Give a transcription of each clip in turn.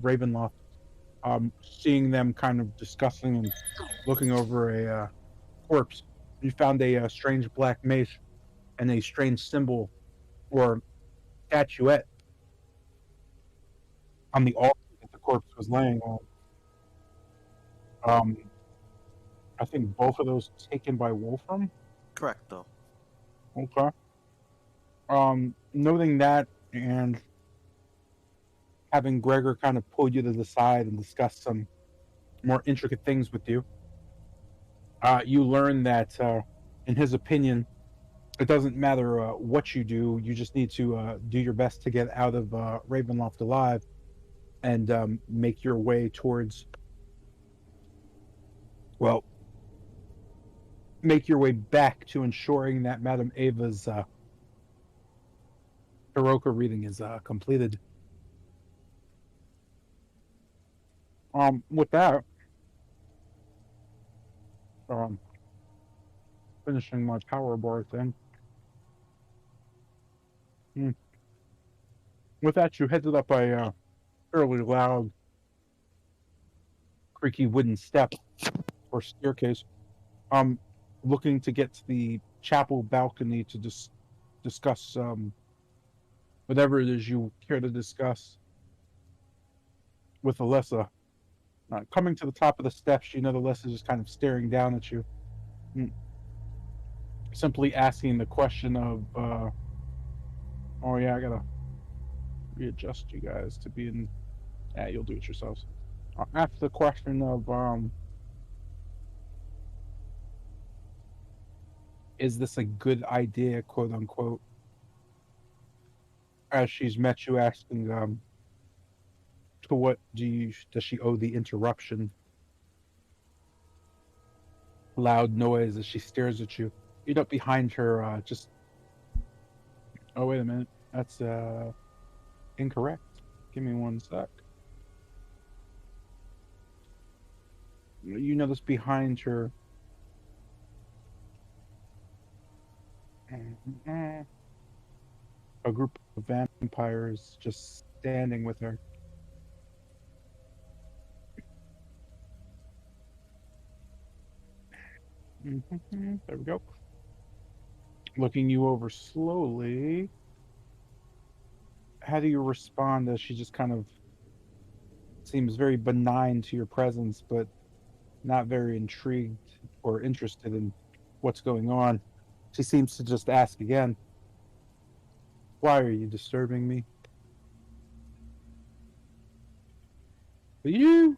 Ravenloft, seeing them kind of discussing and looking over a corpse. You found a strange black mace and a strange symbol or statuette on the altar that the corpse was laying on. I think both of those taken by Wolfram. Correct, though. Okay. Noting that and having Gregor kind of pull you to the side and discuss some more intricate things with you, you learn that, in his opinion, it doesn't matter what you do. You just need to do your best to get out of Ravenloft alive and make your way towards, well, make your way back to ensuring that Madame Ava's Hiroka reading is completed. With that, finishing my power bar thing. With that, you headed up a fairly loud, creaky wooden step or staircase. Looking to get to the chapel balcony to discuss whatever it is you care to discuss with Alyssa. Coming to the top of the steps, you know Alyssa is just kind of staring down at you. Simply asking the question of, oh yeah, I gotta readjust you guys to be in, yeah, you'll do it yourselves. After the question of, is this a good idea, quote unquote, as she's met you asking, to what does she owe the interruption? Loud noise as she stares at you. You know, behind her, just, oh, wait a minute, that's, incorrect. Give me one sec. You notice behind her, a group of vampires just standing with her. There we go. Looking you over slowly. How do you respond as she just kind of seems very benign to your presence, but not very intrigued or interested in what's going on? She seems to just ask again, why are you disturbing me? You?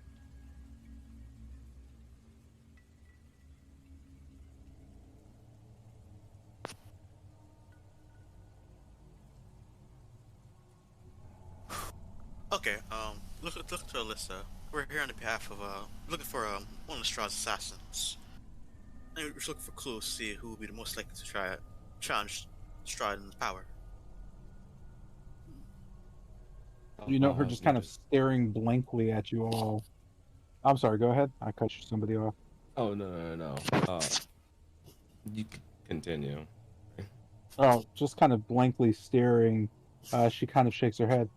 Okay, look to Alyssa. We're here on the behalf of, looking for, one of Strahd's assassins. And we're just looking for clues to see who would be the most likely to try to challenge Strahd in his power. You know her just kind of staring blankly at you all. I'm sorry, go ahead. I cut somebody off. Oh, no. You can continue. Oh, just kind of blankly staring. She kind of shakes her head.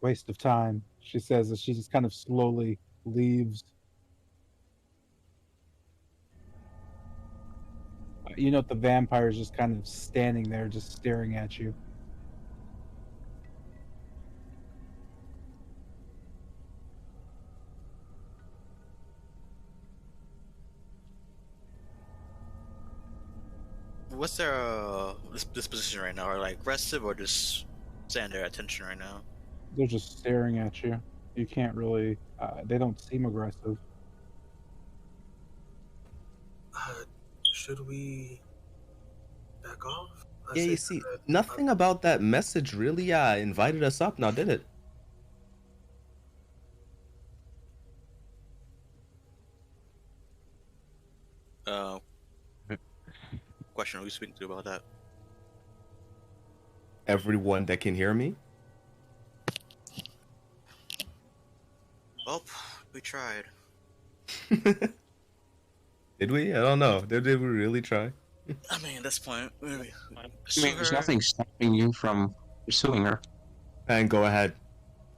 Waste of time, she says as she just kind of slowly leaves. You know, the vampire is just kind of standing there, just staring at you. What's their disposition right now? Are like aggressive or just stand their attention right now? They're just staring at you. You can't really. They don't seem aggressive. Should we back off? Yeah, you see, nothing about that message really invited us up now, did it? Question, who are you speaking to about that? Everyone that can hear me? Well, we tried. Did we? I don't know. Did we really try? I mean, at this point, there's nothing stopping you from pursuing her. And go ahead.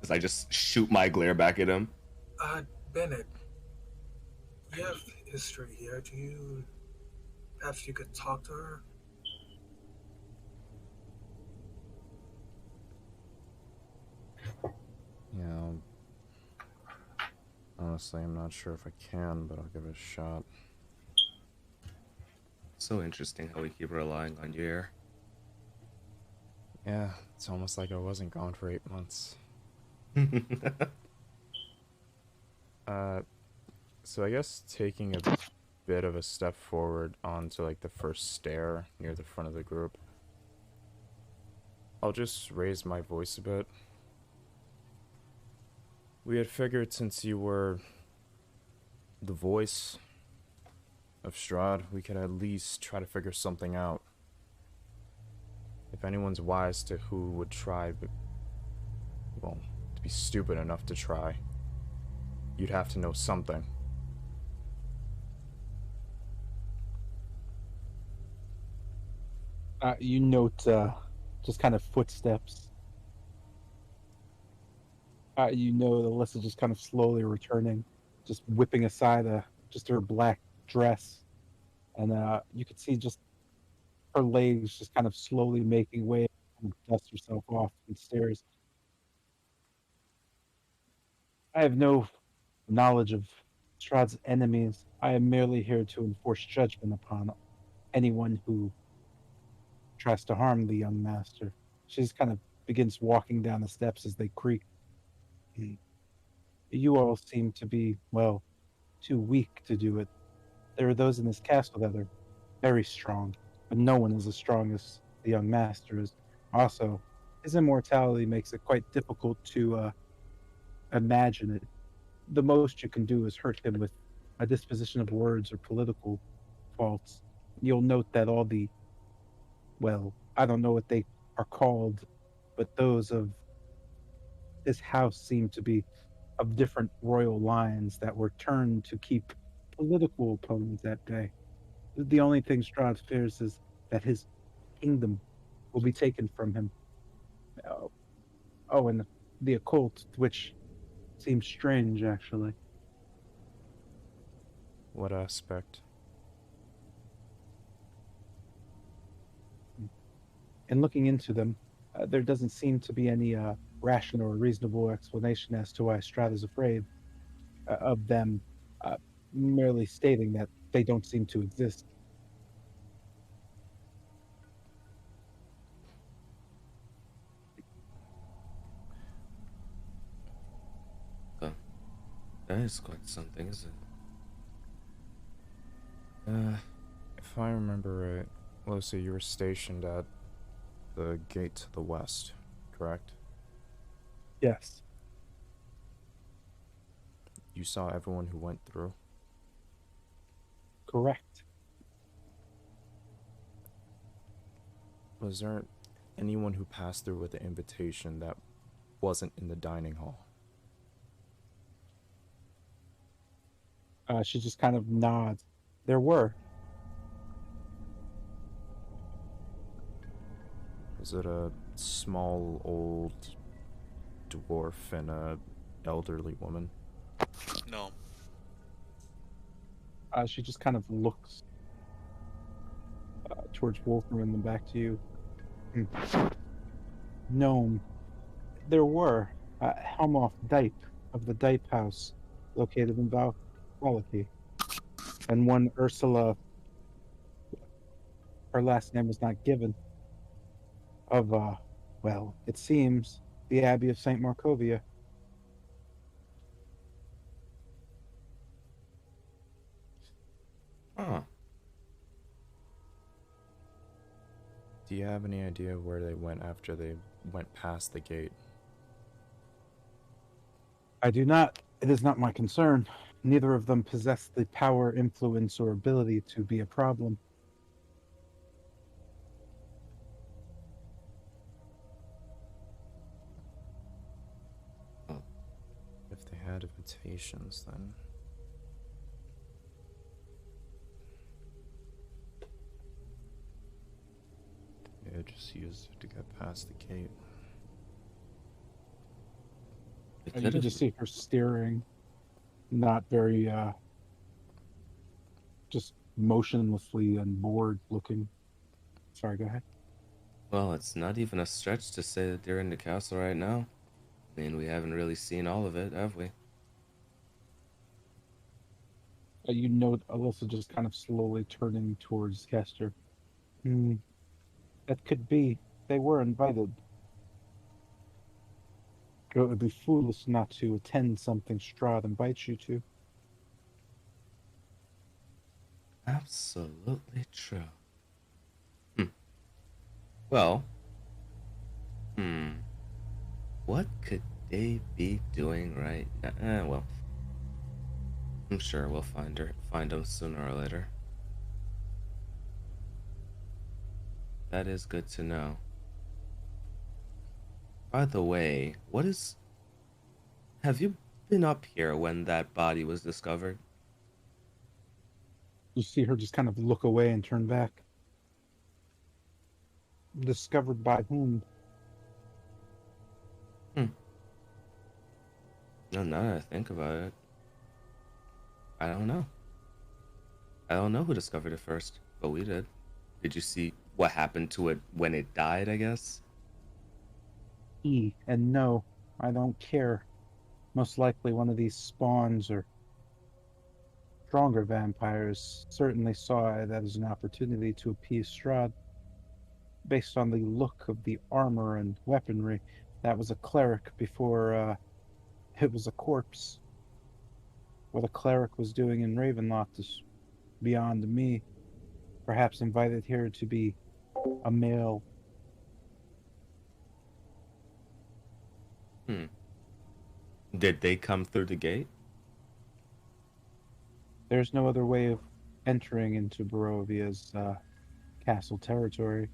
As I just shoot my glare back at him. Bennett, you have history here. Do you... Perhaps you could talk to her? Yeah, honestly, I'm not sure if I can, but I'll give it a shot. So interesting how we keep relying on you here. Yeah, it's almost like I wasn't gone for 8 months. So I guess taking a bit of a step forward onto like the first stair near the front of the group, I'll just raise my voice a bit. We had figured since you were the voice of Strahd, we could at least try to figure something out. If anyone's wise to who would try, but, well, to be stupid enough to try, you'd have to know something. You note just kind of footsteps. You know Alyssa just kind of slowly returning, just whipping aside just her black dress, and you could see just her legs just kind of slowly making way and dust herself off the stairs. I have no knowledge of Strahd's enemies. I am merely here to enforce judgment upon anyone who tries to harm the young master. She just kind of begins walking down the steps as they creak. You all seem to be, well, too weak to do it. There are those in this castle that are very strong, but no one is as strong as the young master is. Also, his immortality makes it quite difficult to imagine it. The most you can do is hurt him with a disposition of words or political faults. You'll note that all the, well, I don't know what they are called, but those of his house seem to be of different royal lines that were turned to keep political opponents at bay. The only thing Strahd fears is that his kingdom will be taken from him. Oh, and the occult, which seems strange, actually. What aspect? In looking into them, there doesn't seem to be any rational or reasonable explanation as to why Strahd is afraid of them, uh, merely stating that they don't seem to exist. Oh, that is quite something, isn't it? If I remember right, Lucy, you were stationed at the gate to the west, correct? Yes. You saw everyone who went through. Correct. Was there anyone who passed through with the invitation that wasn't in the dining hall? She just kind of nods. There were. Was it a small old dwarf and a elderly woman? No. She just kind of looks towards Wolfram and then back to you. Gnome. There were. Helmoth Dipe of the Dipe House, located in Valaki. And one Ursula, her last name was not given, of, well, it seems, the Abbey of St. Markovia. Huh. Do you have any idea where they went after they went past the gate? I do not. It is not my concern. Neither of them possess the power, influence, or ability to be a problem. Oh, If they had invitations, then... yeah, just used it to get past the gate. You could can have. just see her staring, not very, just motionlessly and bored looking. Sorry, go ahead. Well, it's not even a stretch to say that they're in the castle right now. I mean, we haven't really seen all of it, have we? You note Alyssa just kind of slowly turning towards Kester. Hmm, that could be. They were invited. It would be foolish not to attend something Strahd invites you to. Absolutely true. Hmm. Well, hmm. What could they be doing right now? Well, I'm sure we'll find them sooner or later. That is good to know. By the way, have you been up here when that body was discovered? You see her just kind of look away and turn back. Discovered by whom? Hmm. No, now that I think about it, I don't know. I don't know who discovered it first, but we did. Did you see what happened to it when it died, I guess? And no, I don't care. Most likely one of these spawns or stronger vampires certainly saw it as an opportunity to appease Strahd. Based on the look of the armor and weaponry, that was a cleric before it was a corpse. What a cleric was doing in Ravenloft is beyond me. Perhaps invited here to be a male. Hmm. Did they come through the gate? There's no other way of entering into Barovia's castle territory.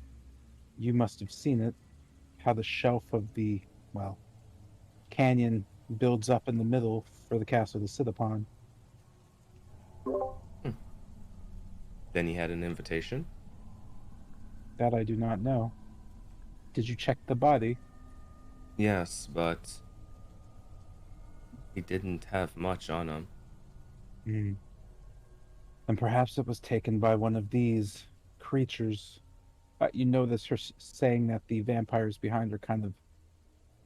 You must have seen it, how the shelf of the, well, canyon builds up in the middle for the castle to sit upon. Hmm. Then he had an invitation? That I do not know. Did you check the body? Yes, but he didn't have much on him. Hmm. And perhaps it was taken by one of these creatures. You notice her saying that the vampires behind her kind of,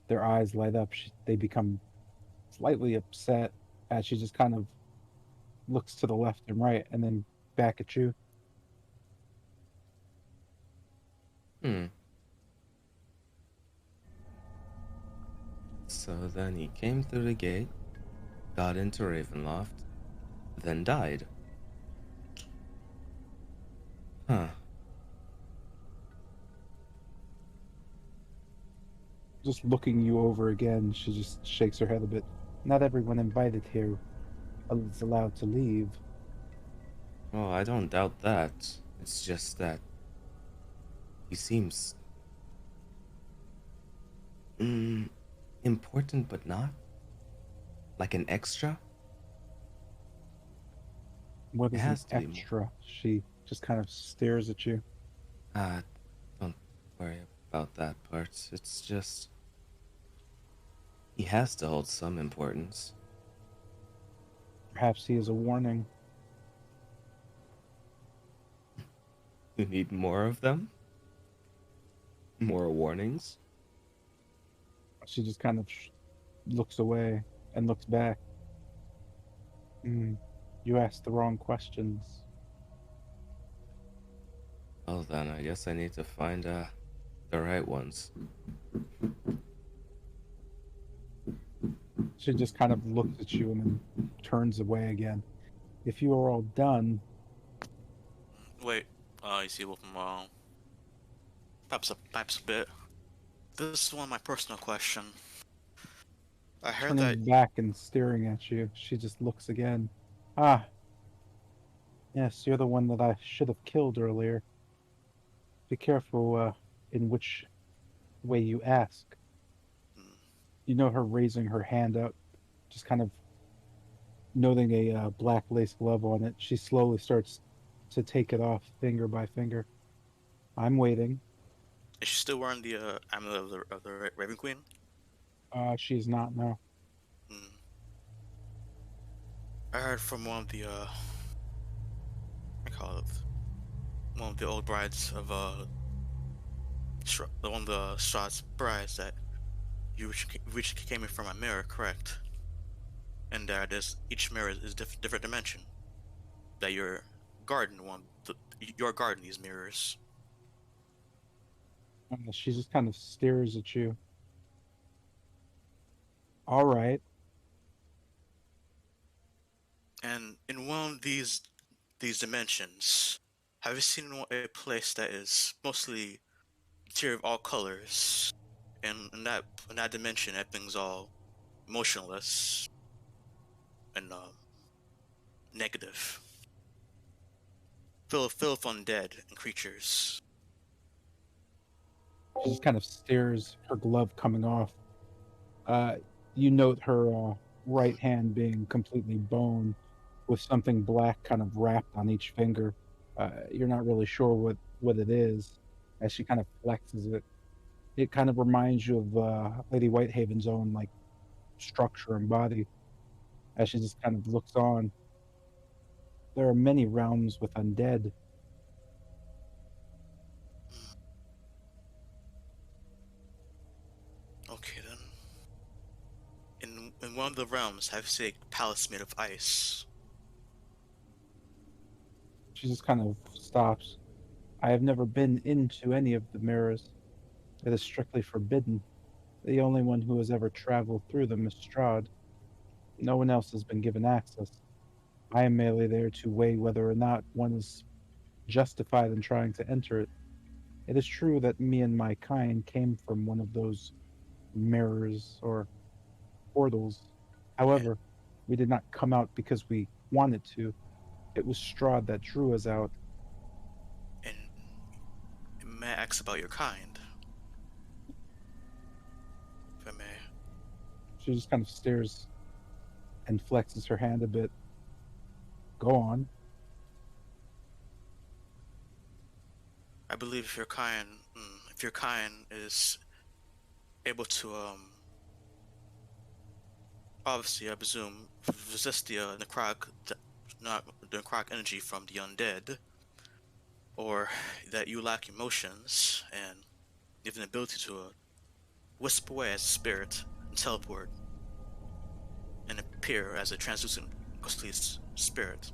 their eyes light up. They become slightly upset as she just kind of looks to the left and right and then back at you. Hmm. So then he came through the gate, got into Ravenloft, then died. Huh. Just looking you over again, she just shakes her head a bit. Not everyone invited here is allowed to leave. Well, I don't doubt that. It's just that he seems mm, important, but not like an extra. What It is an has to be more. extra? She just kind of stares at you. Ah, don't worry about that part. It's just he has to hold some importance. Perhaps he is a warning. You need more of them? More warnings? She just kind of looks away and looks back. Hmm. You asked the wrong questions. Well then, I guess I need to find the right ones. She just kind of looks at you and then turns away again. If you are all done, Wait, you see what from perhaps a bit. This is one of my personal question. I heard that turning back and staring at you, she just looks again. Ah, yes, you're the one that I should have killed earlier. Be careful in which way you ask. hmm, You know her raising her hand up, just kind of noting a black lace glove on it. She slowly starts to take it off finger by finger. I'm waiting. is she still wearing the amulet of the Raven Queen? She's not now. I heard from one of the I call it one of the old brides of one of the Strahd's brides that you which came in from a mirror, correct? And there's each mirror is different dimension that your garden your garden these mirrors. She just kind of stares at you. All right. And in one of these dimensions, have you seen a place that is mostly material of all colors? And in that dimension, everything's all motionless and negative, filled with undead and creatures. She just kind of stares, her glove coming off. You note her right hand being completely bone with something black kind of wrapped on each finger. You're not really sure what it is as she kind of flexes it. It kind of reminds you of Lady Whitehaven's own like structure and body as she just kind of looks on. There are many realms with undead. Okay then. In one of the realms, have you seen a palace made of ice? She just kind of stops. I have never been into any of the mirrors. It is strictly forbidden. The only one who has ever traveled through them is Strahd. No one else has been given access. I am merely there to weigh whether or not one is justified in trying to enter it. It is true that me and my kind came from one of those mirrors or portals. However, we did not come out because we wanted to. It was Strahd that drew us out. And may I ask about your kind? If I may. She just kind of stares and flexes her hand a bit. Go on. I believe if your kind is able to obviously I presume resist the necrotic energy from the undead, or that you lack emotions and you have an ability to wisp away as a spirit and teleport and appear as a translucent ghostly spirit.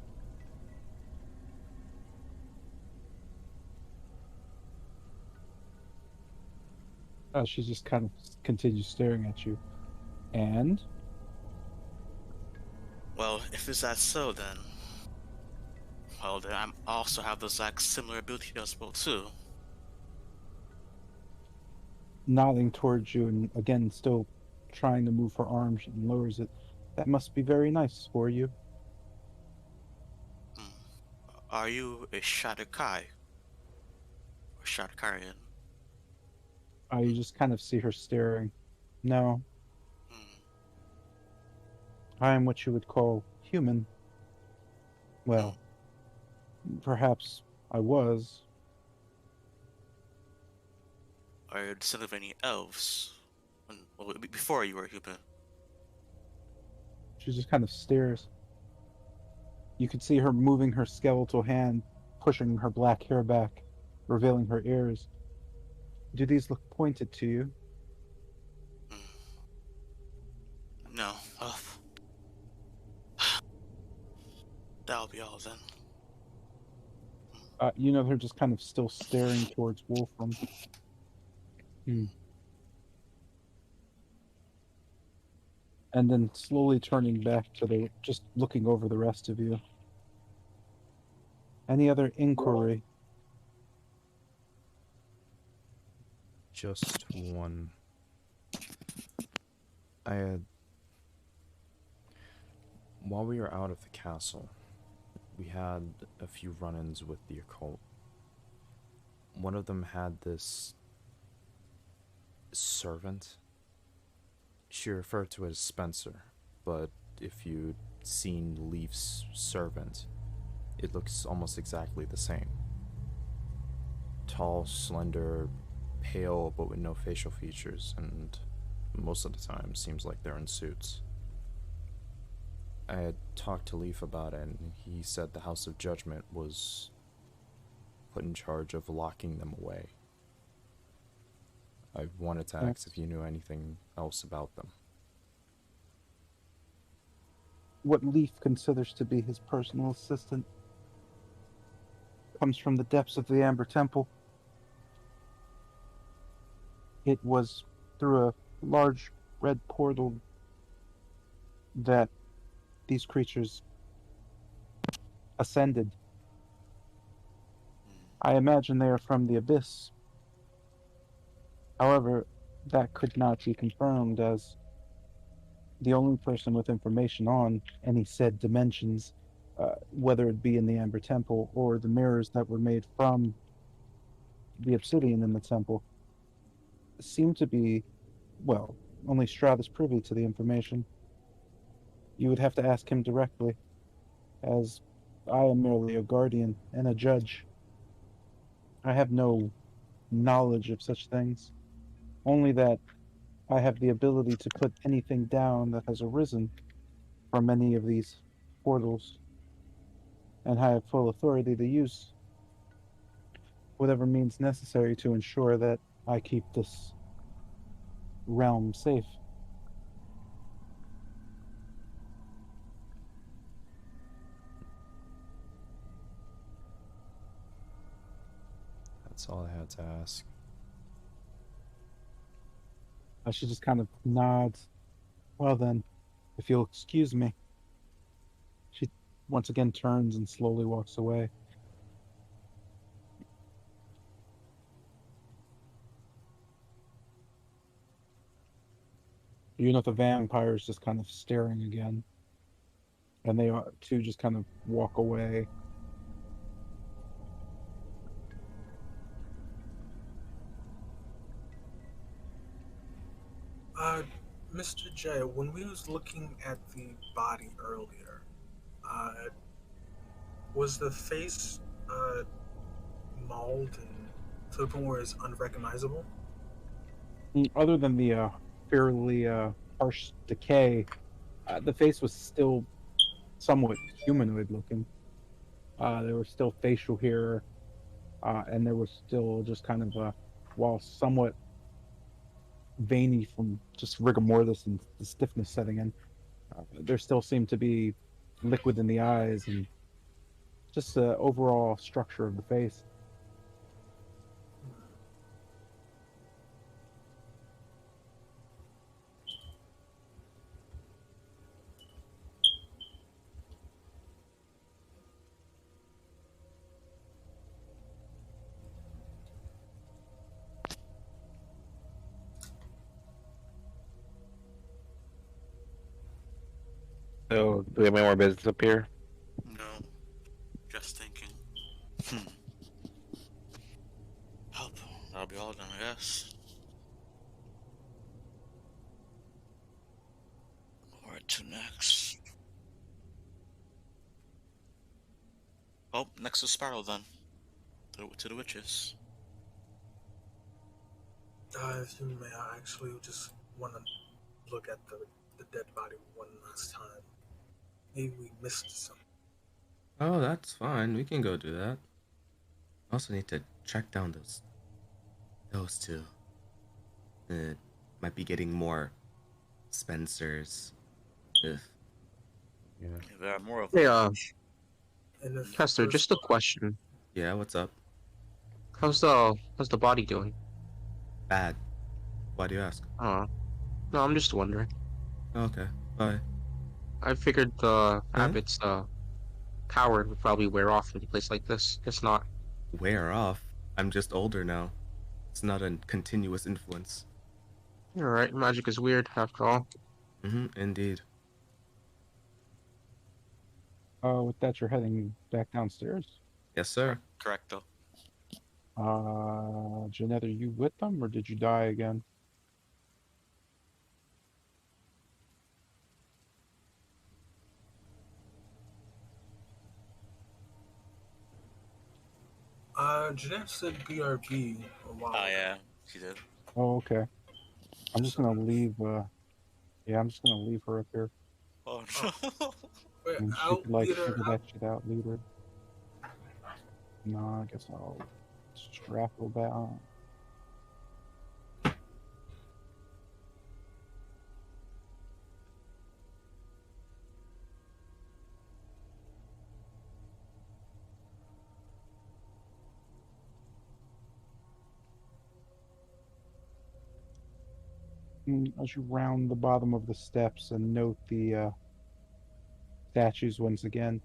She just kind of continues staring at you. And Well, if it's that so, then I also have those like similar ability as well too. nodding towards you and again still trying to move her arm, she lowers it. That must be very nice for you. Hmm. Are you a Shadakai or Shadakarian? You just kind of see her staring. No, Hmm. I am what you would call human. Well, perhaps I was. Are you descendant of any elves? Before you were human. She just kind of stares. You could see her moving her skeletal hand, pushing her black hair back, revealing her ears. Do these look pointed to you? No. That'll be all then. You know they're just kind of still staring towards Wolfram. And then slowly turning back to just looking over the rest of you. Any other inquiry? Just one. While we were out of the castle, we had a few run-ins with the occult. One of them had this servant. She referred to it as Spencer, but if you'd seen Leaf's servant, it looks almost exactly the same. Tall, slender, pale, but with no facial features, and most of the time seems like they're in suits. I had talked to Leaf about it, and he said the House of Judgment was put in charge of locking them away. I wanted to ask if you knew anything else about them. What Leaf considers to be his personal assistant comes from the depths of the Amber Temple. It was through a large red portal that these creatures ascended. I imagine they are from the Abyss. However, that could not be confirmed, as the only person with information on any said dimensions, whether it be in the Amber Temple or the mirrors that were made from the obsidian in the temple, seem to be, well, only Strahd is privy to the information. You would have to ask him directly, as I am merely a guardian and a judge. I have no knowledge of such things, only that I have the ability to put anything down that has arisen from any of these portals, and I have full authority to use whatever means necessary to ensure that I keep this realm safe. That's all I had to ask. She just kind of nods. Well then, if you'll excuse me. She once again turns and slowly walks away. You know, the vampire's just kind of staring again. And they two just kind of walk away. Mr. J, when we was looking at the body earlier, was the face mauled and to the point where it's unrecognizable? Other than the fairly harsh decay, the face was still somewhat humanoid looking. There was still facial hair, and there was still just kind of, while somewhat veiny from just rigor mortis and the stiffness setting in, there still seemed to be liquid in the eyes and just the overall structure of the face. So, do we have any more business up here? No, just thinking. Hmm. Help. That'll be all then, I guess. Where to next? Oh, next to Sparrow then. To the witches. If you may, I actually just want to look at the dead body one last time. Maybe we missed something. Oh, that's fine. We can go do that. Also need to track down those two. Might be getting more Spencers. If Yeah. If there are more of Hey, them. And if Kester, there's- just a question. yeah, what's up? How's the body doing? Bad. Why do you ask? No, I'm just wondering. Okay, bye. I figured the Huh? habits power would probably wear off in a place like this. Guess not. Wear off. I'm just older now. It's not a continuous influence. You're right, magic is weird after all. Indeed. With that, you're heading back downstairs. Yes, sir. Correct, though. Jeanette, are you with them, or did you die again? Jeanette said BRB a while Oh, ago. yeah, she did. Oh, okay. I'm just gonna leave. Yeah, I'm just gonna leave her up here. Oh, Oh no. Wait, And she I'll could like either figure that shit out later. No, I guess I'll strapple that on. As you round the bottom of the steps and note the statues once again,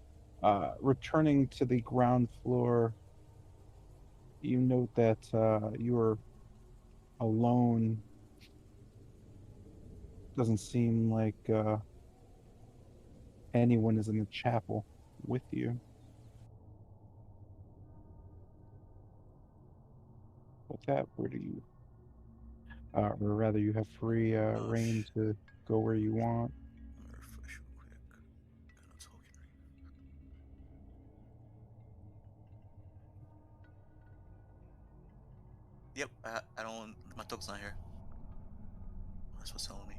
returning to the ground floor, you note that you are alone. Doesn't seem like anyone is in the chapel with you. With that, where do you, or rather, you have free Oh, reign to go where you want. Let me refresh real quick. Got no token right. Yep, I don't. My token's not here. That's what's telling me.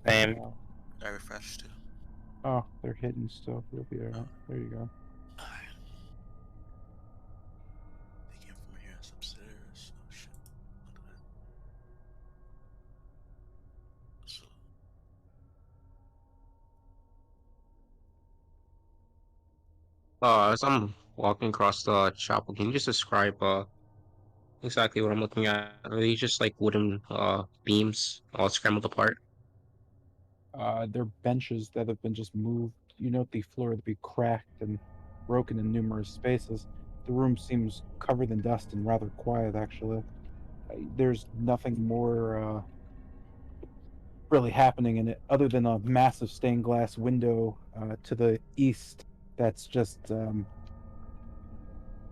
Same. I refreshed too. Oh, they're hidden still. You'll be Oh, alright. There you go. alright. They came from here. It's upstairs. Oh shit. Don't do that. So, As I'm walking across the chapel, can you just describe exactly what I'm looking at? Are these just like wooden beams all scrambled apart? They're benches that have been just moved. You note the floor to be cracked and broken in numerous spaces. The room seems covered in dust and rather quiet, actually. There's nothing more really happening in it other than a massive stained glass window to the east that's just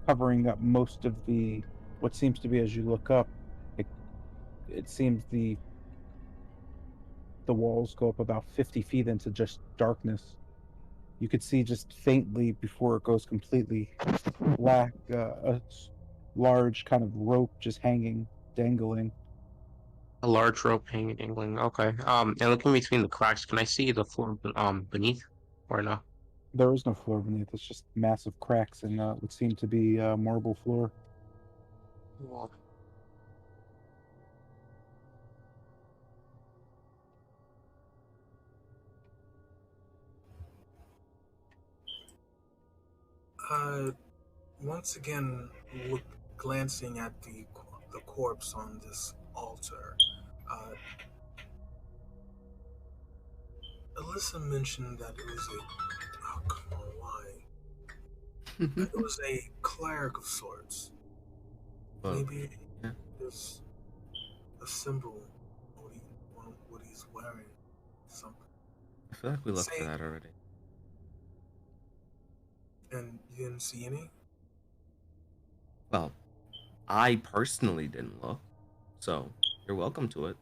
covering up most of the what seems to be as you look up. It, it seems the walls go up about 50 feet into just darkness. You could see just faintly before it goes completely black a large kind of rope just hanging, dangling. A large rope hanging, dangling. Okay. And looking between the cracks, can I see the floor beneath, or no? There is no floor beneath. It's just massive cracks in what seem to be marble floor. Well, uh, once again, look, glancing at the corpse on this altar. Uh, Alyssa mentioned that it was a. Oh, come on, why? It was a cleric of sorts. Well, Maybe yeah. there's a symbol on what he's wearing. Something. I feel like we looked for Say, that already. and you didn't see any? Well, I personally didn't look, so you're welcome to it.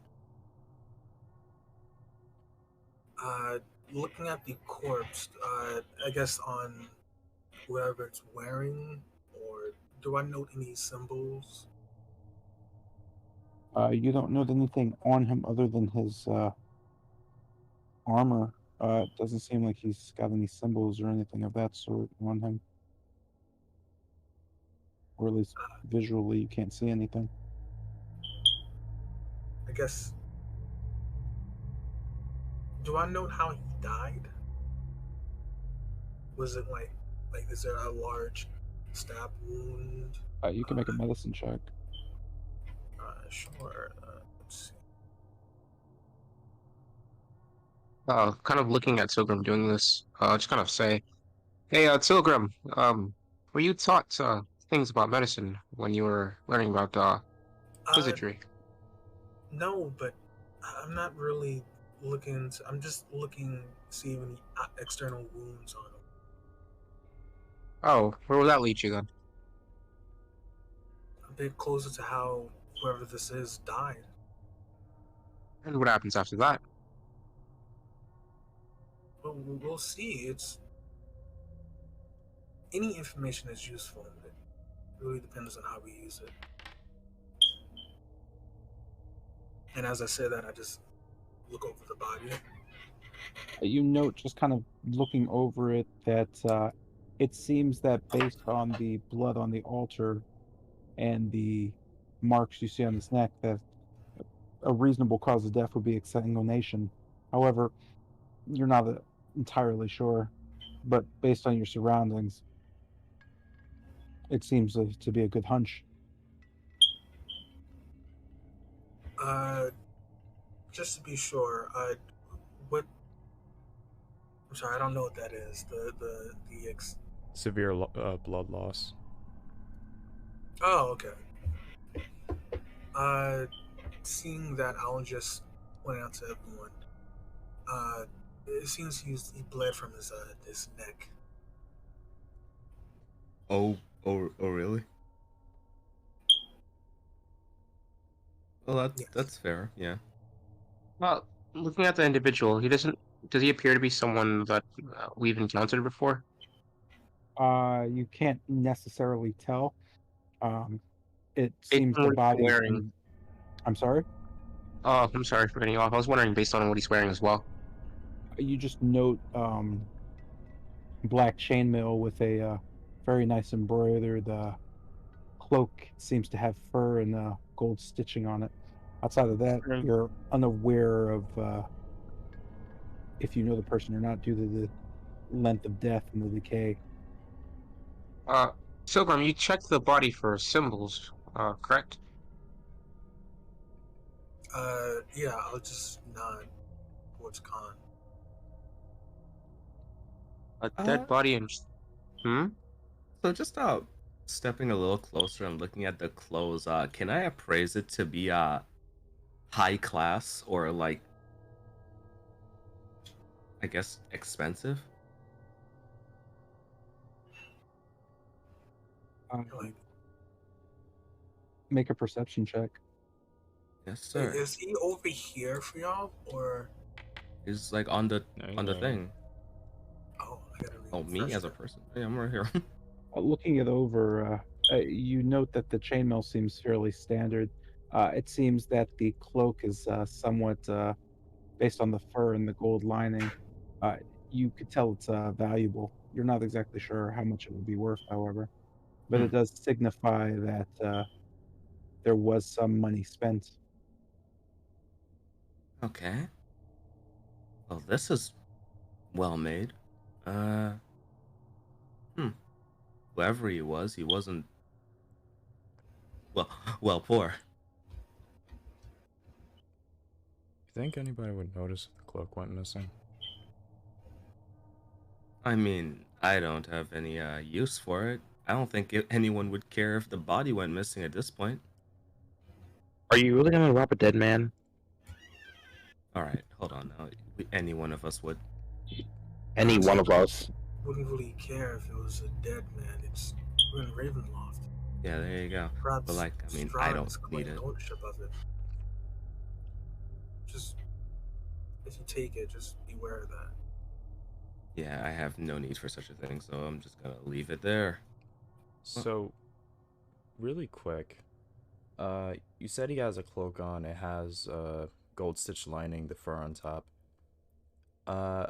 Uh, Looking at the corpse, I guess on whoever it's wearing, or do I note any symbols? You don't note anything on him other than his armor. It doesn't seem like he's got any symbols or anything of that sort on him, or at least visually, you can't see anything. I guess. Do I note how he died? Was it like is there a large stab wound? You can make a medicine check. Sure. Let's see. Kind of looking at Tilgrim doing this, just kind of say, "Hey, Tilgrim, were you taught things about medicine when you were learning about Uh, wizardry?" no, but I'm not really looking. I'm just looking to see any external wounds on him. Oh, where will that lead you then? A bit closer to how whoever this is died. And what happens after that? But we'll see. It's any information is useful. It really depends on how we use it. And as I say that, I just look over the body. You note, just kind of looking over it, that it seems that based on the blood on the altar and the marks you see on his neck, that a reasonable cause of death would be exsanguination. However, you're not entirely sure, but based on your surroundings, it seems to be a good hunch. Just to be sure, what? I'm sorry, I don't know what that is. The Severe blood loss. Oh, okay. Seeing that, I'll just point out to everyone. It seems he bled from his neck. Oh, really? Well, Yes. that's fair. Yeah. Well, looking at the individual, he doesn't. Does he appear to be someone that we've encountered before? You can't necessarily tell. Um, it Based seems on the what he's body's wearing. been. I'm sorry. Oh, I'm sorry for cutting you off. I was wondering based on what he's wearing as well. You just note black chainmail with a very nice embroidered cloak. Seems to have fur and gold stitching on it. Outside of that, Mm. you're unaware of if you know the person or not, due to the length of death and the decay. Uh, Silgram, you checked the body for symbols, correct? Yeah, I'll just nod towards Khan. A Uh, dead body and. Hmm? so just stepping a little closer and looking at the clothes, can I appraise it to be high class or like I guess expensive? Like, Make a perception check. Yes, wait, sir. is he over here for y'all, or Is like on the No, he's on the right here. thing. oh, I gotta Oh, me refresh as a that. person. Yeah, I'm right here. Looking it over, you note that the chainmail seems fairly standard. It seems that the cloak is somewhat based on the fur and the gold lining. Uh, you could tell it's valuable. You're not exactly sure how much it would be worth, however, but it does signify that there was some money spent. Okay. Well, this is well made. Uh, hmm. Whoever he wasn't well well poor. You think anybody would notice if the cloak went missing? I mean, I don't have any use for it. I don't think anyone would care if the body went missing at this point. Are you really gonna rob a dead man? All right, hold on now. Any one of us would. Any Honestly, one of us. wouldn't really care if it was a dead man. We're in Ravenloft. Yeah, there you go. But Perhaps like, I mean, I Strahd don't is need claiming it. ownership of it. Just if you take it, just beware of that. Yeah, I have no need for such a thing, so I'm just gonna leave it there. So, really quick, you said he has a cloak on. It has gold stitch lining, the fur on top. Uh,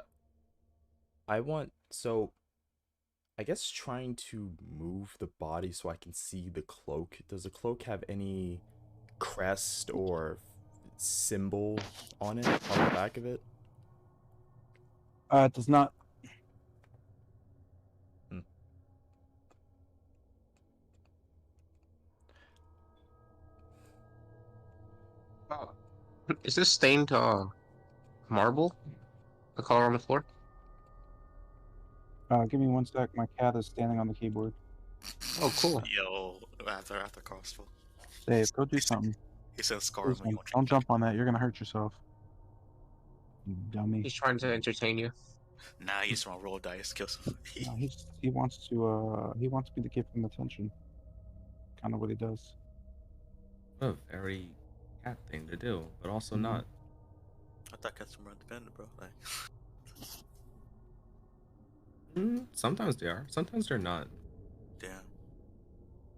I guess trying to move the body so I can see the cloak. Does the cloak have any crest or symbol on it, on the back of it? It does not. Hmm. Oh, is this stained marble? The color on the floor? Give me one sec. My cat is standing on the keyboard. Oh, cool. Yo, after crossbow. Dave, go do something. He says scar Please when you don't jump on that. You're gonna hurt yourself. You dummy. He's trying to entertain you. Nah, you just want to roll dice, kill somebody. No, he wants me to give him attention. Kind of what he does. A very cat thing to do, but also Mhm. not. I thought cats were more independent, bro. Like, Sometimes they are. Sometimes they're not. damn.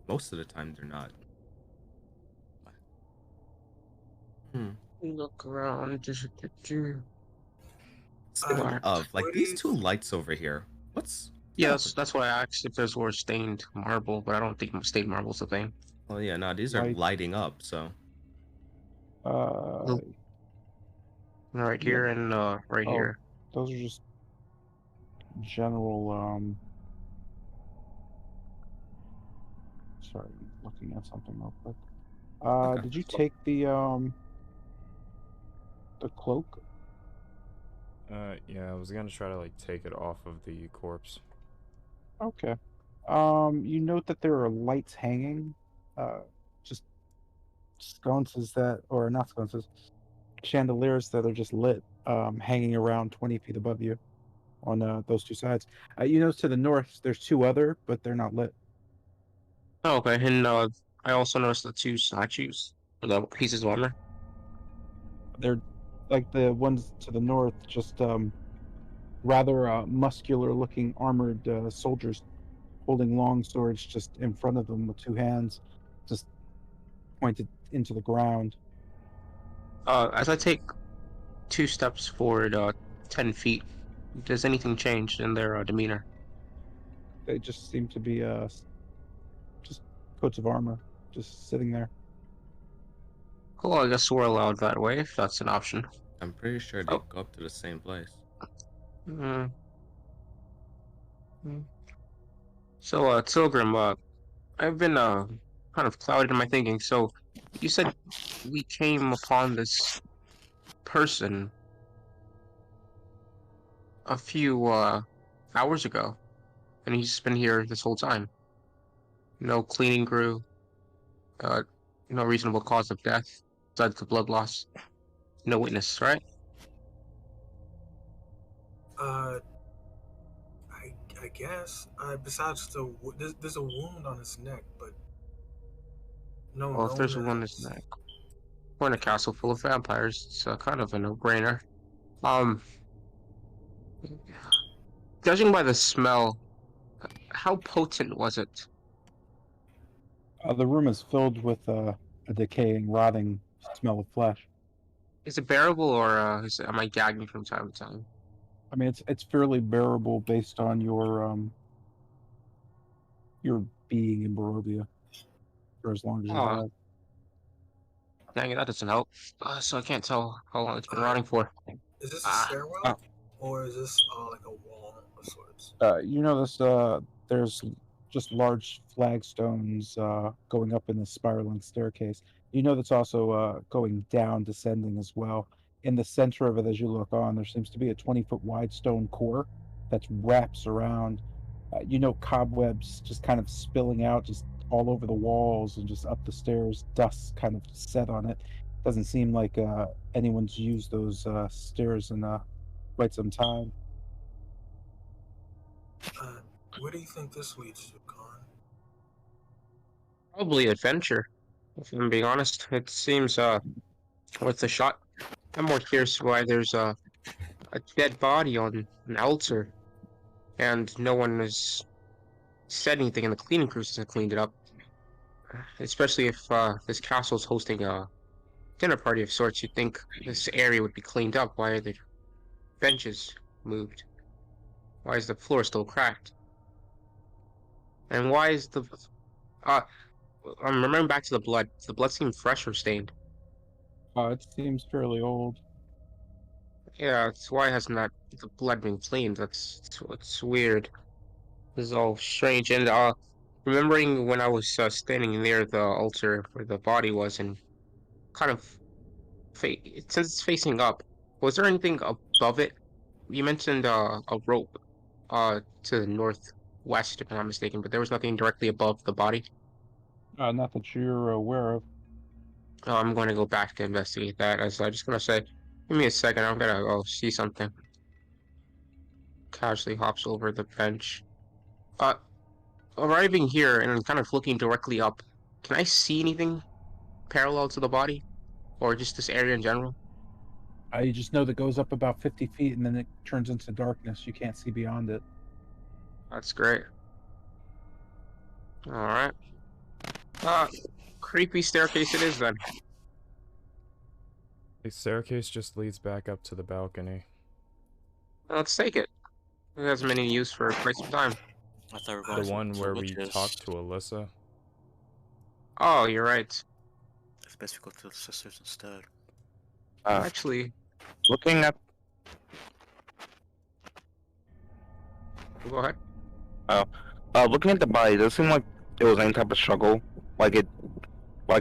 Most of the time they're not. Hmm. Look around. Speaking of, like Where do these you two lights over here, what's Yeah, that that's why I asked if those were stained marble, but I don't think stained marble's a thing. Oh yeah, no, these are Lights. lighting up. So Uh, Right yeah. here and right Oh, here. those are just general. Sorry, I'm looking at something real quick. okay. Did you take the cloak? Yeah, I was gonna try to like take it off of the corpse. Okay. You note that there are lights hanging, just sconces that, or not sconces, chandeliers that are just lit, hanging around 20 feet above you on those two sides. You notice to the north, there's two other, but they're not lit. Oh, okay, and I also noticed the two statues, the pieces of armor. They're like the ones to the north, just rather muscular looking armored soldiers holding long swords just in front of them with two hands just pointed into the ground. As I take 2 steps forward, 10 feet, does anything change in their demeanor? They just seem to be just coats of armor just sitting there. Well, I guess we're allowed that way if that's an option. I'm pretty sure they Oh, go up to the same place. mm, mm. So, Tilgrim, I've been kind of clouded in my thinking. So, you said we came upon this person a few hours ago, and he's been here this whole time. No cleaning crew, uh, no reasonable cause of death besides the blood loss. No witness, right? Uh, I guess. Besides there's a wound on his neck, but no Well, if known there's one that's as. not, we're in a castle full of vampires. It's kind of a no-brainer. Um, Judging by the smell, how potent was it? The room is filled with a decaying, rotting smell of flesh. Is it bearable, or am I gagging from time to time? I mean, it's fairly bearable based on your being in Barovia for as long as you Oh, have. dang it, that doesn't help. So I can't tell how long it's been Uh, rotting for. is this a Ah, Uh, stairwell, or is this like a wall of sorts? you notice there's just large flagstones going up in the spiraling staircase. You know that's also going down, descending as well. In the center of it, as you look on, there seems to be a 20-foot wide stone core that wraps around. You know, cobwebs just kind of spilling out just all over the walls and just up the stairs, dust kind of set on it. Doesn't seem like anyone's used those stairs in quite some time. Uh, where do you think this leads to, Khan? probably adventure. If I'm being honest, it seems worth a shot. I'm more curious why there's a dead body on an altar, and no one has said anything, and the cleaning crew hasn't cleaned it up. Especially if this castle's hosting a dinner party of sorts, you'd think this area would be cleaned up. Why are the benches moved? Why is the floor still cracked? And why is the uh I'm remembering back to the blood. Does the blood seem fresh or stained? It seems fairly old. Yeah, it's why hasn't that the blood been cleaned? That's weird. This is all strange. And remembering when I was standing near the altar where the body was, and kind of since it's facing up, was there anything above it? You mentioned a rope to the northwest, if I'm not mistaken, but there was nothing directly above the body. Not that you're aware of. I'm going to go back to investigate that. As I'm just gonna say, give me a second. I'm gonna go see something. Casually hops over the bench. Uh, Arriving here and kind of looking directly up, can I see anything parallel to the body, or just this area in general? You just know that goes up about 50 feet and then it turns into darkness. You can't see beyond it. That's great. All right. Uh, Creepy staircase it is then. The staircase just leads back up to the balcony. Let's take it. It hasn't been in use for quite some time. I thought we were The going one to where we witches. talked to Alyssa. Oh, you're right. It's best we go to the sisters instead. Actually, Looking at go ahead. looking at the body, does it seem like it was any type of struggle? Like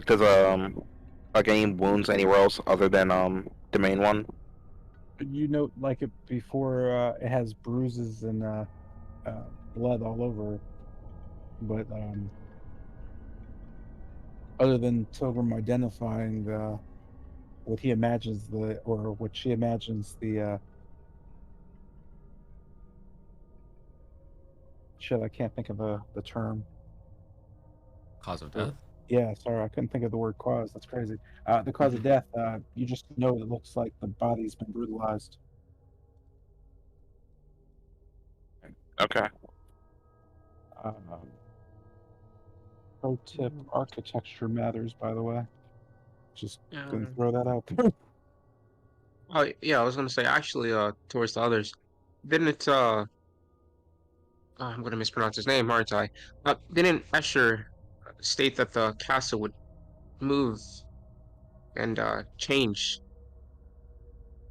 there's like any wounds anywhere else other than the main one? You note like it before. It has bruises and blood all over it, but other than Tilgrim identifying what he imagines or what she imagines shit, I can't think of the term. Cause of death? Yeah, sorry, I couldn't think of the word cause. That's crazy. The cause of death, you just know it looks like the body's been brutalized. Okay. Pro tip: architecture matters. By the way, just gonna Um, throw that out there. oh yeah, I was gonna say actually, towards the others, didn't I'm gonna mispronounce his name, aren't I? Didn't Escher state that the castle would move and change?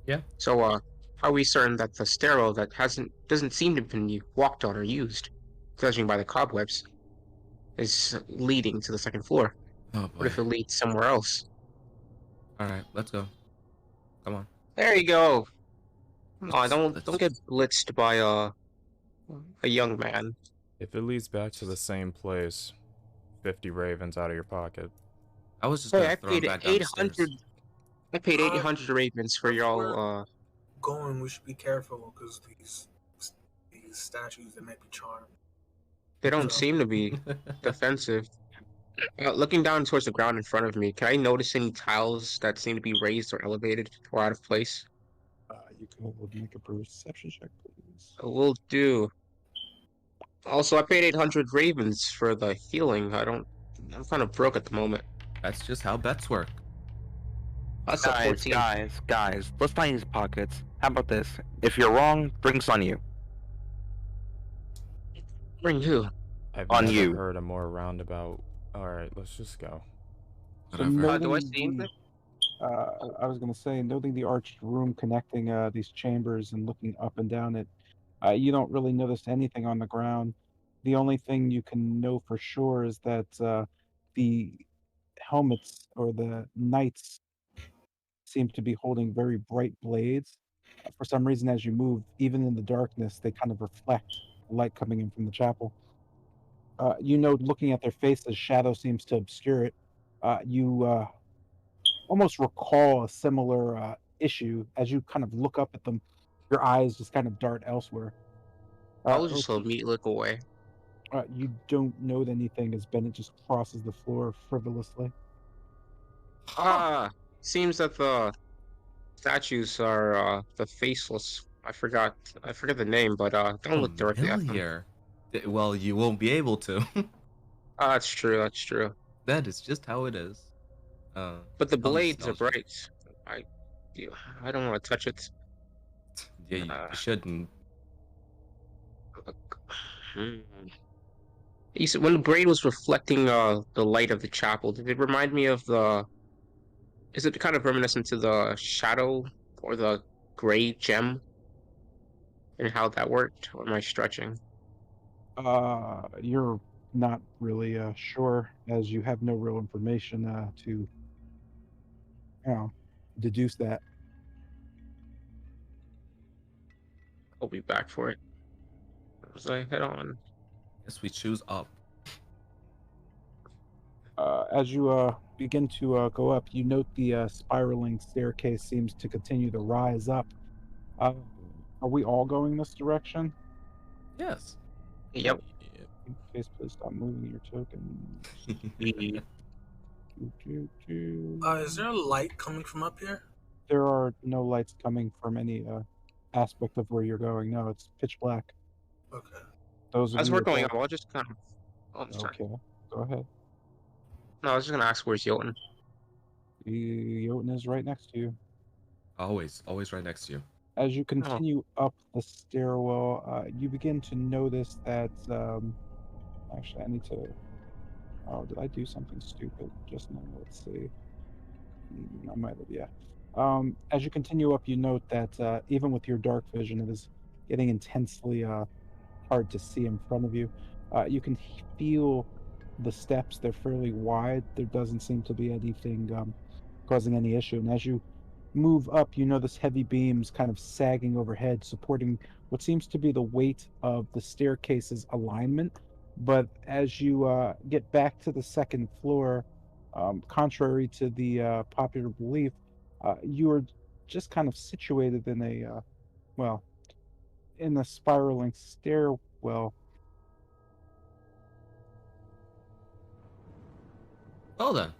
Yeah. So how are we certain that the stairwell that doesn't seem to have been walked on or used, judging by the cobwebs, is leading to the second floor? Oh What boy. if it leads somewhere else? Alright, let's go. Come on. There you go. No, Let's don't get blitzed by a young man. If it leads back to the same place, 50 ravens out of your pocket. I was just Hey, gonna throw him back down the stairs. I paid Uh, 800 ravens for if y'all. we're going, we should be careful because these statues, they might be charmed. They don't So, seem to be defensive. Looking down towards the ground in front of me, can I notice any tiles that seem to be raised or elevated or out of place? You can make a perception check, please. Will do. Also, I paid 800 ravens for the healing. I'm kind of broke at the moment. That's just how bets work. That's a 14. Guys, let's find these pockets. How about this? If you're wrong, drinks on you. Bring who? I've On never you. heard a more roundabout. Alright, let's just go. So Whatever. Do I noting see anything? I was going to say, noting the arched room connecting these chambers and looking up and down it, you don't really notice anything on the ground. The only thing you can know for sure is that the helmets or the knights seem to be holding very bright blades. For some reason, as you move, even in the darkness, they kind of reflect the light coming in from the chapel. You know, looking at their faces, shadow seems to obscure it. You almost recall a similar issue as you kind of look up at them. Your eyes just kind of dart elsewhere. I'll just immediately look away. You don't know anything as Bennett just crosses the floor frivolously. Seems that the statues are the faceless. I forget the name, but don't look directly at them. Familiar. Well, you won't be able to. That's true, that's true. That is just how it is. But the I'll just blades are stealth you. bright. I yeah, I don't want to touch it. Yeah, you shouldn't. Hmm. You said when the braid was reflecting the light of the chapel, did it remind me of the is it kind of reminiscent to the shadow or the gray gem and how that worked? Or am I stretching? You're not really sure, as you have no real information to, deduce that. I'll be back for it. As I head on. Guess we choose up. As you begin to go up, you note the spiraling staircase seems to continue to rise up. Are we all going this direction? Yes. Yep. In case, please stop moving your token. is there a light coming from up here? There are no lights coming from any aspect of where you're going. No, it's pitch black. Okay. Those of As you we're that going don't- up, I'll just kind of. Oh, I'm sorry. Okay, go ahead. No, I was just gonna ask where's Jotun. Jotun is right next to you. Always right next to you. As you continue up the stairwell, you begin to notice that. Actually, I need to. Oh, did I do something stupid just now? Let's see. I might have, yeah. As you continue up, you note that even with your dark vision, it is getting intensely hard to see in front of you. You can feel the steps; they're fairly wide. There doesn't seem to be anything causing any issue. And as you move up, you notice heavy beams kind of sagging overhead, supporting what seems to be the weight of the staircase's alignment. But as you get back to the second floor, contrary to the popular belief, you are just kind of situated in a, well, in a spiraling stairwell. Well then.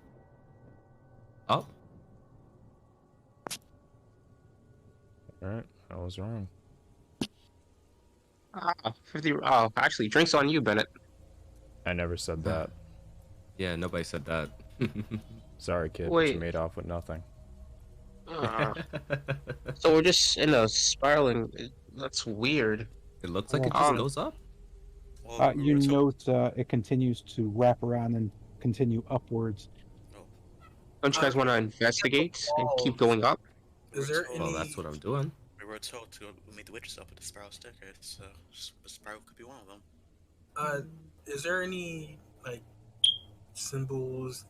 Up. Alright, I was wrong. 50. Oh, actually, drinks on you, Bennett. I never said that. Yeah, nobody said that. Sorry, kid, but Wait. you made off with nothing. So we're just in a spiraling. That's weird. It looks like it just Um, goes up. Well, we You were told- note it continues to wrap around and continue upwards. Don't you guys want to investigate and keep going up? Is there Well, any? Well, that's what I'm doing. We were told to meet the witches up at the spiral staircase, so the spiral could be one of them. Is there any like symbols,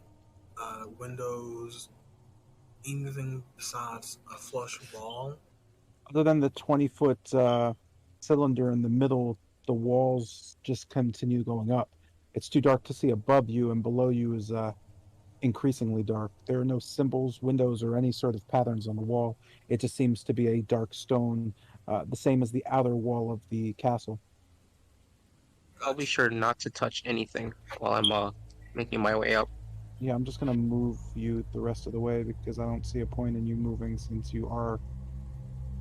windows, anything besides a flush wall? Other than the 20-foot cylinder in the middle, the walls just continue going up. It's too dark to see above you, and below you is increasingly dark. There are no symbols, windows, or any sort of patterns on the wall. It just seems to be a dark stone, the same as the outer wall of the castle. I'll be sure not to touch anything while I'm making my way up. Yeah, I'm just gonna move you the rest of the way because I don't see a point in you moving since you are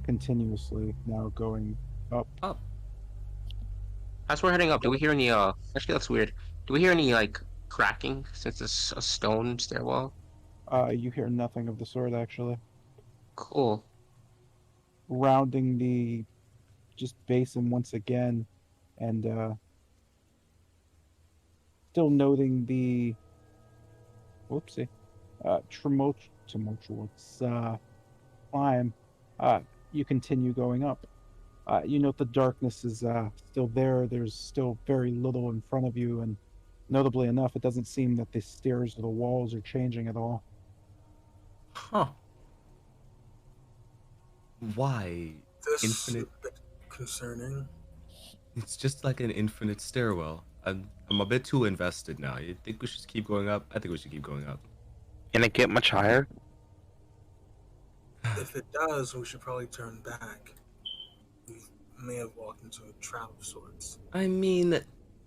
continuously now going up. Up. As we're heading up, do we hear any? Actually, that's weird. Do we hear any like cracking since it's a stone stairwell? You hear nothing of the sort actually. Cool. Rounding the just basin once again, and still noting the whoopsie tumultuous climb. You continue going up. You note the darkness is still there. There's still very little in front of you, and notably enough, it doesn't seem that the stairs or the walls are changing at all. Huh. Why? This Infinite. is a bit concerning. It's just like an infinite stairwell. I'm a bit too invested now. You think we should keep going up? I think we should keep going up. Can it get much higher? If it does, we should probably turn back. We may have walked into a trap of sorts. I mean,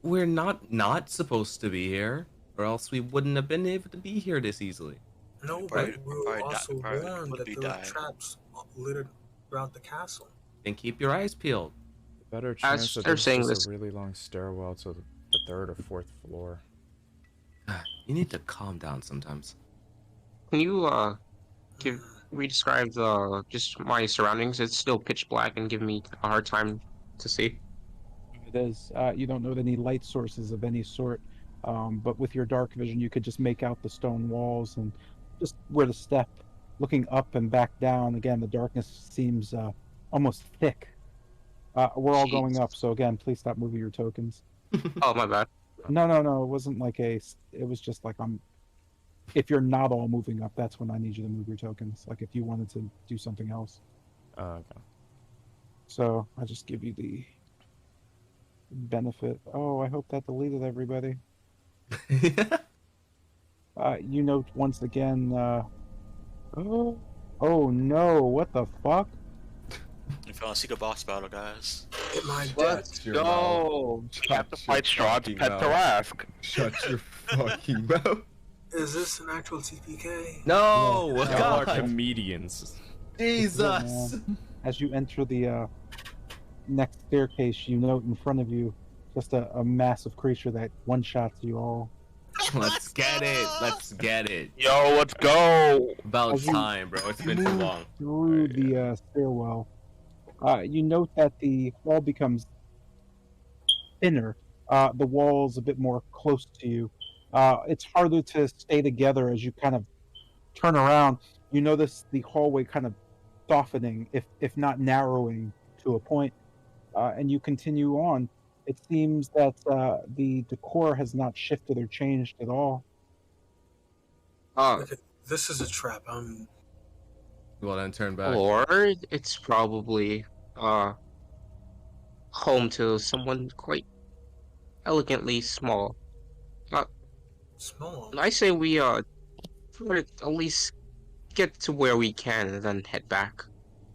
we're not supposed to be here, or else we wouldn't have been able to be here this easily. No, Probably- but we were probably also di- probably warned would that be there were dying. traps littered throughout the castle. Then keep your eyes peeled. Better chance that they're there's saying just this- a really long stairwell to the third or fourth floor. You need to calm down sometimes. Can you re-describe just my surroundings? It's still pitch black and give me a hard time to see. It is. You don't note any light sources of any sort, but with your dark vision, you could just make out the stone walls and just where to step. Looking up and back down, again, the darkness seems almost thick. We're all going Jeez. up, so again, please stop moving your tokens. Oh, my bad. No, it wasn't like it was just like if you're not all moving up, that's when I need you to move your tokens. Like if you wanted to do something else. Okay. So I just give you the benefit. Oh, I hope that deleted everybody. You note once again, oh no, what the fuck? We found a secret boss battle, guys. Hit my death. Let's go. You have to fight Strahd's pet Thorask. Shut your fucking mouth. Is this an actual TPK? No! Y'all are God! comedians. Jesus! As you enter the next staircase, you note in front of you just a massive creature that one-shots you all. Let's get it! Let's get it! Yo, let's go! About As you time, bro. It's been too long. Through Alright, the stairwell, You note that the hall becomes thinner. The walls a bit more close to you. It's harder to stay together as you kind of turn around. You notice the hallway kind of softening, if not narrowing to a point, and you continue on. It seems that the decor has not shifted or changed at all. Okay, this is a trap. Well, then turn back. Or it's probably uh home to someone quite elegantly small. Uh, small. I say we try to at least get to where we can and then head back.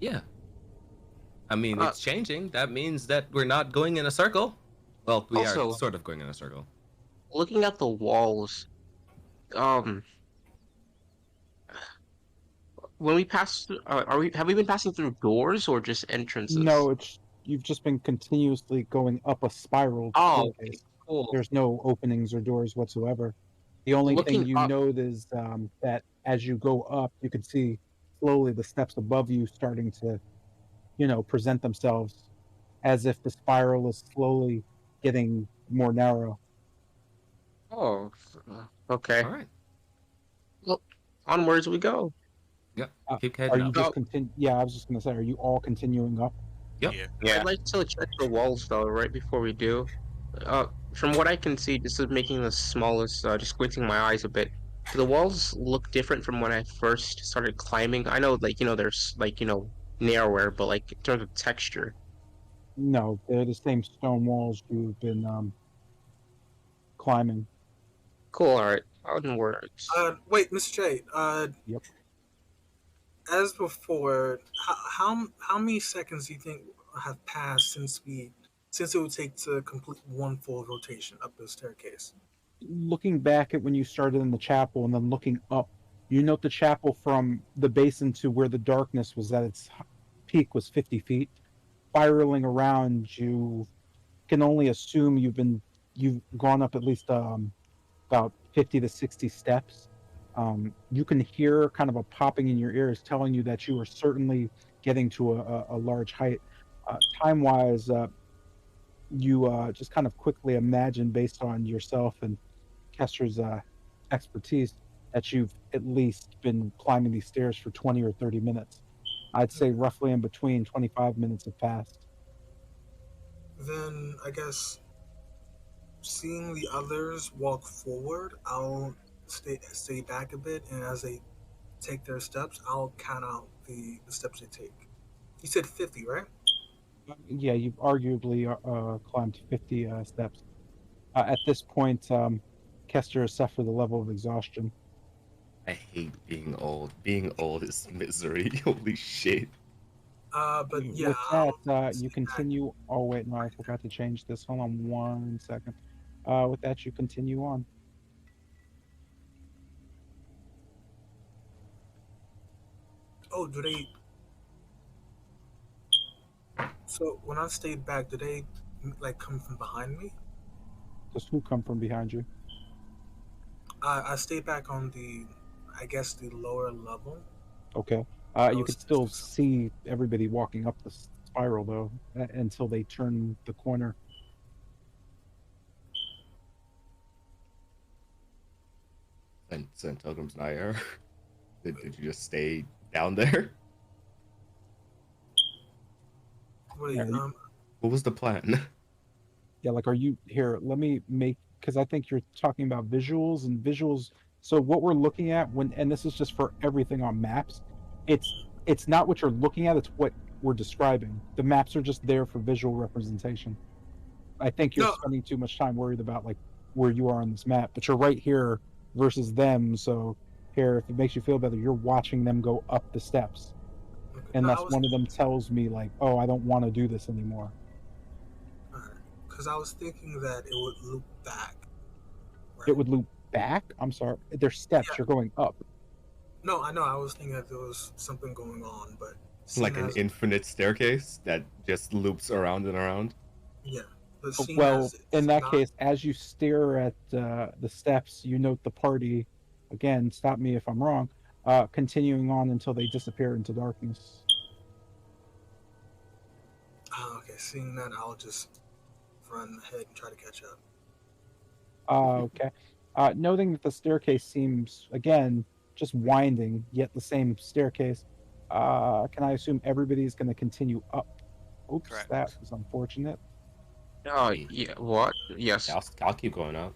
Yeah. I mean, Uh, it's changing. That means that we're not going in a circle. Well, we are Also, sort of going in a circle. looking at the walls, um, when we pass, have we been passing through doors or just entrances? No, it's you've just been continuously going up a spiral Oh, okay, staircase. cool. There's no openings or doors whatsoever. The only thing Looking you up, note is that as you go up, you can see slowly the steps above you starting to, present themselves as if the spiral is slowly getting more narrow. oh, okay. All right. Well, onwards we go. Yep. Uh, Keep are heading you up. just Oh, continue? Yeah, I was just gonna say, are you all continuing up? Yep. Yeah. Yeah. I'd like to check the walls though, right before we do. From what I can see, this is making the smallest, just squinting my eyes a bit. Do the walls look different from when I first started climbing? I know, like, there's, like, narrower, but, like, in terms of texture. No, they're the same stone walls you've been climbing. Cool, alright. Onwards. Wait, Mr. J. Yep. As before, how many seconds do you think have passed since it would take to complete one full rotation up the staircase? Looking back at when you started in the chapel and then looking up, you note the chapel from the basin to where the darkness was at its peak was 50 feet. Spiraling around, you can only assume you've gone up at least about 50 to 60 steps. You can hear kind of a popping in your ears telling you that you are certainly getting to a large height. Time wise, you just kind of quickly imagine based on yourself and Kester's expertise that you've at least been climbing these stairs for 20 or 30 minutes. I'd say roughly in between 25 minutes have passed. Then I guess seeing the others walk forward, I'll stay back a bit, and as they take their steps, I'll count out the steps they take. You said 50, right? Yeah, you've arguably climbed 50 steps. At this point, Kester has suffered the level of exhaustion. I hate being old. Being old is misery. Holy shit. But yeah, With I'll that, stay you back. continue. Oh, wait, no, I forgot to change this. Hold on 1 second. With that, you continue on. Oh, do they? So when I stayed back, do they like come from behind me? Does who come from behind you? I stayed back on I guess the lower level. Okay. You was could still just- see everybody walking up the spiral, though, until they turn the corner. And Pilgrim's Nair. Did you just stay down there? Wait, Yeah, What was the plan? Yeah, like, are you here? Let me make, because I think you're talking about visuals and visuals. So what we're looking at and this is just for everything on maps, it's not what you're looking at, it's what we're describing. The maps are just there for visual representation. I think you're no, spending too much time worried about like where you are on this map, but you're right here versus them. So here, if it makes you feel better, you're watching them go up the steps, no, unless one of them tells me like, "Oh, I don't want to do this anymore." because I was thinking that it would loop back. Right? It would loop back. I'm sorry, there's steps. Yeah. You're going up. No, I know. I was thinking that there was something going on, but Like seeing an as- infinite staircase that just loops around and around? yeah. But seeing Well, as it's in that not- case, as you stare at the steps, you note the party. Again, stop me if I'm wrong. Continuing on until they disappear into darkness. seeing that, I'll just run ahead and try to catch up. Okay. Noting that the staircase seems, again, just winding, yet the same staircase, can I assume everybody's going to continue up? Oops, Correct. that was unfortunate. Oh, yeah, what? Yes. Yeah, I'll keep going up.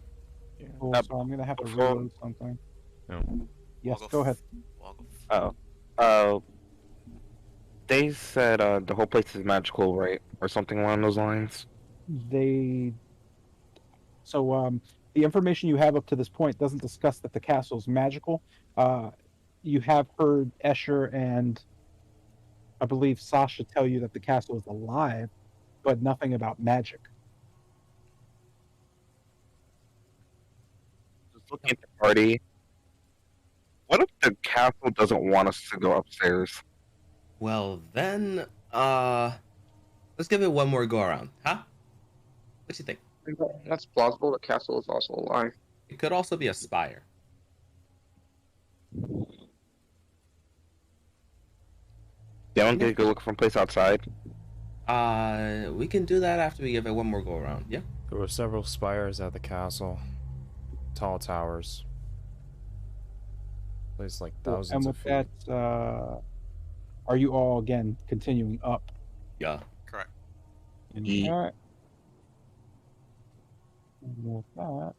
Cool, so I'm going to have to before- reload something. No. Yes, I'll go ahead. I'll go Oh. They said the whole place is magical, right? Or something along those lines. So the information you have up to this point doesn't discuss that the castle is magical. You have heard Escher and I believe Sasha tell you that the castle is alive, but nothing about magic. Just looking at the party. What if the castle doesn't want us to go upstairs? Well, then, let's give it one more go around, huh? What you think? That's plausible. The castle is also alive. It could also be a spire. They don't get a good look from place outside. We can do that after we give it one more go around. Yeah. There were several spires at the castle, tall towers. Place like Cool. thousands And of with feet. that, are you all again continuing up? Yeah. Correct. Ye- All right. And with that,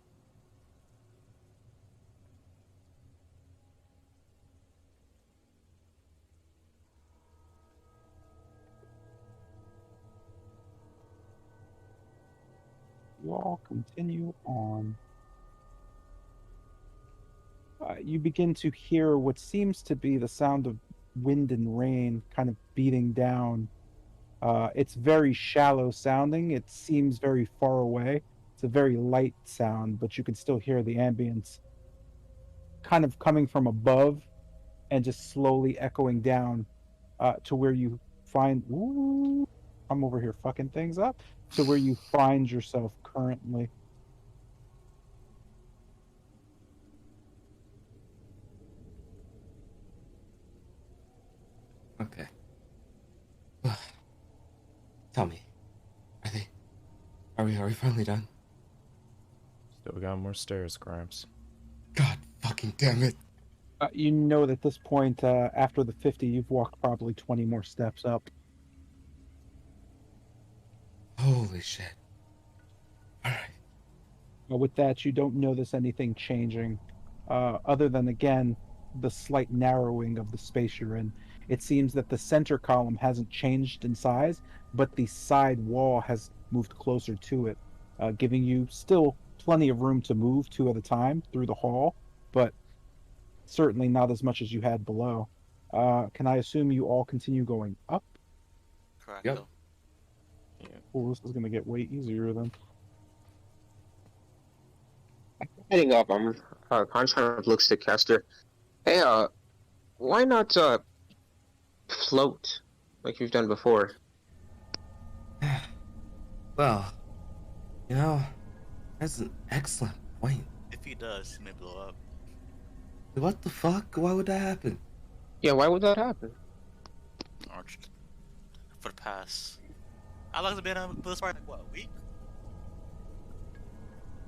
you all continue on. You begin to hear what seems to be the sound of wind and rain kind of beating down. It's very shallow sounding. It seems very far away. It's a very light sound, but you can still hear the ambience kind of coming from above and just slowly echoing down to where you find. Ooh, I'm over here fucking things up. To where you find yourself currently. Okay. Tell me, are we finally done? Still got more stairs, Gramps. God fucking damn it. You know that at this point, after the 50, you've walked probably 20 more steps up. Holy shit. Alright. With that, you don't notice anything changing, other than, again, the slight narrowing of the space you're in. It seems that the center column hasn't changed in size, but the side wall has moved closer to it, giving you still plenty of room to move two at a time through the hall, but certainly not as much as you had below. Can I assume you all continue going up? Correct. Yep. Well, this is going to get way easier then. Heading up, I'm kind of looks to Kester. Hey, why not float like you've done before? Well, you know, that's an excellent point. If he does, he may blow up. What the fuck? Why would that happen? Yeah, why would that happen? Or just for the past. How long has it been for this part? Like what, a week?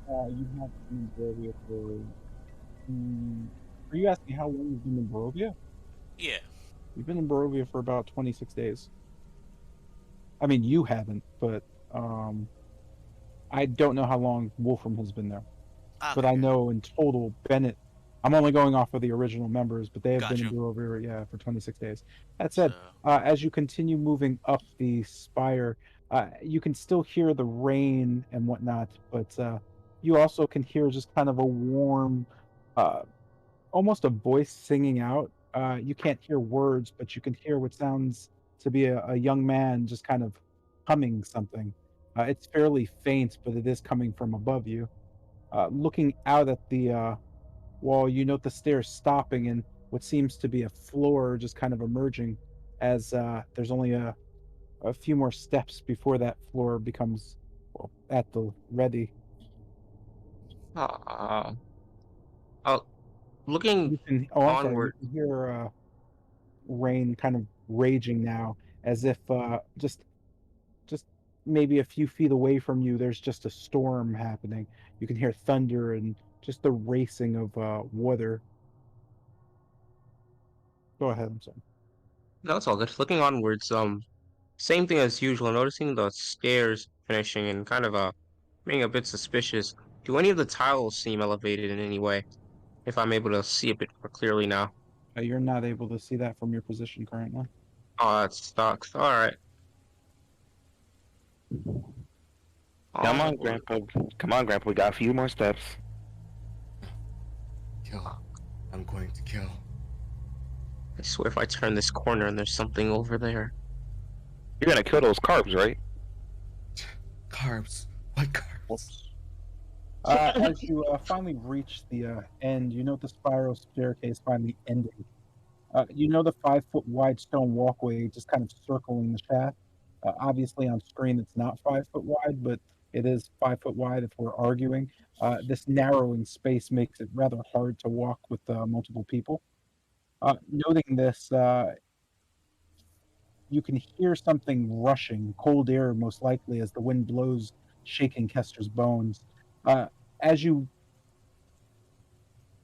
You have been in Barovia for. Are you asking how long you've been in Barovia? Yeah. You've been in Barovia for about 26 days. I mean, you haven't, but I don't know how long Wolfram has been there. But I know in total, Bennett. I'm only going off of the original members, but they have been in Barovia, yeah, for 26 days. That said, as you continue moving up the spire, you can still hear the rain and whatnot, but you also can hear just kind of a warm, almost a voice singing out. You can't hear words, but you can hear what sounds to be a young man just kind of humming something. It's fairly faint, but it is coming from above you. Looking out at the wall, you note the stairs stopping and what seems to be a floor just kind of emerging as there's only a few more steps before that floor becomes at the ready. Looking You can, I'm sorry, you onward. can hear rain kind of raging now, as if just maybe a few feet away from you, there's just a storm happening. You can hear thunder and just the racing of water. Go ahead, I'm sorry. No, it's all good. Looking onwards, same thing as usual. Noticing the stairs finishing and kind of being a bit suspicious. Do any of the tiles seem elevated in any way? If I'm able to see a bit more clearly now. You're not able to see that from your position currently. Oh, that sucks. All right. Come on, Onward. Grandpa. Come on, Grandpa. We got a few more steps. Kill. I'm going to kill. I swear if I turn this corner and there's something over there. You're gonna kill those carbs, right? Carbs. What carbs? Whoops. As you finally reach the end, you note the spiral staircase finally ending. You know the 5 foot wide stone walkway just kind of circling the shaft. Obviously, on screen, it's not 5 foot wide, but it is 5 foot wide if we're arguing. This narrowing space makes it rather hard to walk with multiple people. Noting this, you can hear something rushing, cold air most likely, as the wind blows, shaking Kester's bones. As you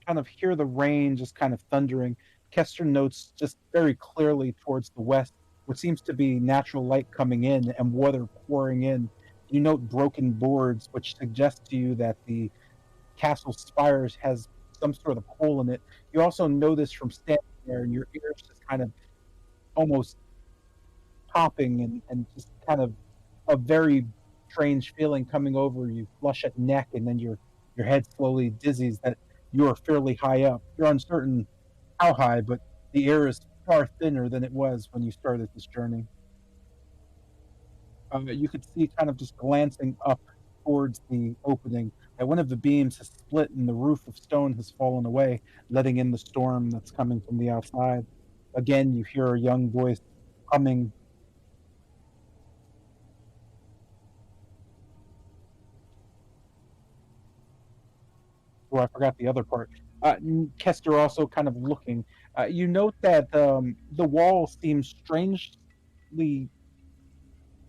kind of hear the rain just kind of thundering, Kester notes just very clearly towards the west what seems to be natural light coming in and water pouring in. You note broken boards, which suggest to you that the castle spires has some sort of hole in it. You also know this from standing there, and your ears just kind of almost popping and just kind of a very strange feeling coming over you, flush at neck, and then your head slowly dizzies that you are fairly high up. You're uncertain how high, but the air is far thinner than it was when you started this journey. You could see kind of just glancing up towards the opening that one of the beams has split and the roof of stone has fallen away, letting in the storm that's coming from the outside. Again, you hear a young voice humming. Oh, I forgot the other part. Kester also kind of looking. You note that the wall seems strangely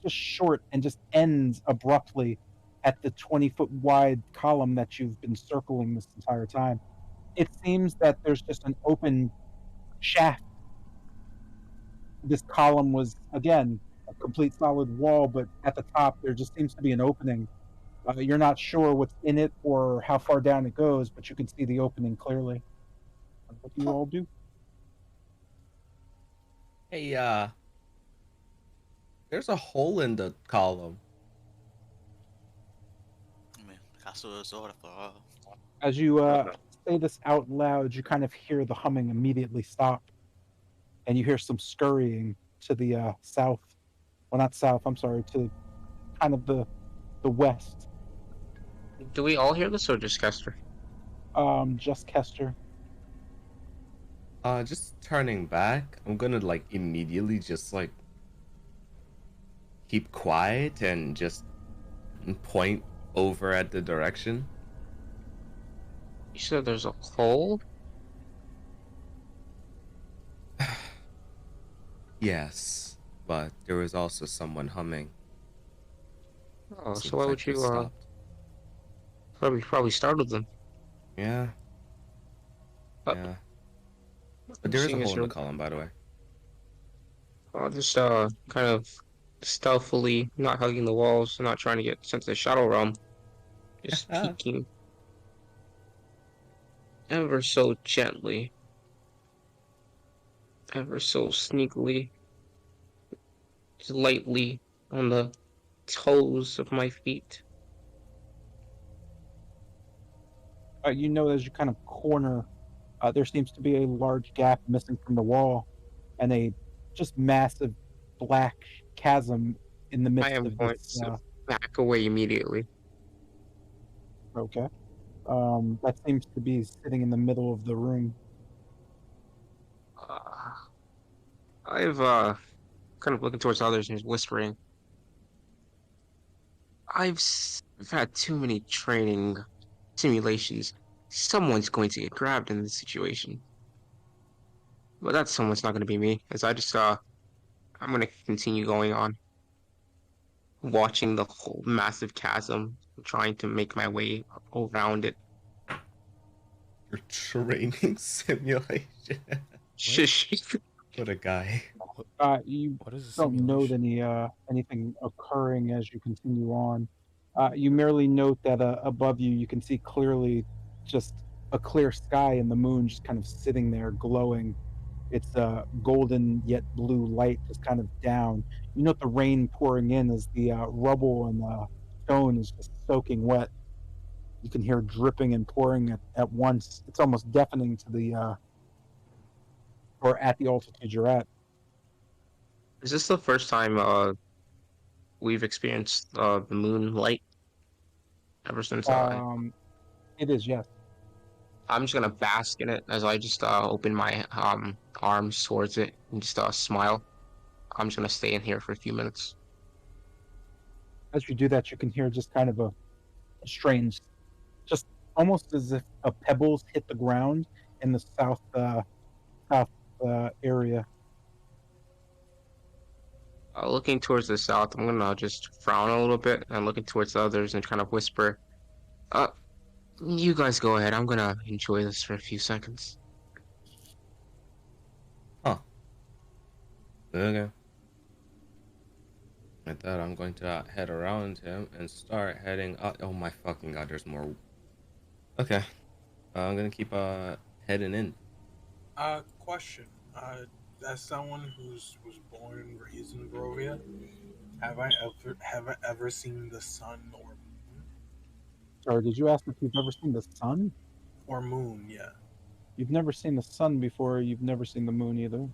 just short and just ends abruptly at the 20-foot wide column that you've been circling this entire time. It seems that there's just an open shaft. This column was, again, a complete solid wall, but at the top there just seems to be an opening. You're not sure what's in it or how far down it goes, but you can see the opening clearly. What do you all do? Hey, there's a hole in the column. I mean, the castle is order for all. As you say this out loud, you kind of hear the humming immediately stop, and you hear some scurrying to the south. Well, not south. I'm sorry, to kind of the west. Do we all hear this or just Kester? Just Kester. Just turning back. I'm gonna like immediately just like keep quiet and just point over at the direction. You said there's a hole? Yes, but there was also someone humming. Oh, Seems so why like would they you stopped. probably startled them? Yeah, Uh, yeah. But there is a seeing as hole in the you're column, by the way. just kind of stealthily, not hugging the walls, not trying to get sent to the shadow realm, just peeking ever so gently, ever so sneakily, just lightly on the toes of my feet. You know, as you kind of corner, there seems to be a large gap missing from the wall, and a just massive black chasm in the I midst am of going this. to back away immediately. Okay. That seems to be sitting in the middle of the room. Uh, I've kind of looking towards others and just whispering. I've had too many training simulations. Someone's going to get grabbed in this situation. But that someone's not going to be me, as I'm going to continue going on. watching the whole massive chasm, trying to make my way around it. Your training simulation. Shush. What a guy. You What is a don't note simulation? anything occurring as you continue on. You merely note that above you, you can see clearly just a clear sky and the moon just kind of sitting there glowing. It's golden yet blue light just kind of down. You note the rain pouring in as the rubble and the stone is just soaking wet. You can hear dripping and pouring at once. It's almost deafening to the or at the altitude you're at. Is this the first time we've experienced the moonlight ever since Um, it is, yes. I'm just gonna bask in it as I just open my arms towards it and just smile. I'm just gonna stay in here for a few minutes. As you do that, you can hear just kind of a strange, just almost as if a pebbles hit the ground in the south area. Looking towards the south, I'm gonna just frown a little bit and looking towards the others and kind of whisper, "Uh, you guys go ahead. I'm gonna enjoy this for a few seconds." Huh. Okay. With that, I'm going to head around him and start heading up. Oh my fucking god, there's more. Okay. I'm gonna keep heading in. Question. As someone who's was born and raised in Barovia, have I ever seen the sun or moon? Sorry, did you ask if you've ever seen the sun? Or moon, yeah. You've never seen the sun before. You've never seen the moon either.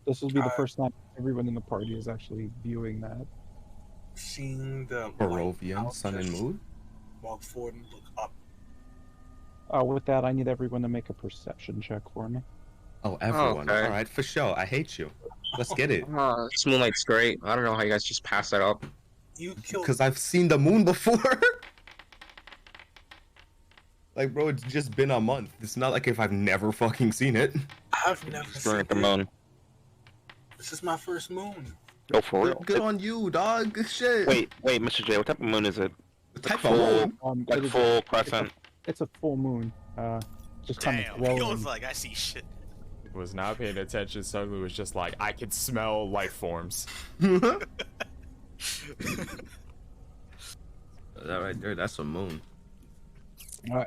This will be the first time everyone in the party is actually viewing that. Seeing the Barovian sun and moon? Walk forward and look up. With that, I need everyone to make a perception check for me. Oh, everyone. Okay. All right, for sure. I hate you. Let's get it. This moonlight's great. I don't know how you guys just pass that up. You killed. Because I've seen the moon before. Like, bro, it's just been a month. It's not like if I've never fucking seen it. I've never Staring seen at the it. moon. This is my first moon. Go for it. Good on you, dog. Good shit. Wait, Mr. J, what type of moon is it? What type full- of moon? It Like is- full crescent? It's a full moon. Just kind Damn, of he glowing. was like, I see shit. Was not paying attention, suddenly was just like, I could smell life forms. That right there, that's a moon.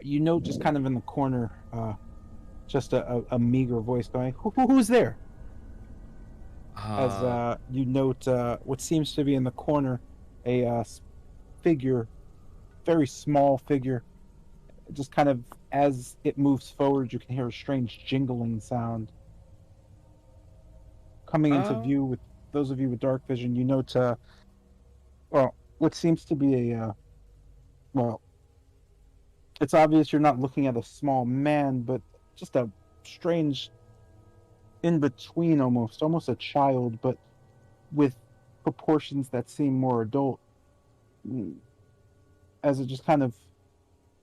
You know, just kind of in the corner, just a meager voice going, "Who's there?" As you note, what seems to be in the corner, a figure, very small figure. Just kind of as it moves forward, you can hear a strange jingling sound. Coming into view with those of you with dark vision, you note, well, what seems to be well, it's obvious you're not looking at a small man, but just a strange in between almost a child, but with proportions that seem more adult. As it just kind of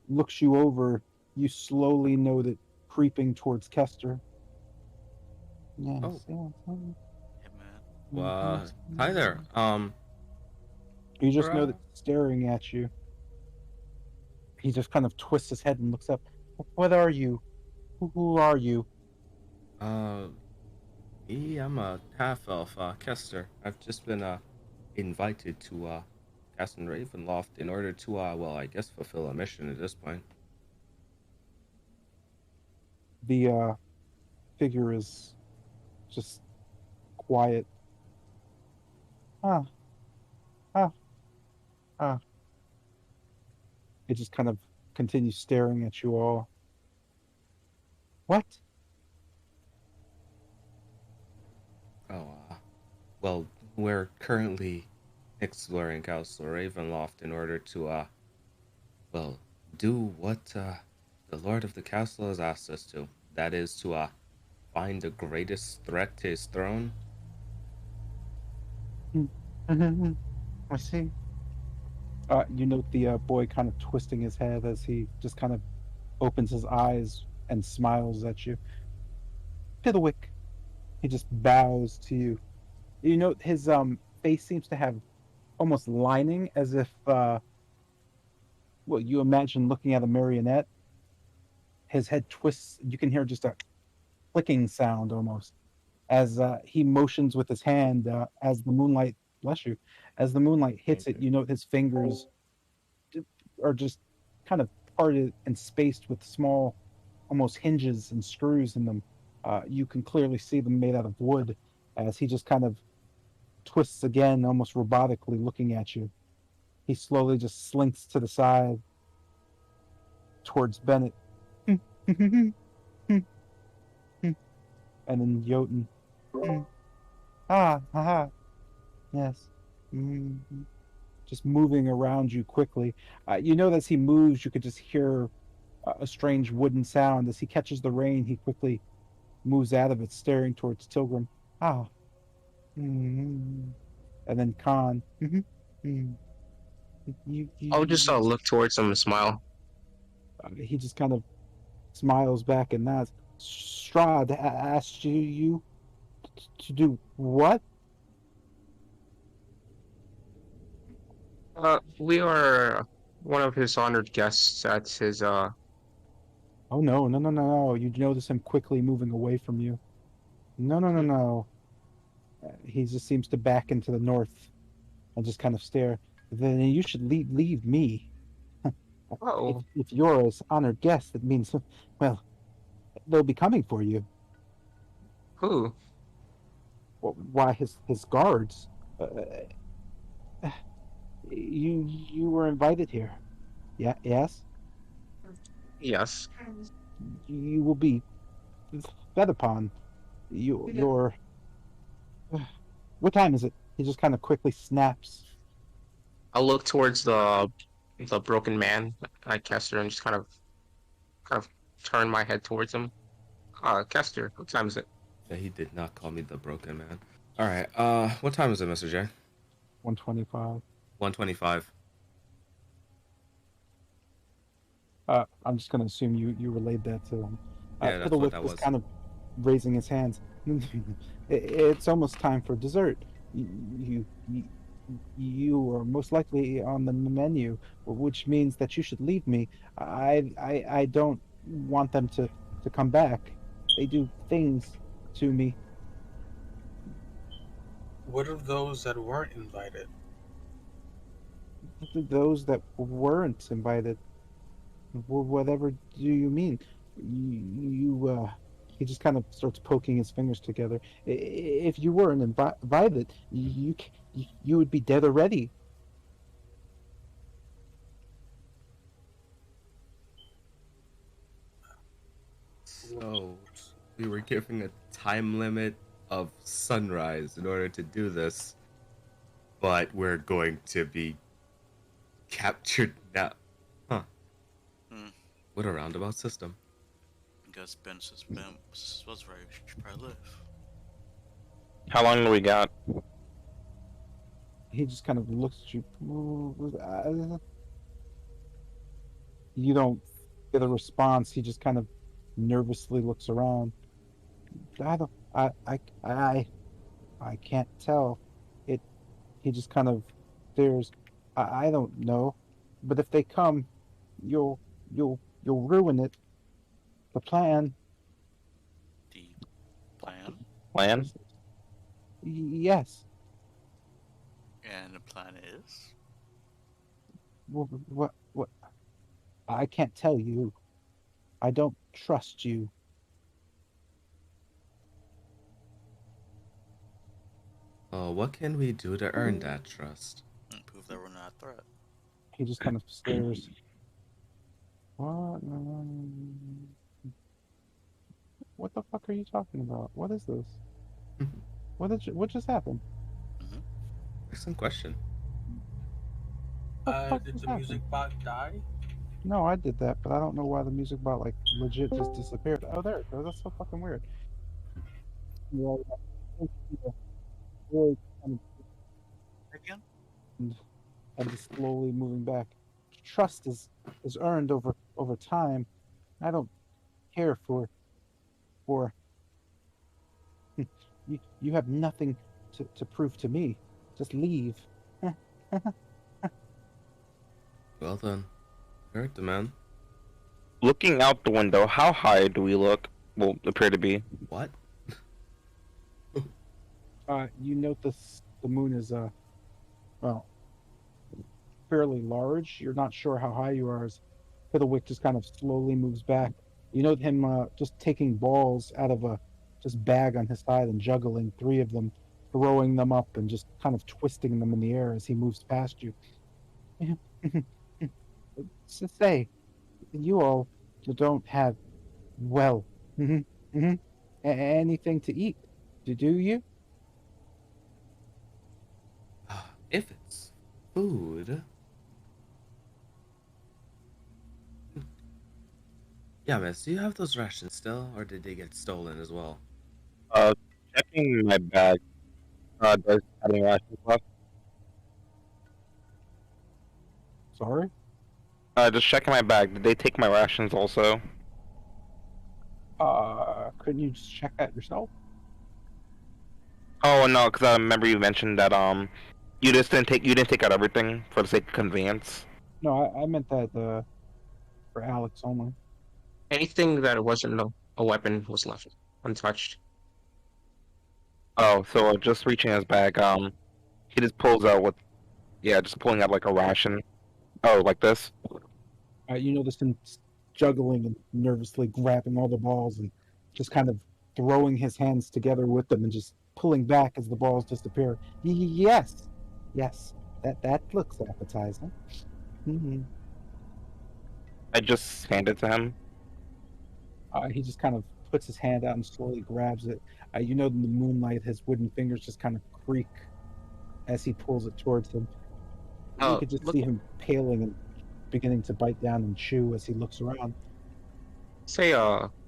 looks you over, you slowly note it creeping towards Kester. Yes, Oh. yes, yes. Yeah, man. Well, hi there. You just know Bruh. that staring at you. He just kind of twists his head and looks up. What are you? Who are you? Me, I'm a half elf, Kester. I've just been invited to Castle Ravenloft in order to well, I guess fulfill a mission at this point. The figure is just quiet. Ah. It just kind of continues staring at you all. What? Oh, well, we're currently exploring Castle Ravenloft in order to well, do what the Lord of the Castle has asked us to. That is to find the greatest threat to his throne. I see. You note the boy kind of twisting his head as he just kind of opens his eyes and smiles at you. Pidwick. He just bows to you. You note his face seems to have almost lining, as if well, you imagine looking at a marionette. His head twists. You can hear just a clicking sound almost as he motions with his hand as the moonlight. Bless you. As the moonlight hits Thank it, you. you know his fingers are just kind of parted and spaced with small, almost hinges and screws in them. You can clearly see them made out of wood as he just kind of twists again, almost robotically looking at you. He slowly just slinks to the side towards Bennett. And then Jotun. Haha, yes. Just moving around you quickly. You know, as he moves, you could just hear a strange wooden sound. As he catches the rain, he quickly moves out of it, staring towards Tilgrim. Ah. And then Khan. Mm. I'll just You, look towards him and smile. he just kind of smiles back and nods. Strahd asked you to do what? We are one of his honored guests at his Oh no, no, no, no, no. You notice him quickly moving away from you. No, no, no, no. He just seems to back into the north and just kind of stare. Then you should leave me. oh, If you're his honored guest, it means, well, they'll be coming for you. who? Why, his guards. Uh, you were invited here. Yeah, yes. Yes. You will be fed upon. You're. What time is it? He just kind of quickly snaps. I'll look towards the broken man, Kester, and just kind of turn my head towards him. Kester, what time is it? Yeah, he did not call me the broken man. All right. What time is it, Mr. J? 125. 125. I'm just gonna assume you relayed that to him. Yeah, that's what Fiddlewick that was was. kind of raising his hands. It's almost time for dessert. You, you are most likely on the menu, which means that you should leave me. I don't want them to come back. They do things to me. What of those that weren't invited? Those that weren't invited. Whatever do you mean? He just kind of starts poking his fingers together. If you weren't invited, you would be dead already. So we were given a time limit of sunrise in order to do this, but we're going to be captured now. Huh. Hmm. What a roundabout system. I guess Ben was right. We should probably live. How long do we got? He just kind of looks at you. You don't get a response. He just kind of nervously looks around. I don't. I can't tell. It. He just kind of stares. I don't know, but if they come, you'll ruin it. The plan. The plan, Plan? Yes. and the plan is What? I can't tell you. I don't trust you. What can we do to earn that trust? prove that we're not a threat. He just kind of stares. What? What the fuck are you talking about? What is this? What just happened? Excellent question. What the fuck Did just the music happened? bot die? No, I did that, but I don't know why the music bot like legit just disappeared. Oh, there it goes. That's so fucking weird. Yeah, really kind Again? of and just slowly moving back. Trust is earned over time. I don't care for you have nothing to prove to me. Just leave. Well then, heard the man. Looking out the window, how high do we look? Well, appear to be. What? You notice the moon is well, fairly large. You're not sure how high you are as Fiddlewick just kind of slowly moves back. You note him just taking balls out of a just bag on his side and juggling three of them, throwing them up and just kind of twisting them in the air as he moves past you. Say, you all don't have, well, anything to eat, do you? If it's food. Yeah, miss, do you have those rations still, or did they get stolen as well? Checking my bag. Does have any rations left? Sorry? Just checking my bag. Did they take my rations also? Couldn't you just check that yourself? Oh no, because I remember you mentioned that you didn't take out everything for the sake of convenience. No, I meant that for Alex only. Anything that wasn't a weapon was left untouched. Oh, so just reaching his bag, he just pulls out just pulling out like a ration. Oh, like this? You notice him juggling and nervously grabbing all the balls and just kind of throwing his hands together with them and just pulling back as the balls disappear. Yes, yes, that looks appetizing. Mm-hmm. I just hand it to him. He just kind of puts his hand out and slowly grabs it. You know, in the moonlight, his wooden fingers just kind of creak as he pulls it towards him. You could just see him paling and beginning to bite down and chew as he looks around. Say,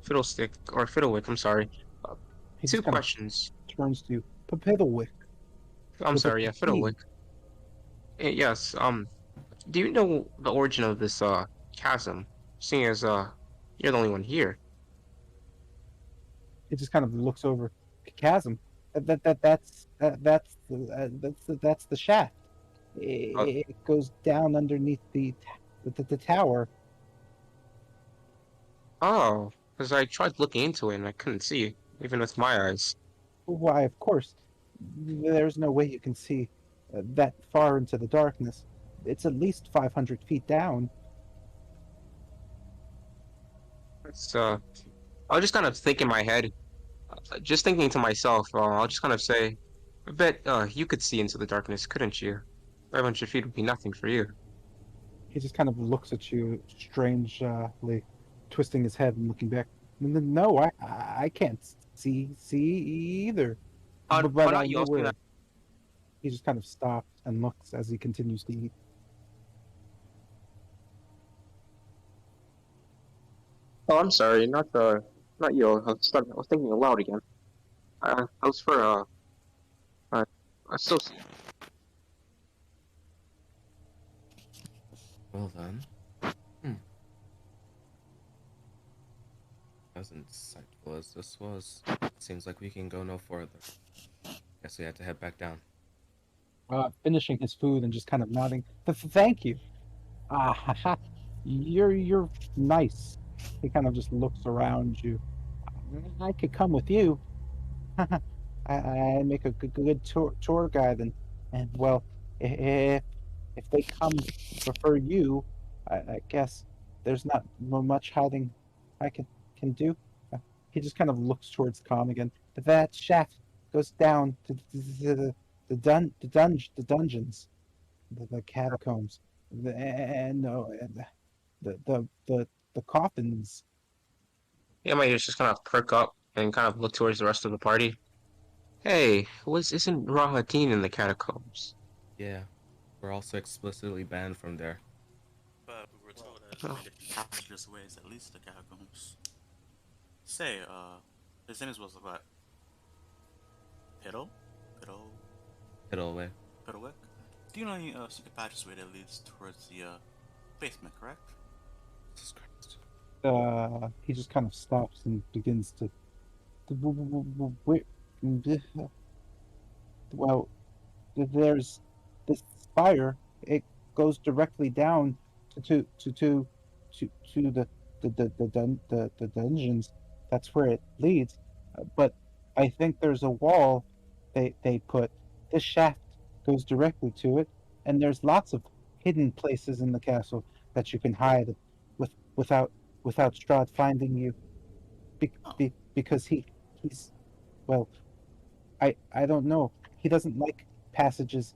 Fiddlestick, or Fiddlewick, I'm sorry. He Two just kind of questions. turns to you. Piddlewick. I'm with a sorry, yeah, P. Fiddlewick. Yes, do you know the origin of this, chasm? Seeing as, you're the only one here. He just kind of looks over. Chasm. That's the shaft. It goes down underneath the tower. Oh, because I tried looking into it and I couldn't see, even with my eyes. Why, of course. There's no way you can see that far into the darkness. It's at least 500 feet down. It's, I was just kind of thinking in my head, just thinking to myself, I'll just kind of say, I bet, you could see into the darkness, couldn't you? 500 feet would be nothing for you. He just kind of looks at you strangely, twisting his head and looking back. No, I can't see either. Why But not I you know ask me where. that? He just kind of stops and looks as he continues to eat. Oh, I'm sorry, not you. I was thinking aloud again. I was for, associate. Well then. As insightful as this was, it seems like we can go no further. Guess we have to head back down. Finishing his food and just kind of nodding. Thank you. You're nice. He kind of just looks around you. I could come with you. I make a good tour guide, and well, if they come prefer you, I guess there's not much hiding I can do. He just kind of looks towards Calm again. That shaft goes down to the dungeons, the catacombs, and the coffins. Yeah, my ears just kind of perk up and kind of look towards the rest of the party. Hey, isn't Rahatin in the catacombs? Yeah, we're also explicitly banned from there. But we were told that maybe passages away is at least the catacombs. Say, his name was what? Piddle? Piddlewick. Piddlewick? Do you know any secret passageway that leads towards the basement, correct? Jesus Christ. He just kind of stops and begins to. Well, there's this spire, it goes directly down to the dungeons. That's where it leads. But I think there's a wall they put. This shaft goes directly to it, and there's lots of hidden places in the castle that you can hide with without Strahd finding you. Oh, Because he's well, I don't know. He doesn't like passages.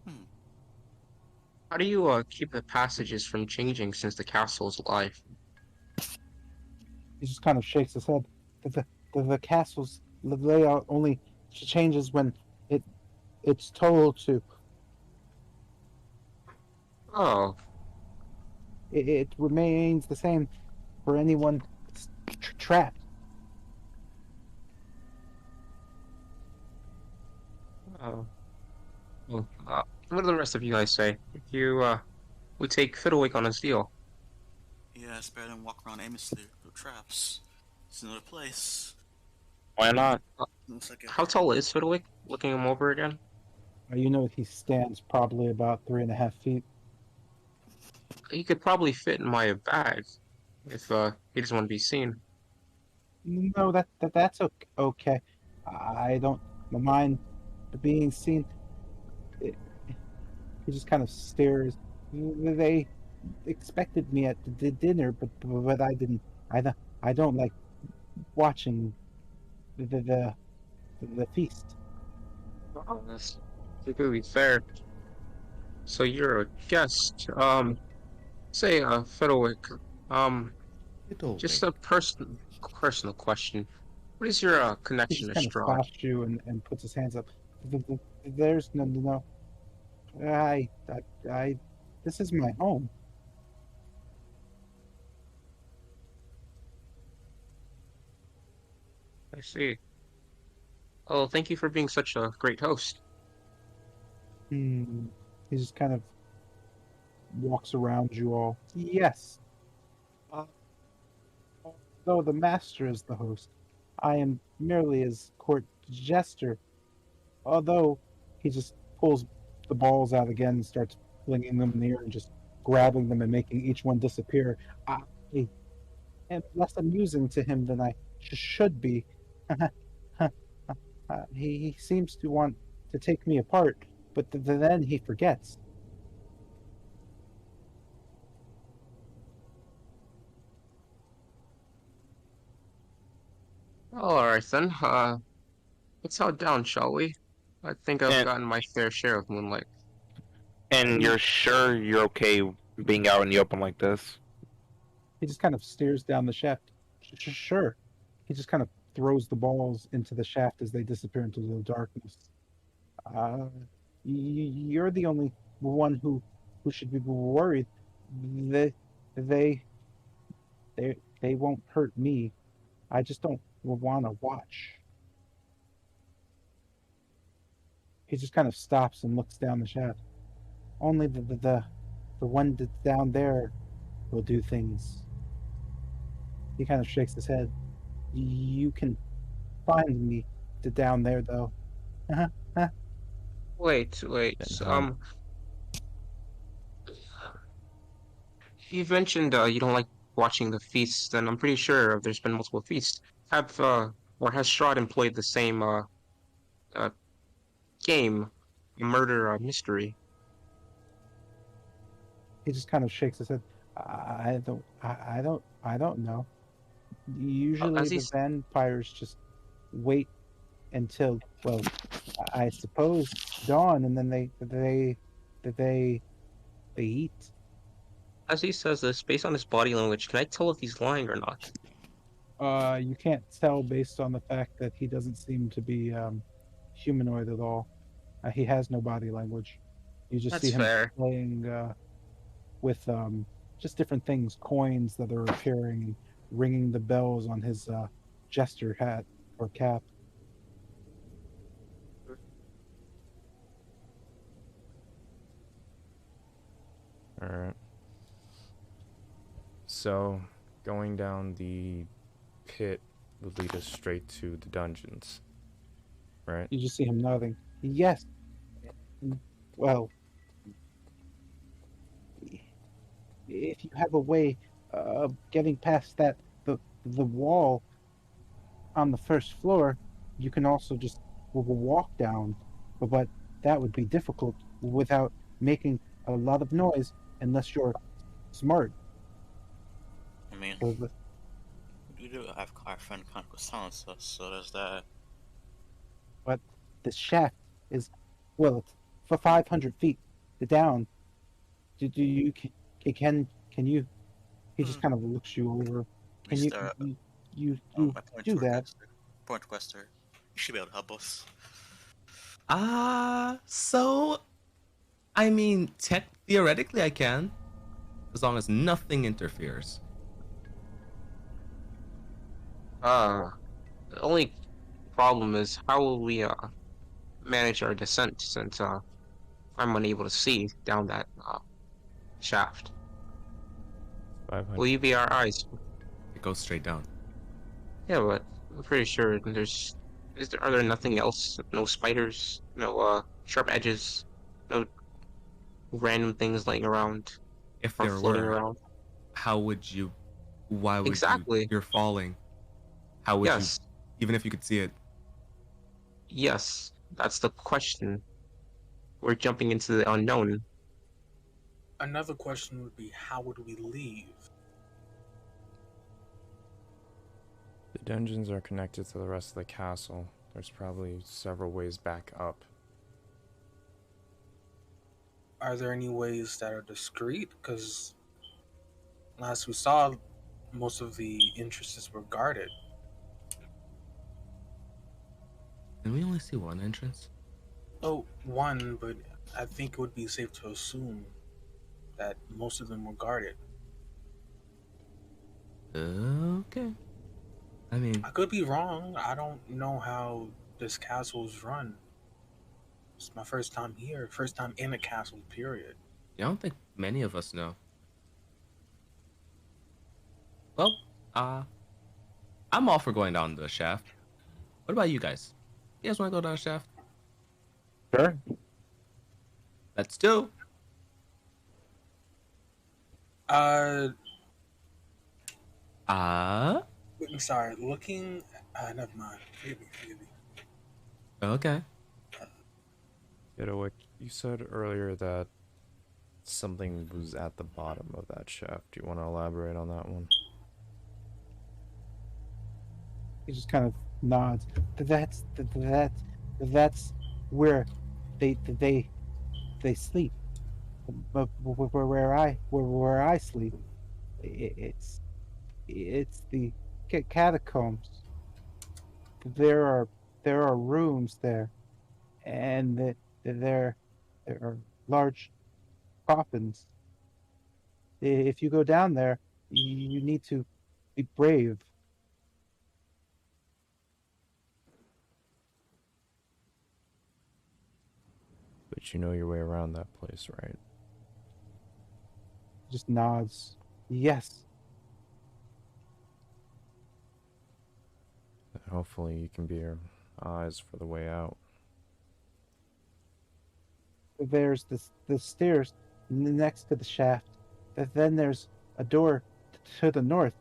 hmm. How do you keep the passages from changing since the castle is alive? He just kind of shakes his head. The castle's layout only changes when it it's told to. Oh, It remains the same for anyone trapped. oh. Well, what do the rest of you guys say? If you we take Fiddlewick on his deal. Yeah, it's better than walk around aimlessly with traps. It's another place. Why not? Looks like How tall is Fiddlewick? Looking him over again. You know he stands probably about 3.5 feet. He could probably fit in my bag if he doesn't want to be seen. No, that's okay. I don't mind being seen. It, he just kind of stares. They expected me at the dinner, but I didn't. I don't like watching the feast. Oh, that's completely fair. So you're a guest. Say, Fiddlewick. Um, just a personal question. What is your He connection just to kind of Strahd? stops you and puts his hands up. There's no. I, I, this is my home. I see. Oh, thank you for being such a great host. Hmm. He just kind of walks around you all. Yes. Uh, Though the master is the host, I am merely his court jester. Although he just pulls the balls out again and starts flinging them in the air and just grabbing them and making each one disappear. I am less amusing to him than I should be. He seems to want to take me apart, but then he forgets. All right then. Let's head down, shall we? I think I've And gotten my fair share of moonlight. and He, you're sure you're okay being out in the open like this? he just kind of stares down the shaft. Sure. He just kind of throws the balls into the shaft as they disappear into the darkness. Uh, you're the only one who should be worried. They they they won't hurt me. I just don't want to watch. He just kind of stops and looks down the shaft. Only the one that's down there will do things. He kind of shakes his head. You can find me down there though. Uh-huh. Wait, wait. Then how? You mentioned you don't like watching the feasts, and I'm pretty sure there's been multiple feasts. Have or has Strahd employed the same uh game, murder mystery? He just kind of shakes his head. I don't know. Usually As the he's vampires just wait until, well, I suppose dawn, and then they eat. as he says this, based on his body language, can I tell if he's lying or not? You can't tell based on the fact that he doesn't seem to be humanoid at all. He has no body language. You just see That's him fair. playing with just different things, coins that are appearing, and ringing the bells on his jester hat or cap. All right. So, going down the pit would lead us straight to the dungeons, right? You just see him nodding. Yes, Well, if you have a way of getting past the wall on the first floor, you can also just walk down. But that would be difficult without making a lot of noise unless you're smart. I mean, So we do have our friend Conical Silencer, so there's that. but the shaft is, well, it's for 500 feet down. Do you can you? He just Hmm. kind of looks you over. Can you Mr. you My point do to that? requester. Point requester. You should be able to help us. So I mean, theoretically, I can, as long as nothing interferes. The only problem is how will we manage our descent since I'm unable to see down that shaft. Will 500. you be our eyes? It goes straight down. Yeah, but I'm pretty sure are there nothing else? No spiders, no sharp edges, no random things laying around If or there floating were, around. how would you? Why would you? Exactly. You're falling. How would you? Yes. Even if you could see it. Yes. That's the question. We're jumping into the unknown. Another question would be, how would we leave? The dungeons are connected to the rest of the castle. There's probably several ways back up. Are there any ways that are discreet? Because last we saw, most of the entrances were guarded. Can we only see one entrance? Oh, one, but I think it would be safe to assume that most of them were guarded. Okay. I mean, I could be wrong. I don't know how this castle is run. It's my first time here, first time in a castle, period. I don't think many of us know. Well, I'm all for going down the shaft. What about you guys? You guys want to go down the shaft? Sure. Let's do. Uh, Ah. I'm sorry, looking. Never mind. Forgive me, forgive me. Okay. Getaway, you said earlier that something was at the bottom of that shaft. Do you want to elaborate on that one? He just kind of nods. That's where they sleep. But where I sleep, it's the catacombs. There are there are rooms there, and there are large coffins. If you go down there, you need to be brave. But you know your way around that place, right? Just nods. Yes. And hopefully you can be your eyes for the way out. There's the stairs next to the shaft. Then there's a door to the north,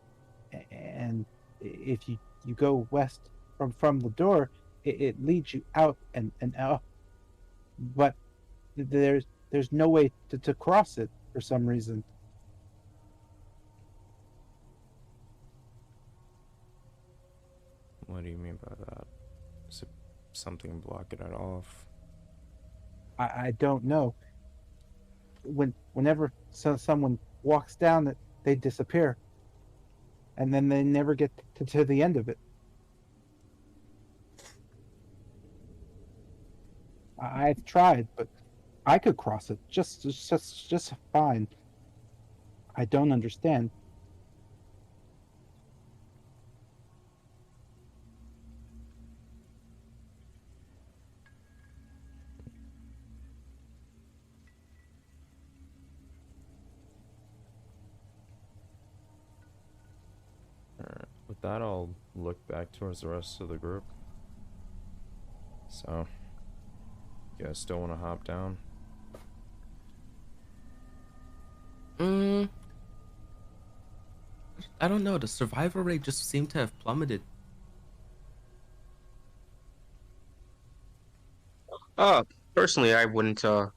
and if you go west from the door, it leads you out and out. But there's no way to cross it for some reason. What do you mean by that? Is it something blocking it off? I don't know. Whenever someone walks down it, they disappear, and then they never get to the end of it. I've tried, but I could cross it just fine. I don't understand. Alright. With that, I'll look back towards the rest of the group. So, You guys still want to hop down? I don't know. The survival rate just seemed to have plummeted. Uh, Personally, I wouldn't want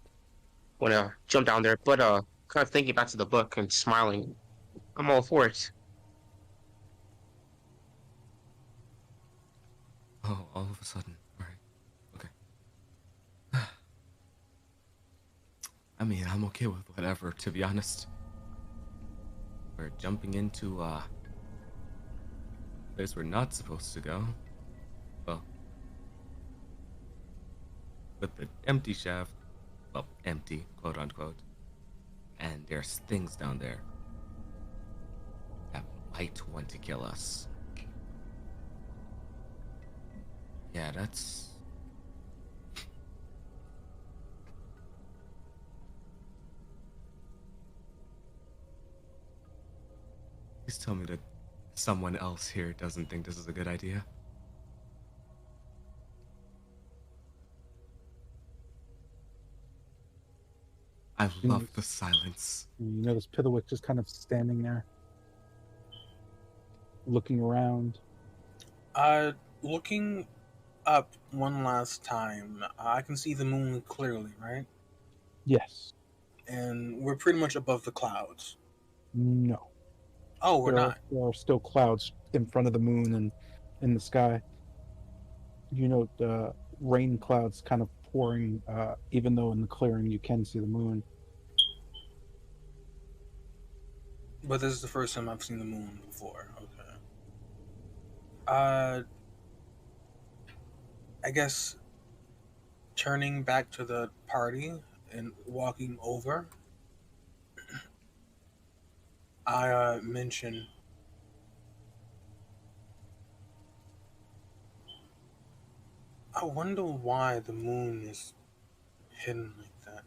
to jump down there, but kind of thinking back to the book and smiling, I'm all for it. Oh, all of a sudden. All right. Okay. I mean, I'm okay with whatever, to be honest. We're jumping into a place we're not supposed to go. Well, with the empty shaft. Well, empty, quote unquote. And there's things down there that might want to kill us. Yeah, that's... Please tell me that someone else here doesn't think this is a good idea. I love the silence. You notice Piddlewick just kind of standing there, looking around. Looking up one last time, I can see the moon clearly, right? Yes. And we're pretty much above the clouds. No. Oh, we're not. There are still clouds in front of the moon and in the sky. You note rain clouds kind of pouring, even though in the clearing you can see the moon. But this is the first time I've seen the moon before. Okay. I guess turning back to the party and walking over, I mention, I wonder why the moon is hidden like that.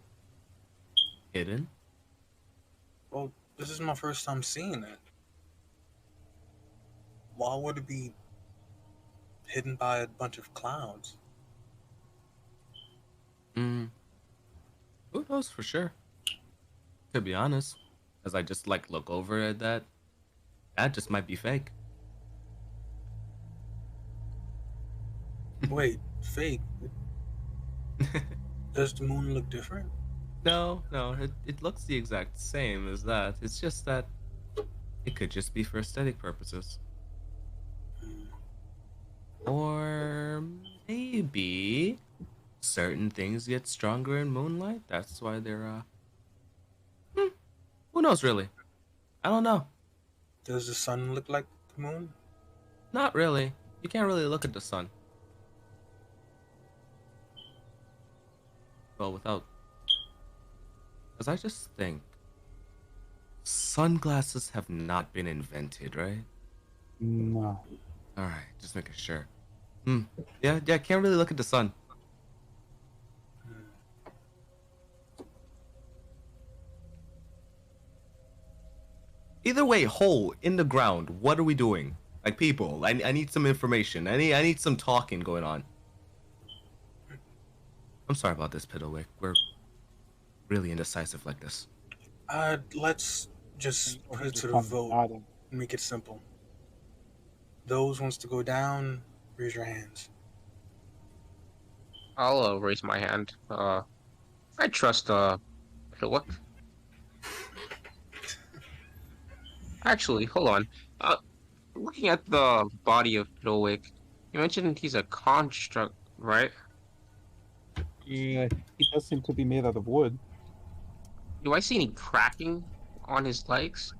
Hidden? Well, this is my first time seeing it. Why would it be hidden by a bunch of clouds? Who knows for sure? To be honest, as I just like look over at that just might be fake. Wait, fake? Does the moon look different? No, it looks the exact same as that. It's just that it could just be for aesthetic purposes. Or maybe certain things get stronger in moonlight. That's why they're who knows really? I don't know. Does the sun look like the moon? Not really. You can't really look at the sun. Well, without... Because I just think sunglasses have not been invented, right? No. Alright, just making sure. Yeah, can't really look at the sun. Either way, hole in the ground. What are we doing? Like, people, I need some information. I need some talking going on. I'm sorry about this, Piddlewick. We're really indecisive like this. Let's just put it to the vote and make it simple. Those wants to go down, raise your hands. I'll raise my hand. I trust Philip. Actually, hold on. Looking at the body of Philwick, you mentioned he's a construct, right? Yeah, he does seem to be made out of wood. Do I see any cracking on his legs?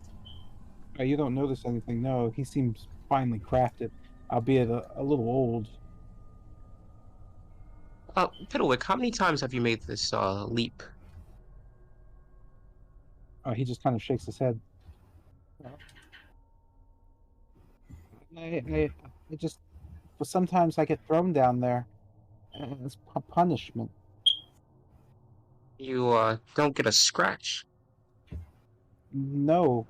You don't notice anything, no. He seems finely crafted, albeit a little old. Piddlewick, how many times have you made this leap? He just kind of shakes his head. I just... But sometimes I get thrown down there. It's punishment. You don't get a scratch. No.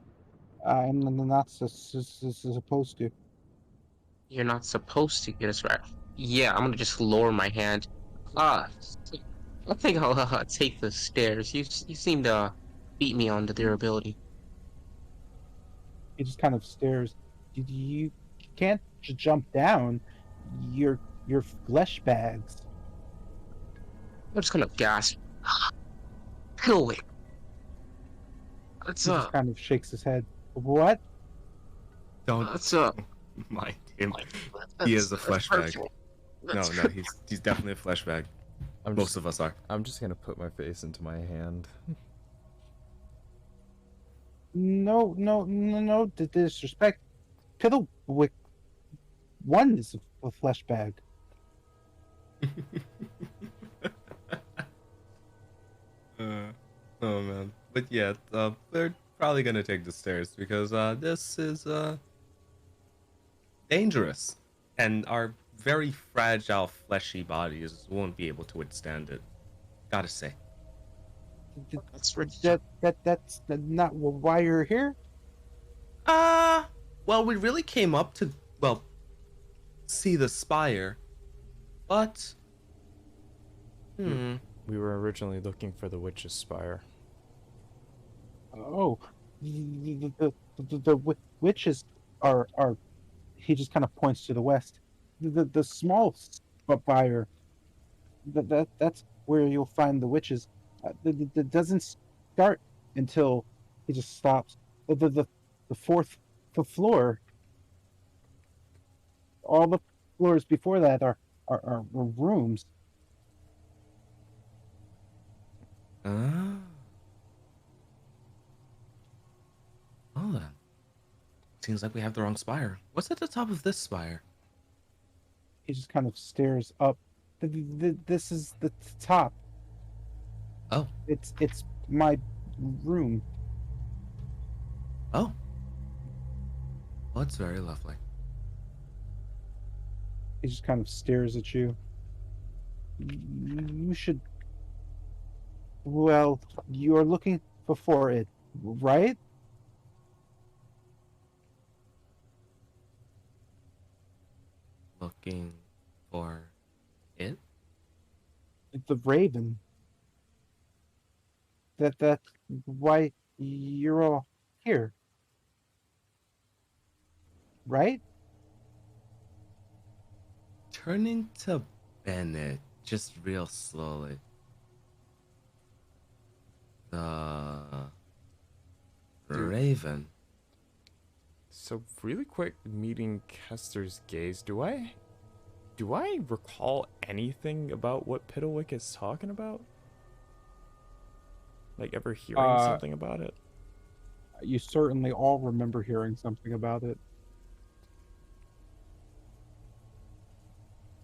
I'm not supposed to. You're not supposed to get a scratch. Yeah, I'm gonna just lower my hand. I think I'll take the stairs. You seem to beat me on the durability. He just kind of stares. You can't jump down. Your flesh bags. I'm just gonna gasp. Pillwick. It's He just kind of shakes his head. What? Don't it's mind him. He is a flesh bag. No, he's definitely a flesh bag. Most of us are. I'm just gonna put my face into my hand. No disrespect. Piddlewick one is a flesh bag. Oh man. But yeah, we're probably gonna take the stairs because this is dangerous, and our very fragile fleshy bodies won't be able to withstand it. Gotta say. That's ridiculous. That's not why you're here. Well, we really came up to, well, see the spire, but We were originally looking for the Witch's Spire. Oh, the witches are. He just kind of points to the west. The small spire. That's where you'll find the witches. It doesn't start until he just stops. The fourth floor. All the floors before that are rooms. Oh then. Seems like we have the wrong spire. What's at the top of this spire? He just kind of stares up. This is the top. Oh. It's my room. Oh. Well, it's very lovely. He just kind of stares at you. You should. Well, you're looking for it, right? Looking for it? The raven. That's why you're all here, right? Turning to Bennett, just real slowly. The Raven. So really quick, meeting Kester's gaze, do I recall anything about what Piddlewick is talking about? Like ever hearing something about it? You certainly all remember hearing something about it.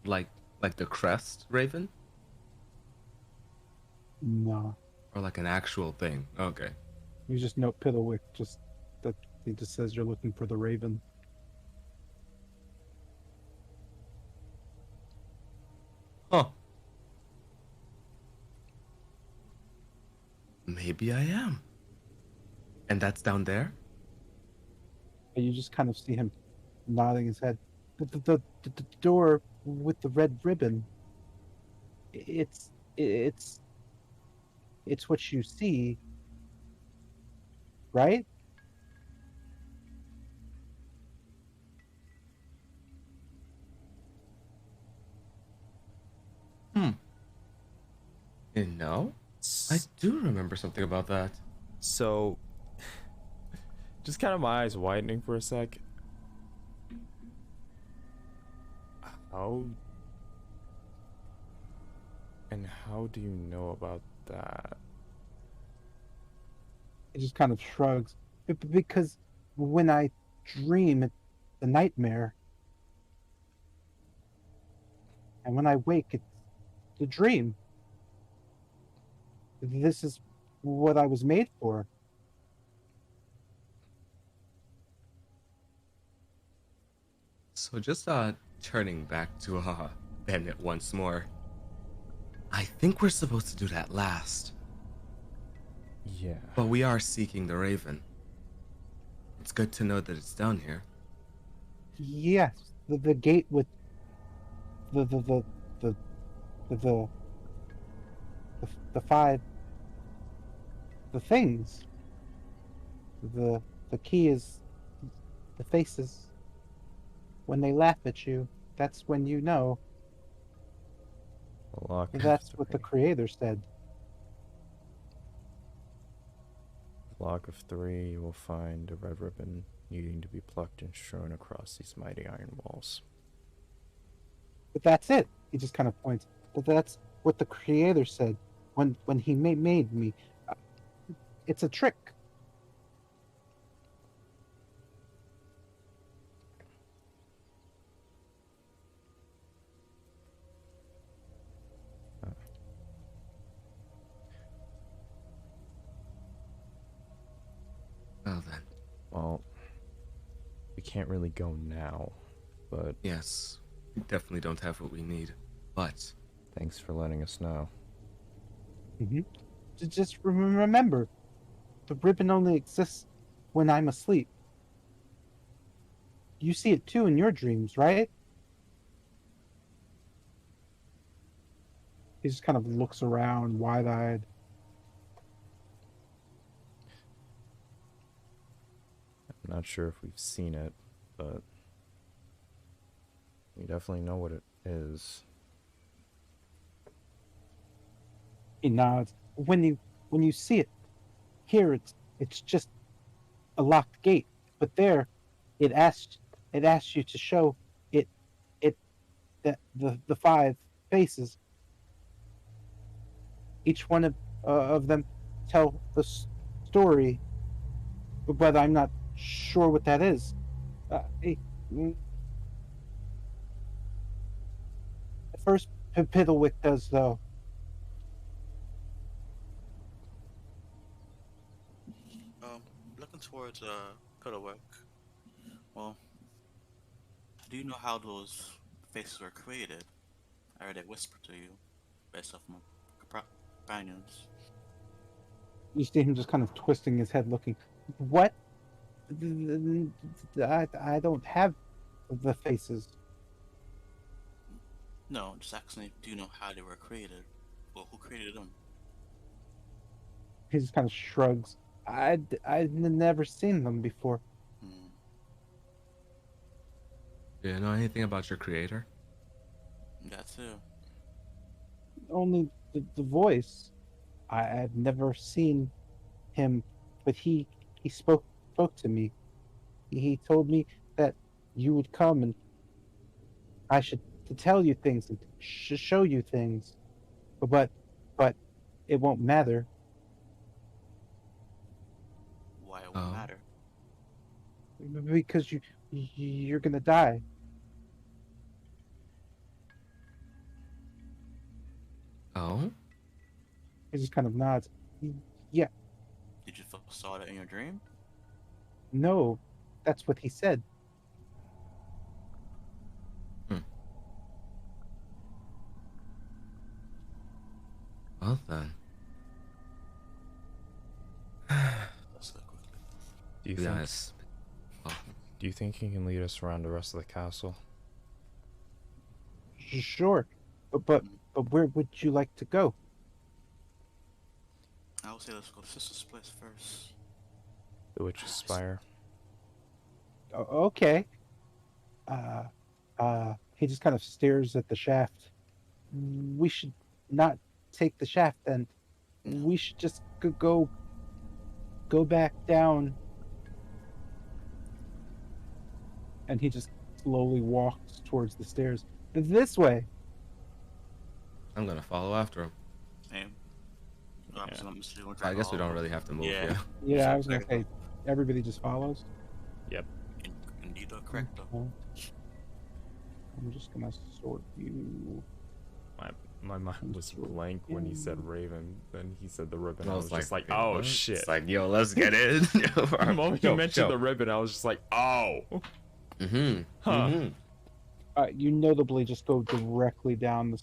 Like the crest Raven? No. Or like an actual thing? Okay. You just note Piddlewick, just that he just says you're looking for the raven. Huh. Maybe I am. And that's down there? And you just kind of see him nodding his head. The door with the red ribbon. It's what you see, right? No? I do remember something about that. So, just kind of my eyes widening for a sec. How do you know about that? He just kind of shrugs. Because when I dream, it's a nightmare. And when I wake, it's the dream. This is what I was made for. So just turning back to Bennett once more. I think we're supposed to do that last. Yeah. But we are seeking the Raven. It's good to know that it's down here. Yes, the gate with the the five, the things. The key is the faces. When they laugh at you, that's when you know. A lock That's of what the three. creator said. Log of 3, you will find a red ribbon needing to be plucked and strewn across these mighty iron walls. But that's it. He just kind of points. But that's what the creator said when he made me. Uh, It's a trick. Well then, Well, we can't really go now, but yes, we definitely don't have what we need. But thanks for letting us know. Mm-hmm. Just remember, the ribbon only exists when I'm asleep. You see it too in your dreams, right? He just kind of looks around, wide-eyed. I'm not sure if we've seen it, but we definitely know what it is. He nods. When you see it, here it's just a locked gate, but there, it asks you to show it that the five faces. Each one of them tell the story, but I'm not sure what that is. Mm, the first Piddlewick does though. Looking towards Piddlewick. Well, do you know how those faces were created? I heard they whisper to you based off my companions. You see him just kind of twisting his head, looking. What? I don't have the faces. No, just asking, do you know how they were created? Well, who created them? He just kind of shrugs. I'd never seen them before. Hmm. do you know anything about your creator? That too. Only the voice. I've never seen him, but he spoke to me. He told me that you would come and I should to tell you things and show you things, but but it won't matter Why it won't Oh, matter. because you're gonna die. oh, He just kind of nods. Yeah, Did you saw that in your dream? no, that's what he said. hmm. Well then, Let's look quickly. Do you to be think? honest, well, Do you think he can lead us around the rest of the castle? Sure, but where would you like to go? I would say let's go to Sister's place first. The Witch's Spire. Okay. He just kind of stares at the shaft. We should not take the shaft then. No. We should just go back down. And he just slowly walks towards the stairs. This way. I'm gonna follow after him. Same. I guess we don't really have to move. Yeah. Yeah. Yeah, I was gonna say everybody just follows. Yep. Indeed, correct though. I'm just gonna sort you. My mind was blank when he said Raven. Then he said the ribbon. I I was was just like, "Wait, oh what?" shit. It's like, yo, let's get in. The moment you Yo, mentioned yo. the ribbon, I was just like, oh. Mm-hmm. Huh. Mm-hmm. You notably just go directly down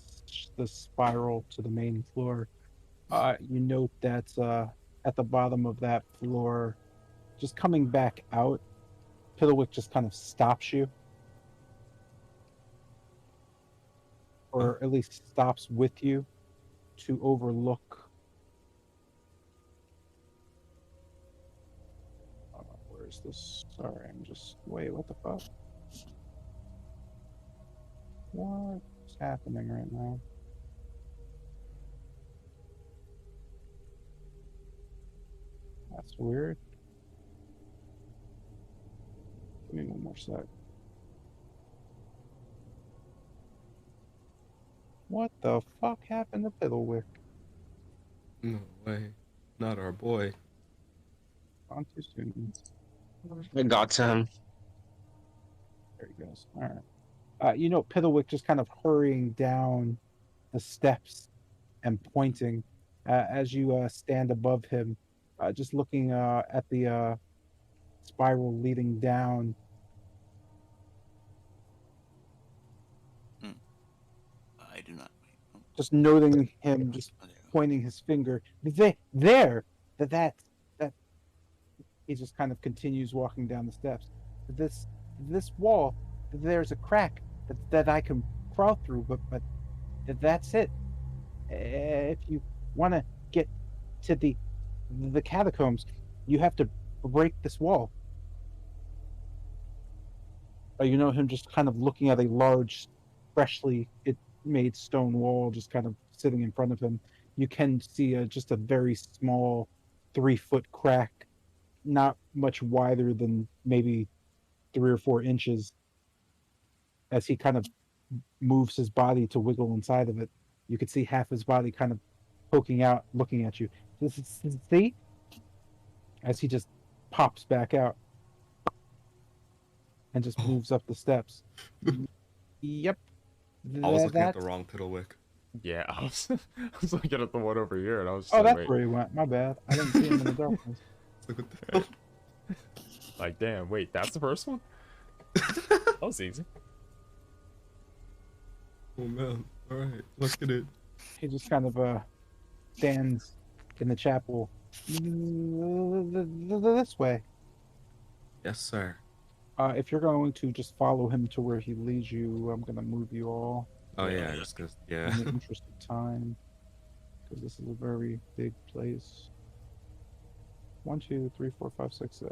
the spiral to the main floor. You note that at the bottom of that floor, just coming back out, Piddlewick just kind of stops you. Or at least stops with you. to overlook. Where's this? Sorry, I'm just. Wait, what the fuck? What's happening right now? That's weird. Give me one more sec. What the fuck happened to Piddlewick? No way. Not our boy. On too soon. I got to him. There he goes. All right. Piddlewick just kind of hurrying down the steps and pointing as you stand above him, just looking at the spiral leading down. I do not. Just noting him, just pointing his finger. There. That. He just kind of continues walking down the steps. This wall, there's a crack that I can crawl through, but that's it. If you want to get to the catacombs, you have to break this wall. Him just kind of looking at a large, freshly made stone wall, just kind of sitting in front of him. You can see just a very small 3-foot crack, not much wider than maybe 3 or 4 inches, as he kind of moves his body to wiggle inside of it. You could see half his body kind of poking out, looking at you. See? As he just pops back out and just moves up the steps. Yep. I was looking at the wrong Piddlewick. Yeah, I was looking at the one over here, and I was just Oh, like, that's wait. where he went. My bad. I didn't see him in the darkness. Like, damn, wait, that's the first one? That was easy. Oh man, alright, look at it. He just kind of stands in the chapel. This way. Yes, sir. If you're going to just follow him to where he leads you, I'm going to move you all. Oh yeah, just cause, yeah. In the interest of time, because this is a very big place. 1, 2, 3, 4, 5, 6.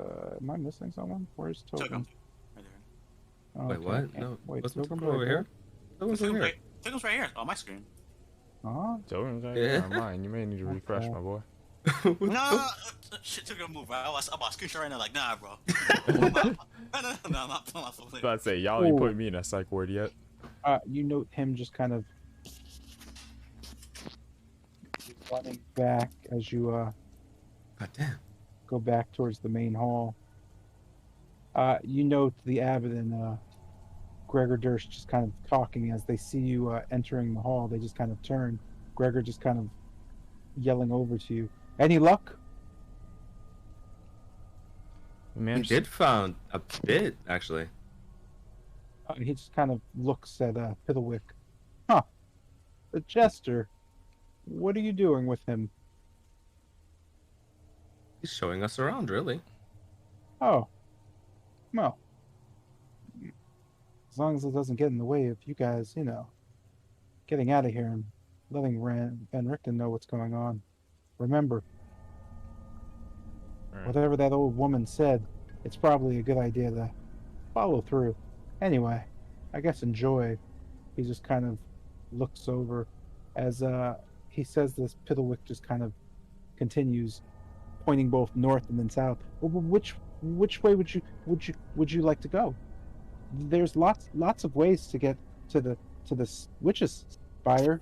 Am I missing someone? Where's Token? Right there. Oh, Wait, okay. what? No, Wait, wasn't Token's Token over here? Token's over here. Token's right here on my screen. Huh? Token's right Yeah. here on mine. You may need to refresh, my boy. No, shit took a move. I'm on screenshot right now. Like, nah, bro. No, I'm not So I'd say y'all ain't putting me in a psych ward yet. You note him just kind of running back as you God damn. go back towards the main hall. You note the abbot and Gregor Durst just kind of talking as they see you entering the hall. They just kind of turn. Gregor just kind of yelling over to you. Any luck? Man, We did found a bit, actually. He just kind of looks at Piddlewick. Huh. The jester. What are you doing with him? He's showing us around, really. Oh. Well. As long as it doesn't get in the way of you guys, getting out of here and letting Van Richten know what's going on. Remember, Alright. whatever that old woman said, it's probably a good idea to follow through. Anyway, I guess enjoy. He just kind of looks over as he says this. Piddlewick just kind of continues, pointing both north and then south. Well, which way would you like to go? There's lots of ways to get to the witch's spire.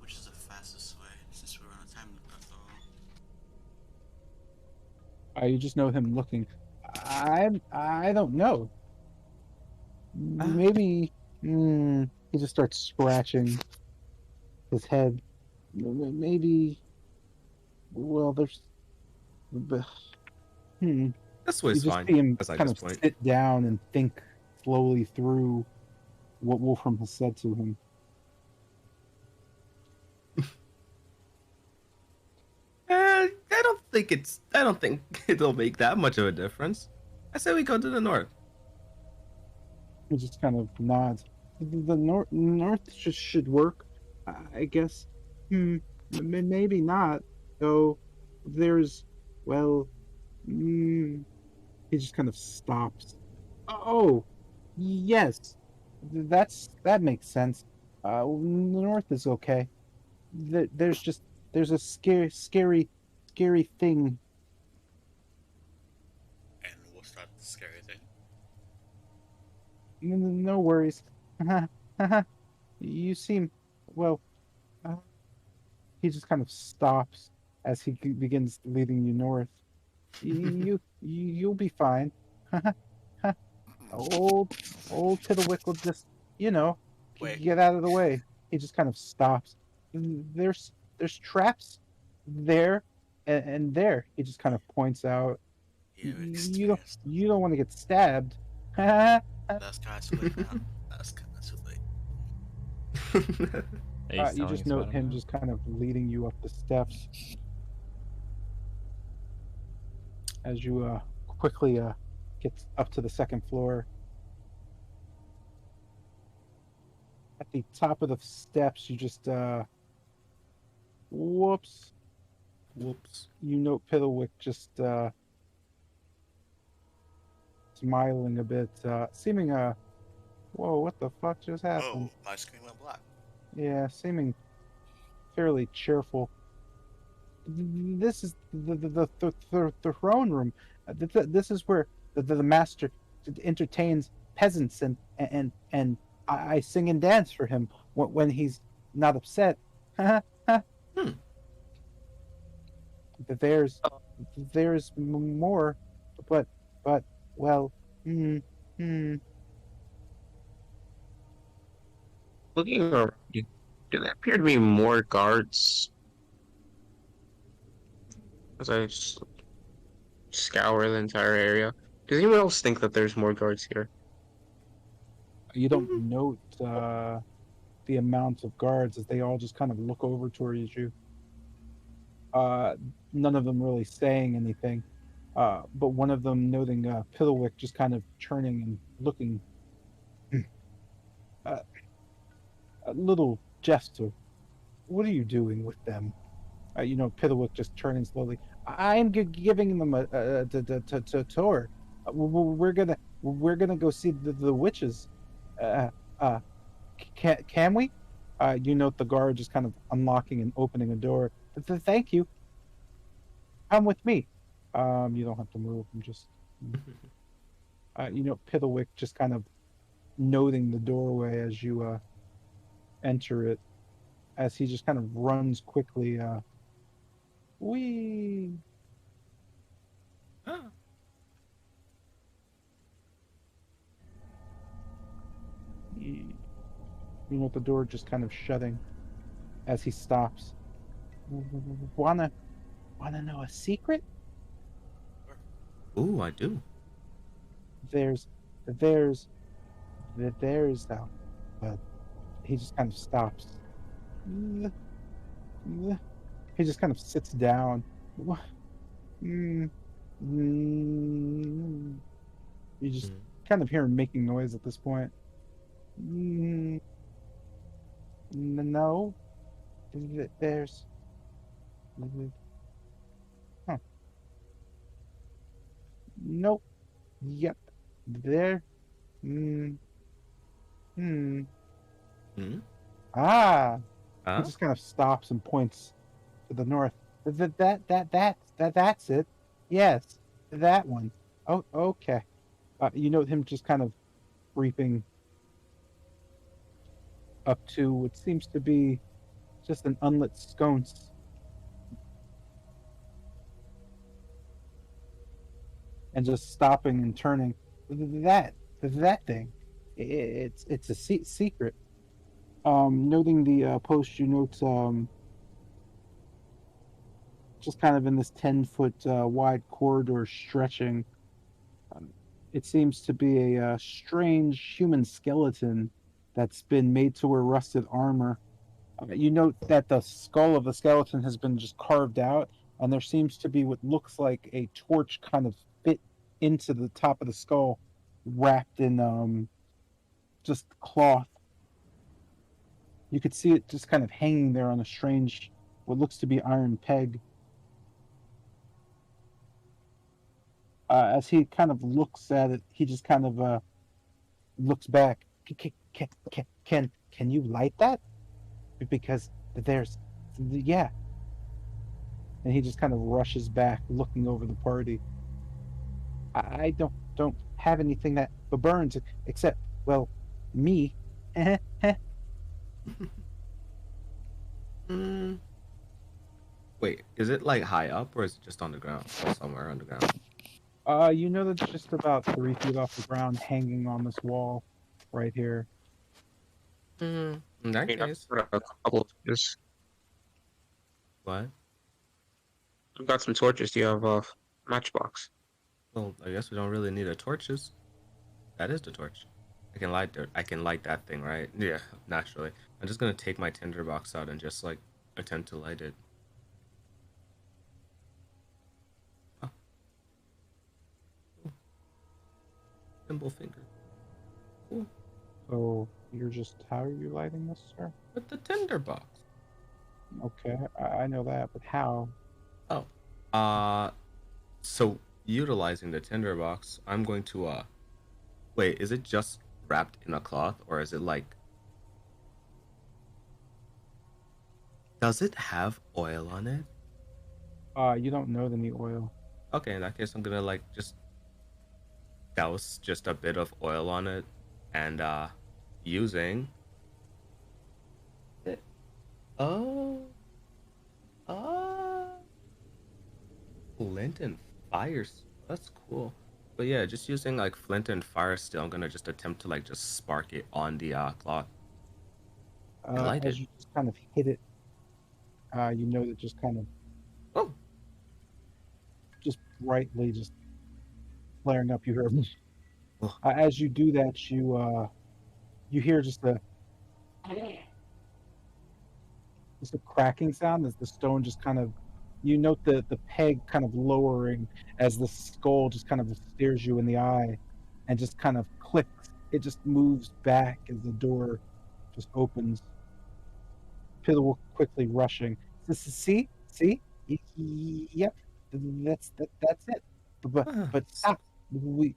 Which is the fastest way since we're on a time limit? That's all. You just know him looking. I don't know. Maybe he just starts scratching his head. Maybe. Well, there's. This You way's just fine. see him As I kind just of point. sit down and think slowly through what Wolfram has said to him. I don't think it'll make that much of a difference. I say we go to the north. He just kind of nods. The north should work, I guess. maybe not. Though there's, well, he just kind of stops. Oh, yes, that makes sense. North is okay. There's just there's a scary thing. And what's that scary thing? No worries. You seem well. Uh, he just kind of stops as he begins leading you north. You'll be fine. old old Piddlewick will just Wait, get out of the way. He just kind of stops. There's traps there and there. He just kind of points out. you're You don't experienced. you don't want to get stabbed. You That's kind of too late now. That's kind of too late. He's telling just us note about him now. just kind of leading you up the steps as you quickly get up to the second floor. At the top of the steps, you just whoops. Whoops. You note Piddlewick just smiling a bit, seeming whoa, what the fuck just happened? Oh, my screen went black. Yeah, seeming fairly cheerful. This is the throne room. This is where the master entertains peasants and I sing and dance for him when he's not upset. There's more, but well, hmm, hmm. Looking around, do there appear to be more guards as I scour the entire area? Does anyone else think that there's more guards here? You don't note the amount of guards as they all just kind of look over towards you. Uh, None of them really saying anything, but one of them noting Piddlewick just kind of turning and looking uh, a little jester. What are you doing with them? Piddlewick just turning slowly. I am giving them a tour. We're gonna go see the witches. Uh, uh, can we? You note the guard just kind of unlocking and opening a door. Thank you. Come with me. You don't have to move. I'm just, Piddlewick just kind of noting the doorway as you enter it, as he just kind of runs quickly. Wee. You the door just kind of shutting as he stops. Wanna know a secret? Ooh, I do. There's but he just kind of stops. He just kind of sits down. Mm, mm. You just kind of hear him making noise at this point. No, there's. Huh. Nope. Yep. There. Hmm. Hmm. Hmm? Ah. He Huh? just kind of stops and points to the north. That's it. Yes, that one. Oh, okay. You note him just kind of creeping up to what seems to be just an unlit sconce. And just stopping and turning. That thing. It's a secret. Noting the post, you note just kind of in this 10-foot wide corridor stretching. It seems to be a strange human skeleton that's been made to wear rusted armor. You note that the skull of the skeleton has been just carved out, and there seems to be what looks like a torch kind of fit into the top of the skull, wrapped in just cloth. You could see it just kind of hanging there on a strange, what looks to be iron peg. As he kind of looks at it, he just kind of looks back. Can you light that? Because there's, yeah. And he just kind of rushes back, looking over the party. I don't have anything that burns except, well, me. Mm. Wait, is it like high up or is it just on the ground? Or somewhere on the ground? You know that's just about 3 feet off the ground, hanging on this wall, right here. In that I mean, I've case, got a couple of torches. what? I've got some torches. Do you have a matchbox? Well, I guess we don't really need a torches. That is the torch. I can light that thing, right? Yeah, naturally. I'm just gonna take my tinderbox out and just like attempt to light it. Oh. Simple finger. Cool. So you're just, how are you lighting this, sir? With the tinderbox. Okay, I know that, but how? Oh. So utilizing the tinderbox, I'm going to wait, is it just wrapped in a cloth or is it like does it have oil on it? You don't know any oil. Okay, in that case I'm gonna like just douse just a bit of oil on it and using it. Oh flint and fire. That's cool. But yeah, just using like flint and fire steel, I'm gonna just attempt to like just spark it on the cloth and light As it. you just kind of hit it, you know that just kind of, Oh, just brightly, just flaring up. You hear, oh. as you do that, you hear just a cracking sound as the stone just kind of, you note the peg kind of lowering as the skull just kind of stares you in the eye and just kind of clicks. It just moves back as the door just opens. Piddle quickly rushing. See, yep, that's it. But stop. We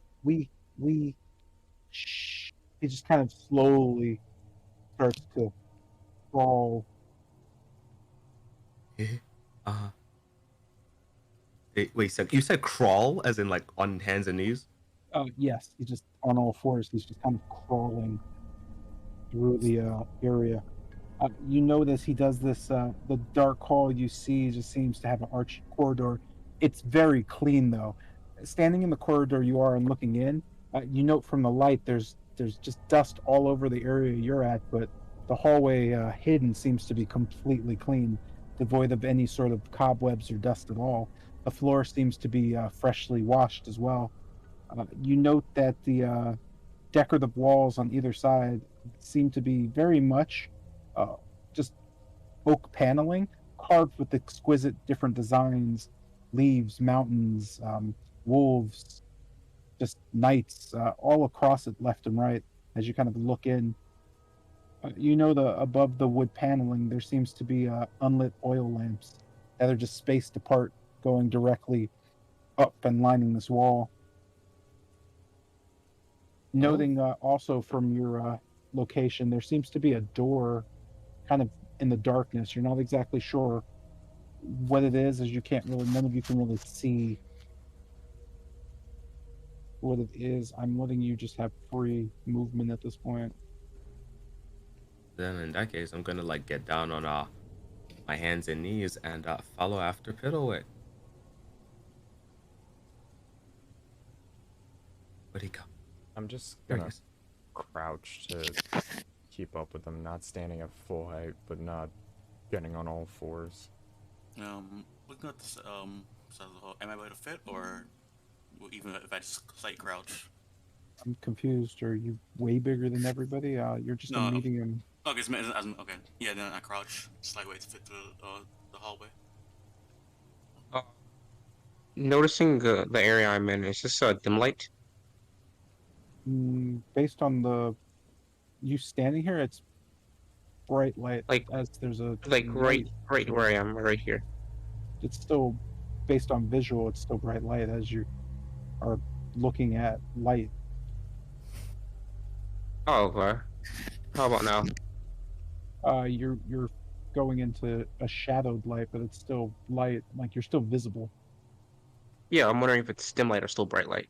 shh. He just kind of slowly starts to crawl. uh wait, so you said crawl as in like on hands and knees? Oh yes, he's just on all fours. He's just kind of crawling through the area. You notice he does this. The dark hall you see just seems to have an arched corridor. It's very clean though. Standing in the corridor you are and looking in, you note from the light there's just dust all over the area you're at, but the hallway hidden seems to be completely clean, devoid of any sort of cobwebs or dust at all. The floor seems to be freshly washed as well. You note that the decorative walls on either side seem to be very much uh, just oak paneling carved with exquisite different designs, leaves, mountains, wolves, just knights, all across it left and right as you kind of look in. You know, the above the wood paneling there seems to be unlit oil lamps that are just spaced apart going directly up and lining this wall. Noting also from your location, there seems to be a door kind of in the darkness. You're not exactly sure what it is, as you can't really, none of you can really see what it is. I'm letting you just have free movement at this point. Then in that case, I'm gonna like get down on my hands and knees and follow after Piddlewick. Where'd he go? I'm just There he gonna is. crouch to keep up with them, not standing at full height, but not getting on all fours. Looking at this, am I able to fit, or even if I just slight crouch? I'm confused. Are you way bigger than everybody? You're just a No. medium. Okay, okay. Yeah, then I crouch, slight way to fit through the hallway. Noticing the area I'm in, is this a dim light? Based on you standing here, it's bright light Like as there's a right light. where I am, right here. It's still based on visual. It's still bright light as you are looking at light. Oh, how about now? You're going into a shadowed light, but it's still light. Like you're still visible. Yeah, I'm wondering if it's dim light or still bright light.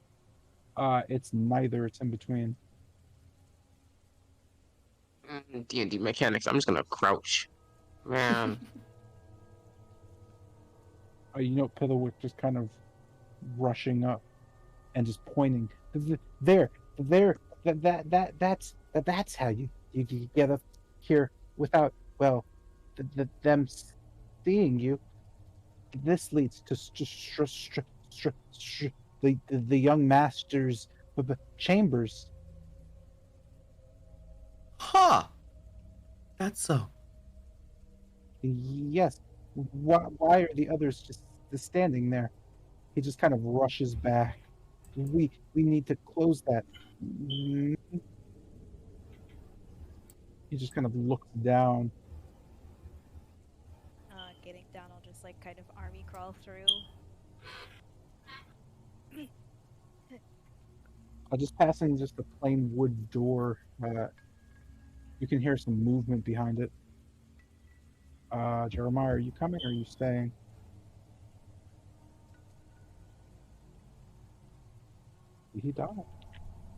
It's neither. It's in between. D&D mechanics. I'm just gonna crouch. Man. Pithlewick just kind of rushing up and just pointing. There, there. That's how you get up here without them seeing you. This leads to the young master's chambers. Ha! That's so. Yes. Why are the others just standing there? He just kind of rushes back. We need to close that. He just kind of looks down. Getting down, I'll just like kind of army crawl through. Just passing just a plain wood door. You can hear some movement behind it. Jeremiah, are you coming or are you staying? He died.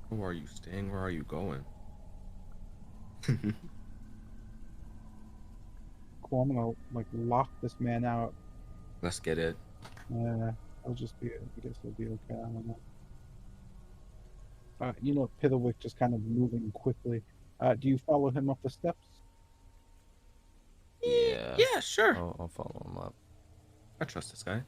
Where are you staying? Where are you going? Cool, I'm gonna like lock this man out. Let's get it. I'll just be. I guess it'll be okay. I don't know. Pithlewick just kind of moving quickly. Do you follow him up the steps? Yeah. Yeah, sure. I'll follow him up. I trust this guy.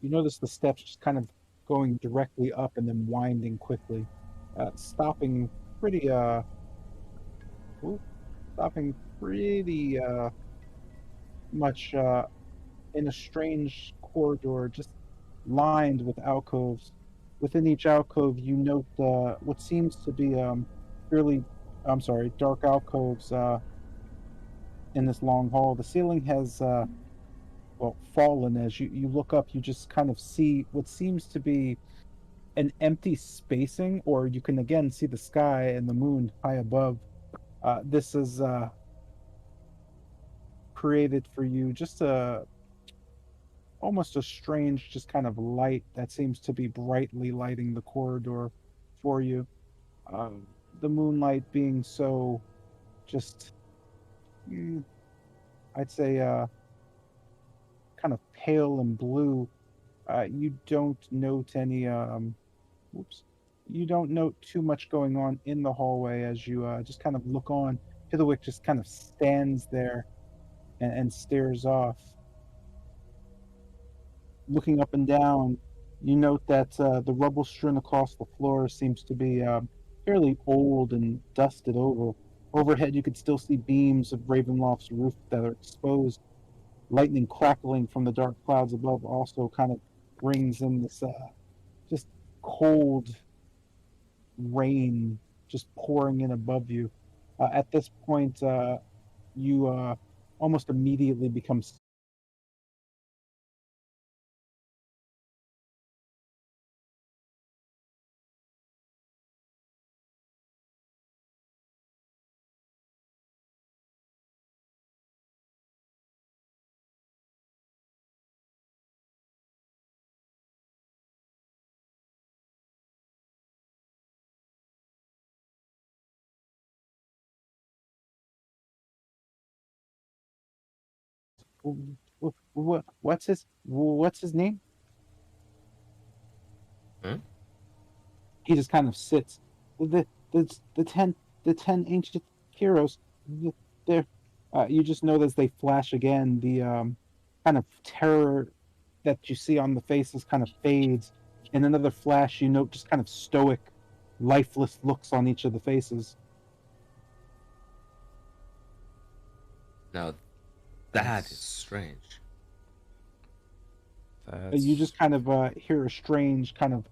You notice the steps just kind of going directly up and then winding quickly, stopping pretty stopping pretty much in a strange corridor, just lined with alcoves. Within each alcove, you note what seems to be dark alcoves in this long hall. The ceiling has fallen. As you look up, you just kind of see what seems to be an empty spacing, or you can again see the sky and the moon high above. This is created for you just almost a strange just kind of light that seems to be brightly lighting the corridor for you. The moonlight being so just I'd say kind of pale and blue. You don't note any you don't note too much going on in the hallway as you just kind of look on. Pithlewick just kind of stands there and stares off. Looking up and down, you note that the rubble strewn across the floor seems to be fairly old and dusted over. Overhead, you could still see beams of Ravenloft's roof that are exposed. Lightning crackling from the dark clouds above also kind of brings in this just cold rain just pouring in above you. At this point, you almost immediately become what's his name? Hmm? He just kind of sits. The the the ten the 10 ancient heroes. They're you just know as they flash again, the kind of terror that you see on the faces kind of fades. In another flash, you note just kind of stoic, lifeless looks on each of the faces. Now, that is strange. You just kind of hear a strange kind of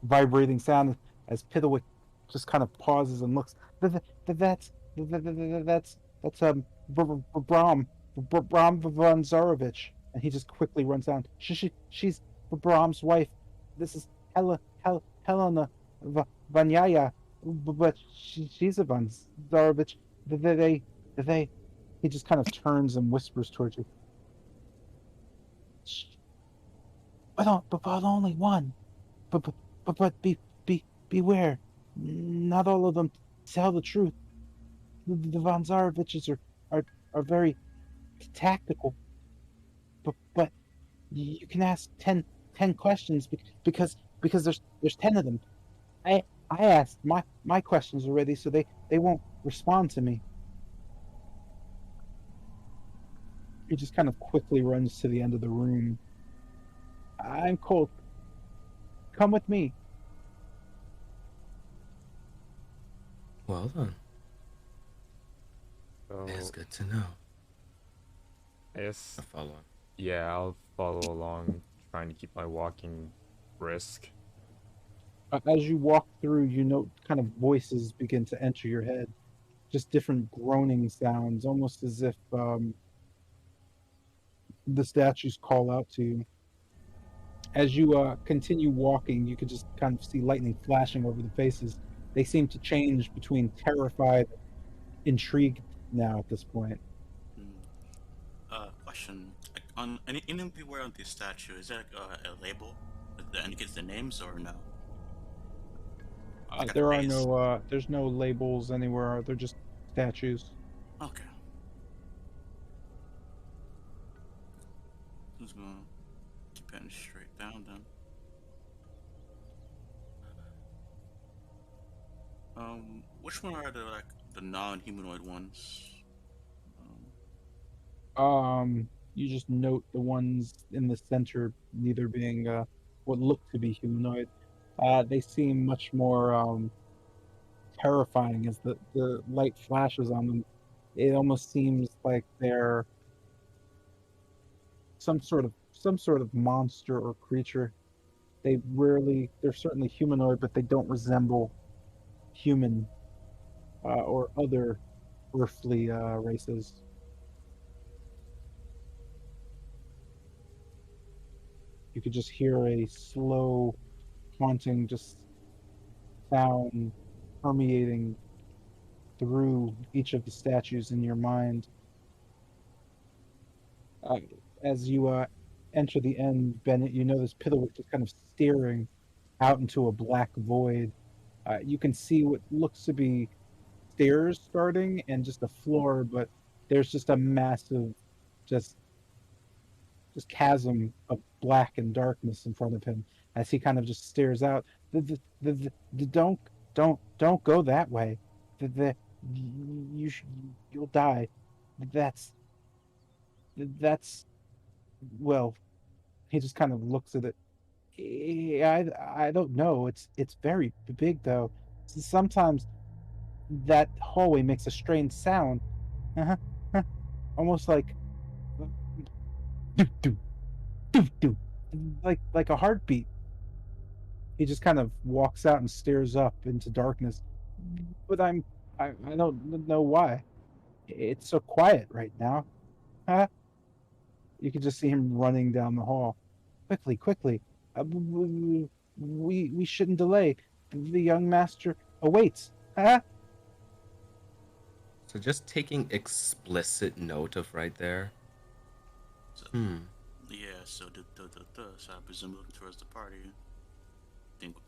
vibrating sound as Pithwick just kind of pauses and looks. That's Brahm von Zarovich, and he just quickly runs down. She's Brahm's wife. This is Helena Vanyaya, but she's a von Zarovich. They. He just kind of turns and whispers towards you. But only one. But beware. Not all of them tell the truth. The von Zaroviches are very tactical. But you can ask 10 questions because there's 10 of them. I asked my questions already, so they won't respond to me. He just kind of quickly runs to the end of the room. I'm cold. Come with me. Well then. So, It's good to know. I guess, I'll follow. yeah, I'll follow along, trying to keep my walking brisk. As you walk through, you note kind of voices begin to enter your head. Just different groaning sounds, almost as if the statues call out to you. As you continue walking, you can just kind of see lightning flashing over the faces. They seem to change between terrified, intrigued now at this point. Question. Like, on anywhere on this statue, is there a label that indicates the names or no? Like at the There are base? there's no labels anywhere. They're just statues. Okay. Just gonna keep heading straight down then. Which one are the non-humanoid ones? You just note the ones in the center, neither being what look to be humanoid. They seem much more terrifying as the light flashes on them. It almost seems like they're some sort of monster or creature. They're certainly humanoid, but they don't resemble human or other earthly races. You could just hear a slow, haunting, just sound permeating through each of the statues in your mind. As you enter the end, Bennett, you notice Pitherwick just kind of staring out into a black void. You can see what looks to be stairs starting and just a floor, but there's just a massive, just chasm of black and darkness in front of him as he kind of just stares out. Don't go that way. The you'll die. That's well. He just kind of looks at it. I don't know. It's very big though. Sometimes that hallway makes a strange sound, almost like doo doo doo doo, like a heartbeat. He just kind of walks out and stares up into darkness. But I don't know why. It's so quiet right now. Huh? You can just see him running down the hall. Quickly. We shouldn't delay. The young master awaits. Huh? So just taking explicit note of right there. So, yeah, so so I presume looking towards the party.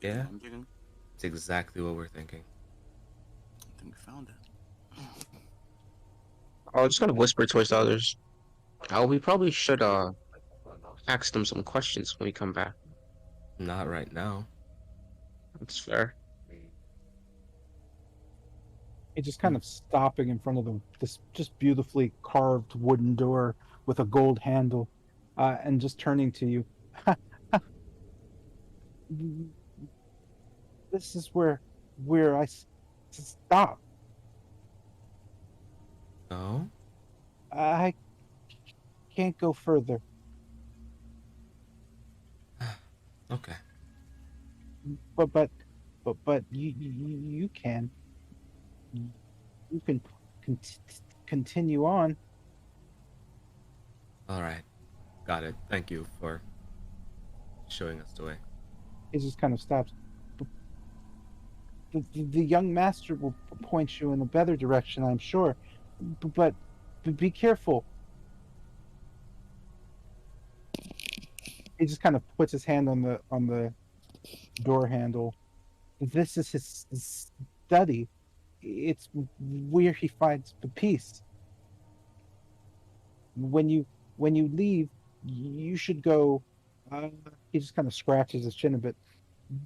Yeah. I'm digging. It's exactly what we're thinking. I think we found it. I'll just kind of whisper towards the others. We probably should ask them some questions when we come back. Not right now. That's fair. He's just kind of stopping in front of this just beautifully carved wooden door with a gold handle, and just turning to you. This is where I stop. No? I can't go further. Okay. But you can. You can continue on. All right. Got it. Thank you for showing us the way. He just kind of stops. The young master will point you in a better direction, I'm sure. But be careful. He just kind of puts his hand on the door handle. This is his study. It's where he finds the peace. When you leave, you should go. He just kind of scratches his chin a bit.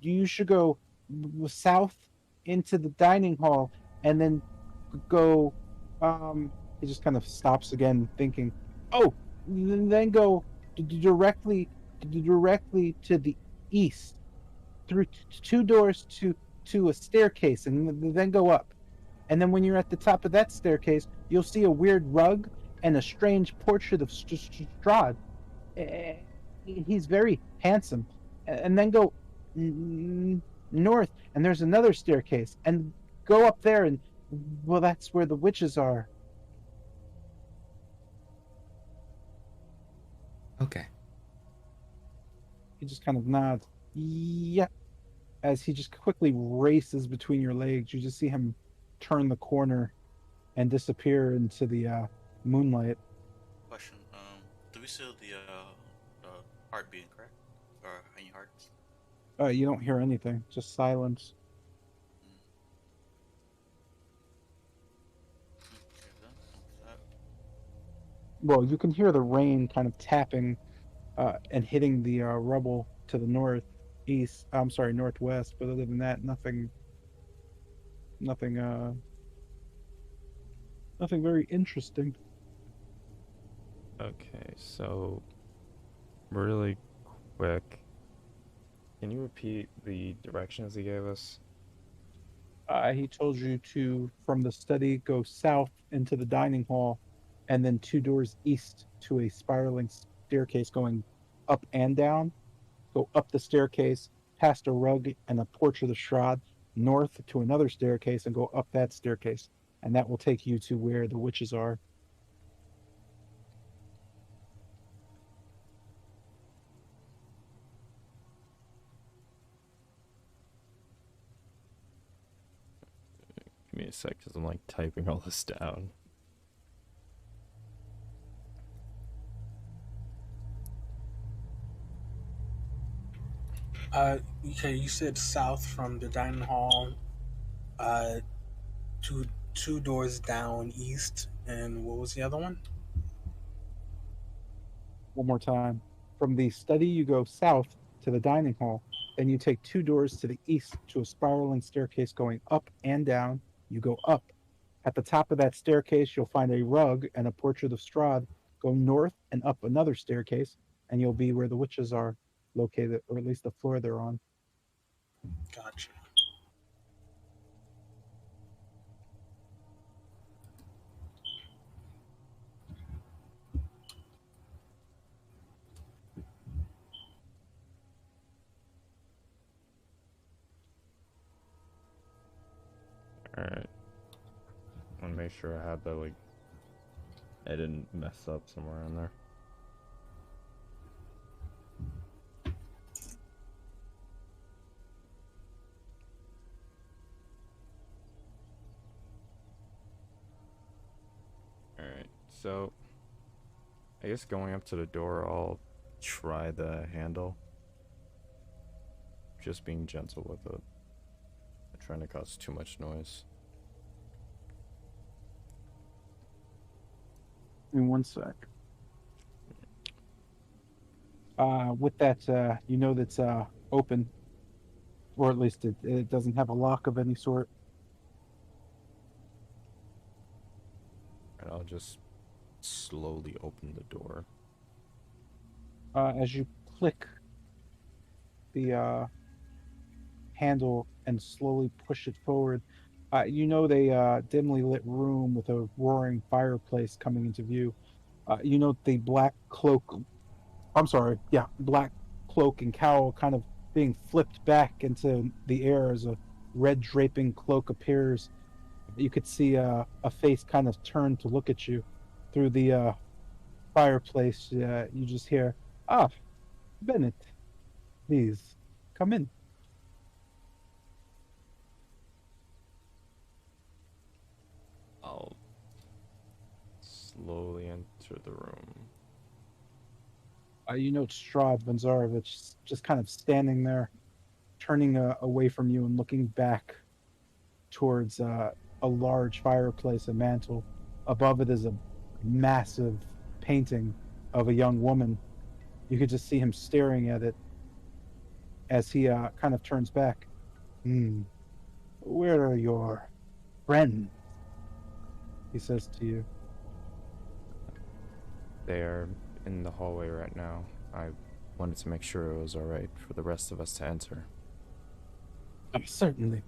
You should go south into the dining hall, and then go. He just kind of stops again, thinking, "Oh, then go directly to the east, through two doors to a staircase, and then go up. And then when you're at the top of that staircase, you'll see a weird rug and a strange portrait of Strahd. He's very handsome. And then go north, and there's another staircase, and go up there, and well, that's where the witches are." Okay. He just kind of nods. Yeah. As he just quickly races between your legs, you just see him turn the corner and disappear into the moonlight. Question. Do we see the heart being correct, or any hearts? You don't hear anything, just silence. Okay, then. What's that? Well, you can hear the rain kind of tapping and hitting the rubble to the northeast. I'm sorry, northwest. But other than that, nothing, nothing very interesting. Okay, so really quick, can you repeat the directions he gave us? He told you to, from the study, go south into the dining hall, and then two doors east to a spiraling staircase going up and down. Go up the staircase, past a rug and a portrait of Strahd, north to another staircase, and go up that staircase. And that will take you to where the witches are. Give me a sec, because I'm like typing all this down. Okay, you said south from the dining hall, uh, two doors down east, and what was the other one? One more time. From the study, you go south to the dining hall. Then you take two doors to the east to a spiraling staircase going up and down. You go up. At the top of that staircase, you'll find a rug and a portrait of Strahd. Go north and up another staircase, and you'll be where the witches are located, or at least the floor they're on. Gotcha. Alright. I want to make sure I had that, like, I didn't mess up somewhere in there. Alright, so I guess going up to the door, I'll try the handle. Just being gentle with it. Not trying to cause too much noise. In one sec. With that, you know that's open, or at least it doesn't have a lock of any sort. And I'll just slowly open the door. As you click the handle and slowly push it forward, you know the dimly lit room with a roaring fireplace coming into view. You note the black cloak. I'm sorry, yeah, black cloak and cowl kind of being flipped back into the air as a red draping cloak appears. You could see a face kind of turn to look at you through the fireplace. You just hear, "Ah, Bennett, please come in." I'll slowly enter the room. You note Strahd Vanzarovich just kind of standing there, turning away from you and looking back towards a large fireplace, a mantle. Above it is a massive painting of a young woman. You could just see him staring at it as he kind of turns back. Hmm. Where are your friends? He says to you. They are in the hallway right now. I wanted to make sure it was alright for the rest of us to enter. Certainly.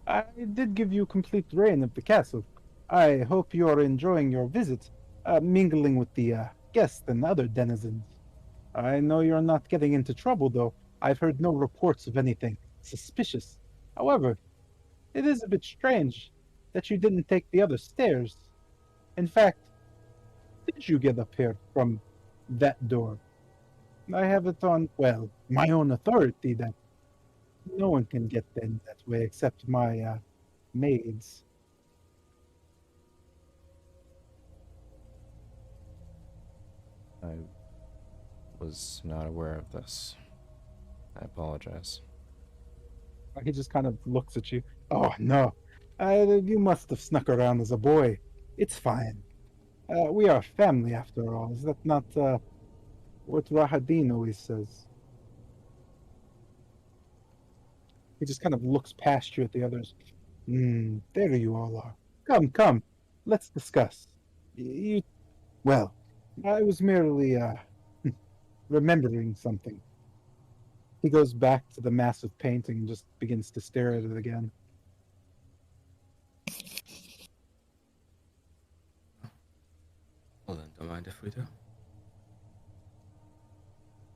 I did give you complete reign of the castle. I hope you are enjoying your visit, mingling with the guests and other denizens. I know you're not getting into trouble, though. I've heard no reports of anything suspicious. However, it is a bit strange that you didn't take the other stairs. In fact, did you get up here from that door? I have it on, well, my own authority that no one can get in that way except my maids. I was not aware of this. I apologize. He just kind of looks at you. Oh, no. You must have snuck around as a boy. It's fine. We are family after all. Is that not what Rahadin always says? He just kind of looks past you at the others. There you all are. Come, come. Let's discuss. You, well, I was merely remembering something. He goes back to the massive painting and just begins to stare at it again. Well then, don't mind if we do.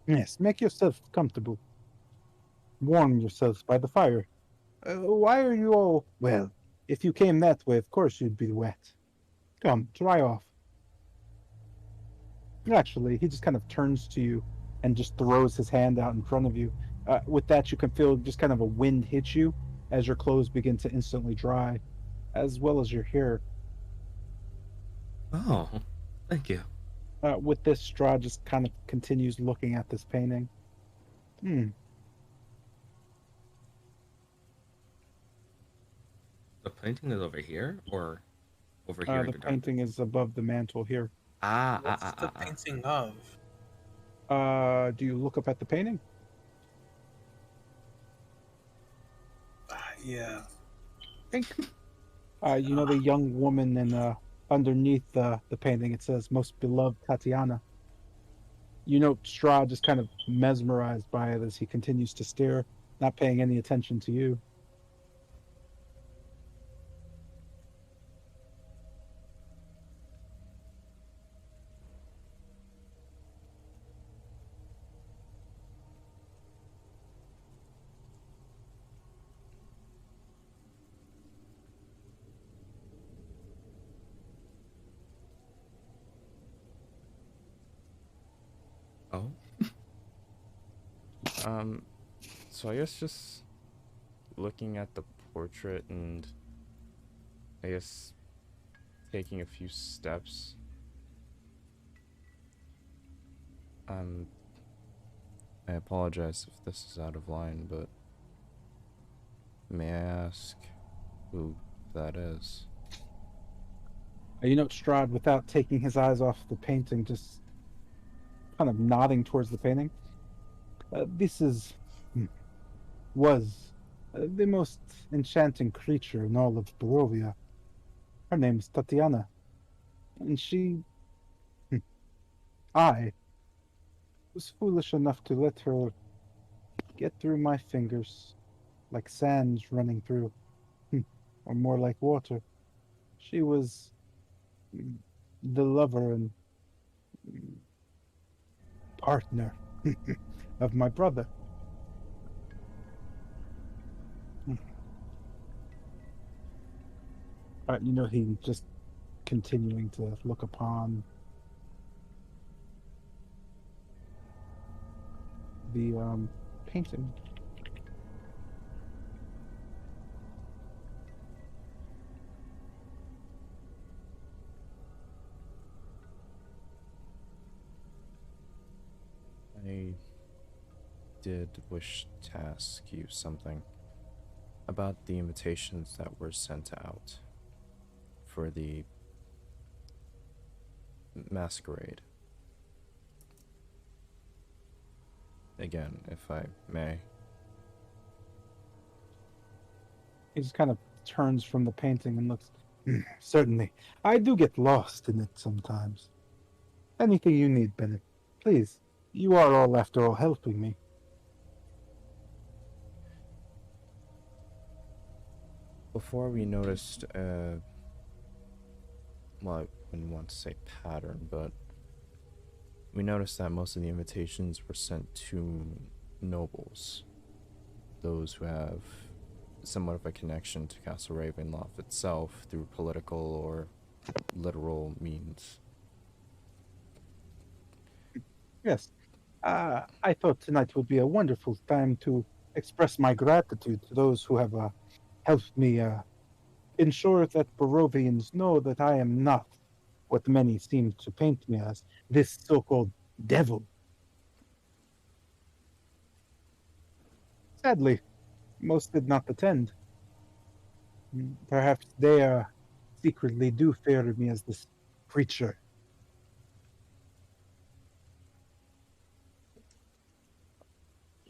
Yes, make yourself comfortable. Warm yourselves by the fire. Why are you all... Well, if you came that way, of course you'd be wet. Come, dry off. Actually, he just kind of turns to you and just throws his hand out in front of you. With that, you can feel just kind of a wind hit you as your clothes begin to instantly dry, as well as your hair. Oh, thank you. With this, Strahd just kind of continues looking at this painting. The painting is over here, or over here in The the dark? painting is above the mantle here. What's the painting of? Do you look up at the painting? Yeah. You know the young woman, and underneath the painting it says "Most Beloved Tatiana." You know Strahd just kind of mesmerized by it as he continues to stare, not paying any attention to you. Oh, So I guess just looking at the portrait and I guess taking a few steps. I apologize if this is out of line, but may I ask who that is? You know Strahd, without taking his eyes off the painting, just kind of nodding towards the painting. This is... was the most enchanting creature in all of Barovia. Her name's Tatiana. And I was foolish enough to let her get through my fingers like sands running through, or more like water. She was the lover and partner of my brother. He just continuing to look upon the painting. I did wish to ask you something about the invitations that were sent out for the masquerade. Again, if I may. He just kind of turns from the painting and looks. Certainly. I do get lost in it sometimes. Anything you need, Bennett. Please. You are all, after all, helping me. Before we noticed, well, I wouldn't want to say pattern, but we noticed that most of the invitations were sent to nobles, those who have somewhat of a connection to Castle Ravenloft itself through political or literal means. Yes. I thought tonight would be a wonderful time to express my gratitude to those who have helped me ensure that Barovians know that I am not what many seem to paint me as, this so-called devil. Sadly, most did not attend. Perhaps they secretly do fear me as this creature.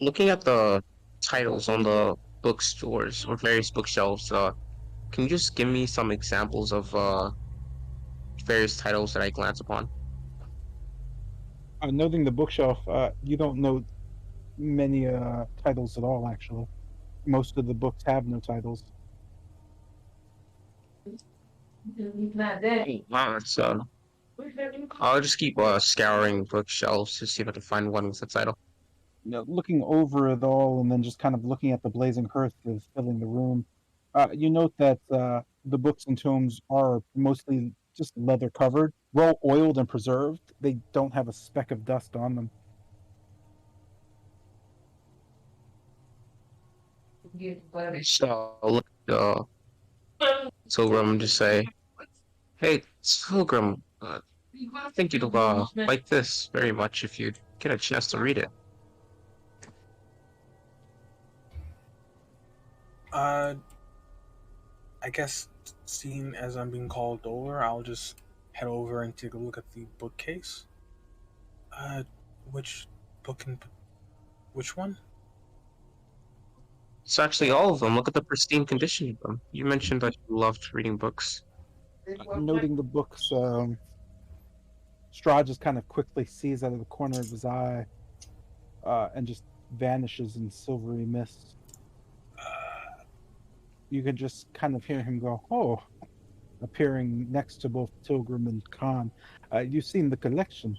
Looking at the titles on the bookstores or various bookshelves, can you just give me some examples of various titles that I glance upon? Noting the bookshelf, you don't know many titles at all, actually. Most of the books have no titles. Wow, that's I'll just keep scouring bookshelves to see if I can find one with a title. Looking over it all and then just kind of looking at the blazing hearth that's filling the room, you note that the books and tomes are mostly just leather covered, well oiled and preserved. They don't have a speck of dust on them. So I'll look at Pilgrim and just say, "Hey, Pilgrim, I think you'd like this very much if you get a chance to read it." I guess seeing as I'm being called over, I'll just head over and take a look at the bookcase. Which book and which one? It's actually all of them. Look at the pristine condition of them. You mentioned that you loved reading books. Noting the books, Strahd just kind of quickly sees out of the corner of his eye and just vanishes in silvery mist. You can just kind of hear him go, "Oh," appearing next to both Tilgrim and Khan. You've seen the collection.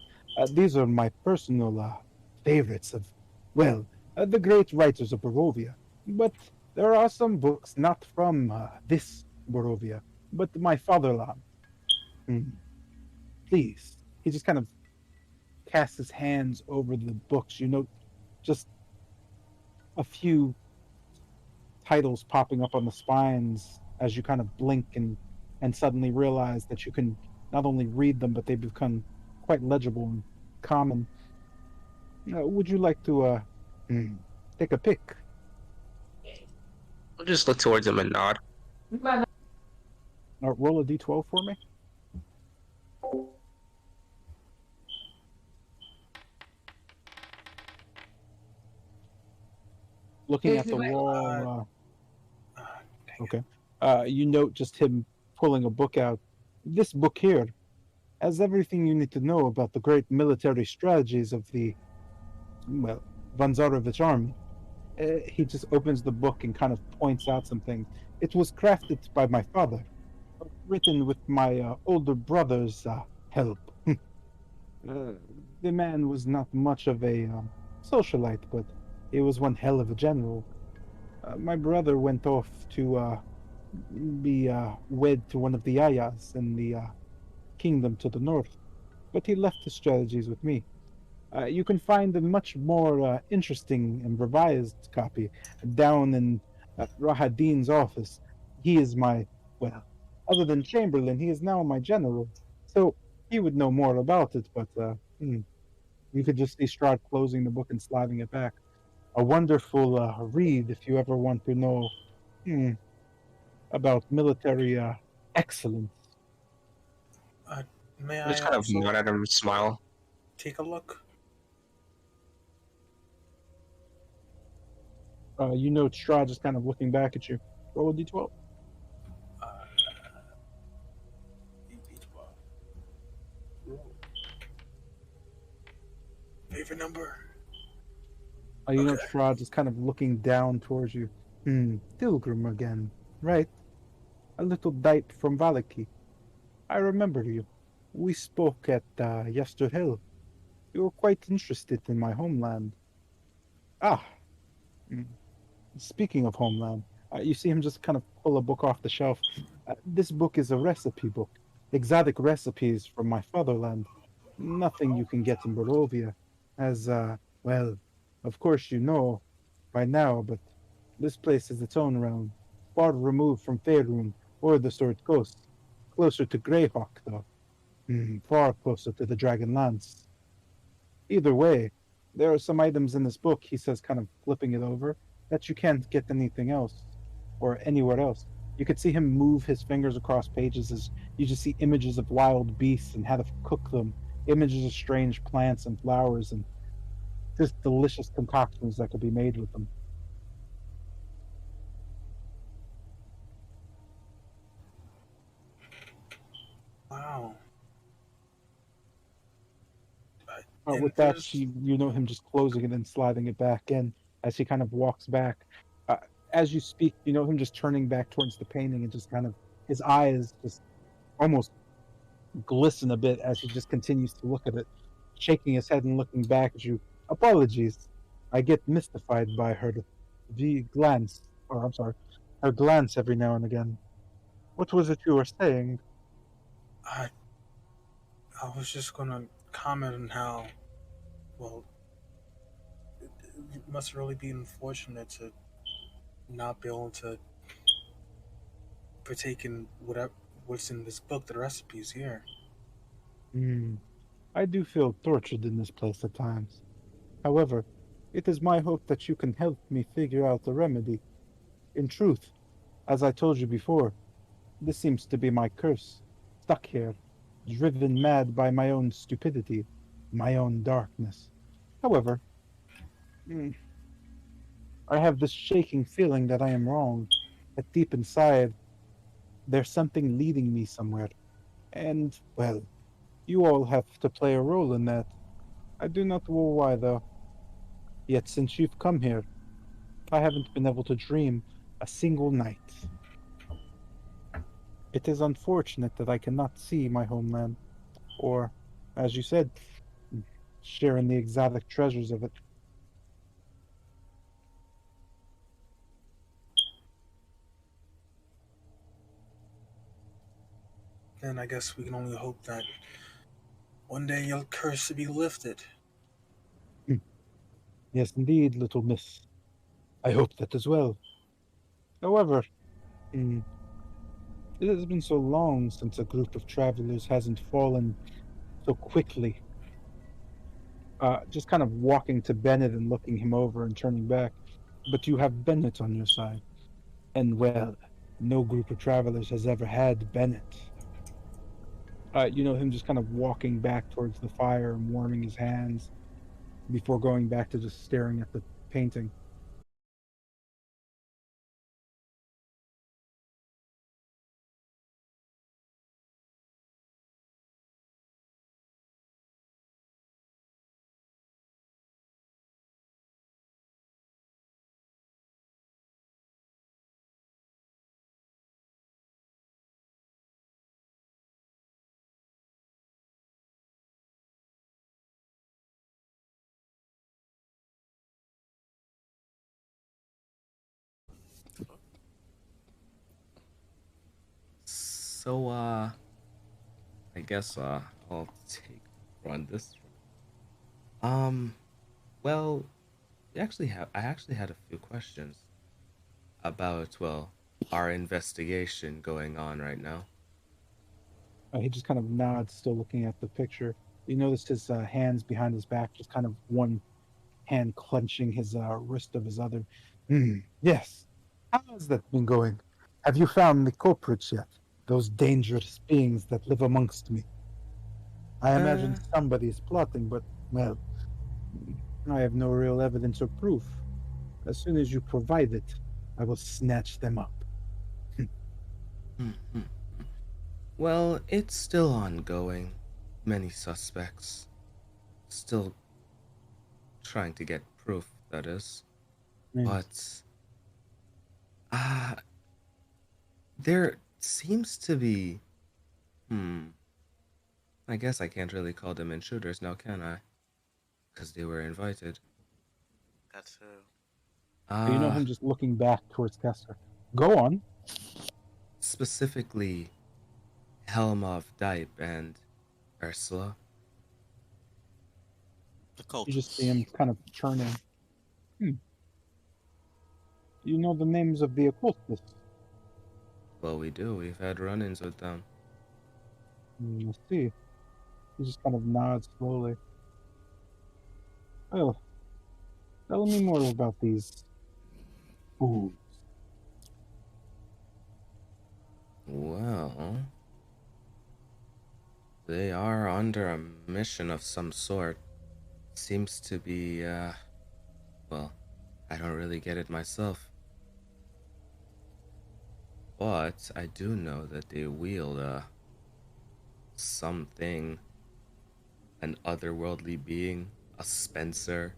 These are my personal favorites of, well, the great writers of Barovia. But there are some books not from this Barovia, but my fatherland. Please. He just kind of casts his hands over the books. You note just a few titles popping up on the spines as you kind of blink and suddenly realize that you can not only read them, but they become quite legible and common. Would you like to take a pick? I'll just look towards him and nod. Roll a d12 for me. Looking at the wall, okay. You note just him pulling a book out. This book here has everything you need to know about the great military strategies of the, well, Vanzarovich army. He just opens the book and kind of points out some things. It was crafted by my father, written with my older brother's help. Uh, the man was not much of a socialite, but he was one hell of a general. My brother went off to be wed to one of the ayahs in the kingdom to the north, but he left his strategies with me. You can find a much more interesting and revised copy down in Rahadin's office. He is my, well, other than Chamberlain, he is now my general. So he would know more about it, but you could just see Strahd closing the book and sliding it back. A wonderful read if you ever want to know hmm, about military excellence. Uh, may I I just kind of also nod at him and smile. take a look? You know Strahd just kind of looking back at you. Roll a d12. Uh, 8d12. Roll. Favorite number? You know Okay. Strahd just kind of looking down towards you. Pilgrim again, right? A little dype from Valaki. I remember you. We spoke at Yester Hill. You were quite interested in my homeland. Ah, mm, speaking of homeland, you see him just kind of pull a book off the shelf. This book is a recipe book, exotic recipes from my fatherland. Nothing you can get in Barovia. As, well, of course you know by now, but this place is its own realm, far removed from Faerun or the Sword Coast. Closer to Greyhawk, though. Far closer to the Dragon Lance. Either way, there are some items in this book, he says, kind of flipping it over, that you can't get anything else or anywhere else. You could see him move his fingers across pages as you just see images of wild beasts and how to cook them, images of strange plants and flowers, and just delicious concoctions that could be made with them. Wow. With And that, there's you know him just closing it and sliding it back in as he kind of walks back. Uh, as you speak, you know him just turning back towards the painting and just kind of his eyes just almost glisten a bit as he just continues to look at it, shaking his head and looking back at you. Apologies, I get mystified by her glance, or I'm sorry, her glance every now and again. What was it you were saying? I I was just gonna comment on how well it must really be unfortunate to not be able to partake in whatever what's in this book, the recipes here. Hmm. I do feel tortured in this place at times. However, it is my hope that you can help me figure out a remedy. In truth, as I told you before, this seems to be my curse. Stuck here, driven mad by my own stupidity, my own darkness. However, mm, I have this shaking feeling that I am wrong, that deep inside there's something leading me somewhere. And, well, you all have to play a role in that. I do not know why, though. Yet since you've come here, I haven't been able to dream a single night. It is unfortunate that I cannot see my homeland, or, as you said, share in the exotic treasures of it. Then I guess we can only hope that one day your curse will be lifted. Hmm. Yes, indeed, little miss. I hope that as well. However, mm, it has been so long since a group of travelers hasn't fallen so quickly. Just kind of walking to Bennett and looking him over and turning back. But you have Bennett on your side. And well, no group of travelers has ever had Bennett. You know him just kind of walking back towards the fire and warming his hands before going back to just staring at the painting. So, I guess, I'll run this. Um, well, I actually had a few questions about, well, our investigation going on right now. He just kind of nods, still looking at the picture. You notice his hands behind his back, just kind of one hand clenching his wrist of his other. Yes. How has that been going? Have you found the culprits yet? Those dangerous beings that live amongst me. I imagine Uh, somebody is plotting, but, well, I have no real evidence or proof. As soon as you provide it, I will snatch them up. mhm. Well, it's still ongoing. Many suspects. Still trying to get proof, that is. Yes. But, uh, there seems to be. I guess I can't really call them intruders now, can I? Because they were invited. That's You know Uh, him just looking back towards Kester. Go on. Specifically, Helm of Dipe and Ursula. the You just see cultists. him kind of turning. You know the names of the occultists. Well, we do. We've had run ins with them. I see. He just kind of nods slowly. Well, tell me more about these fools. Well, they are under a mission of some sort. Seems to be, well, I don't really get it myself. But I do know that they wield, something, an otherworldly being, a Spencer.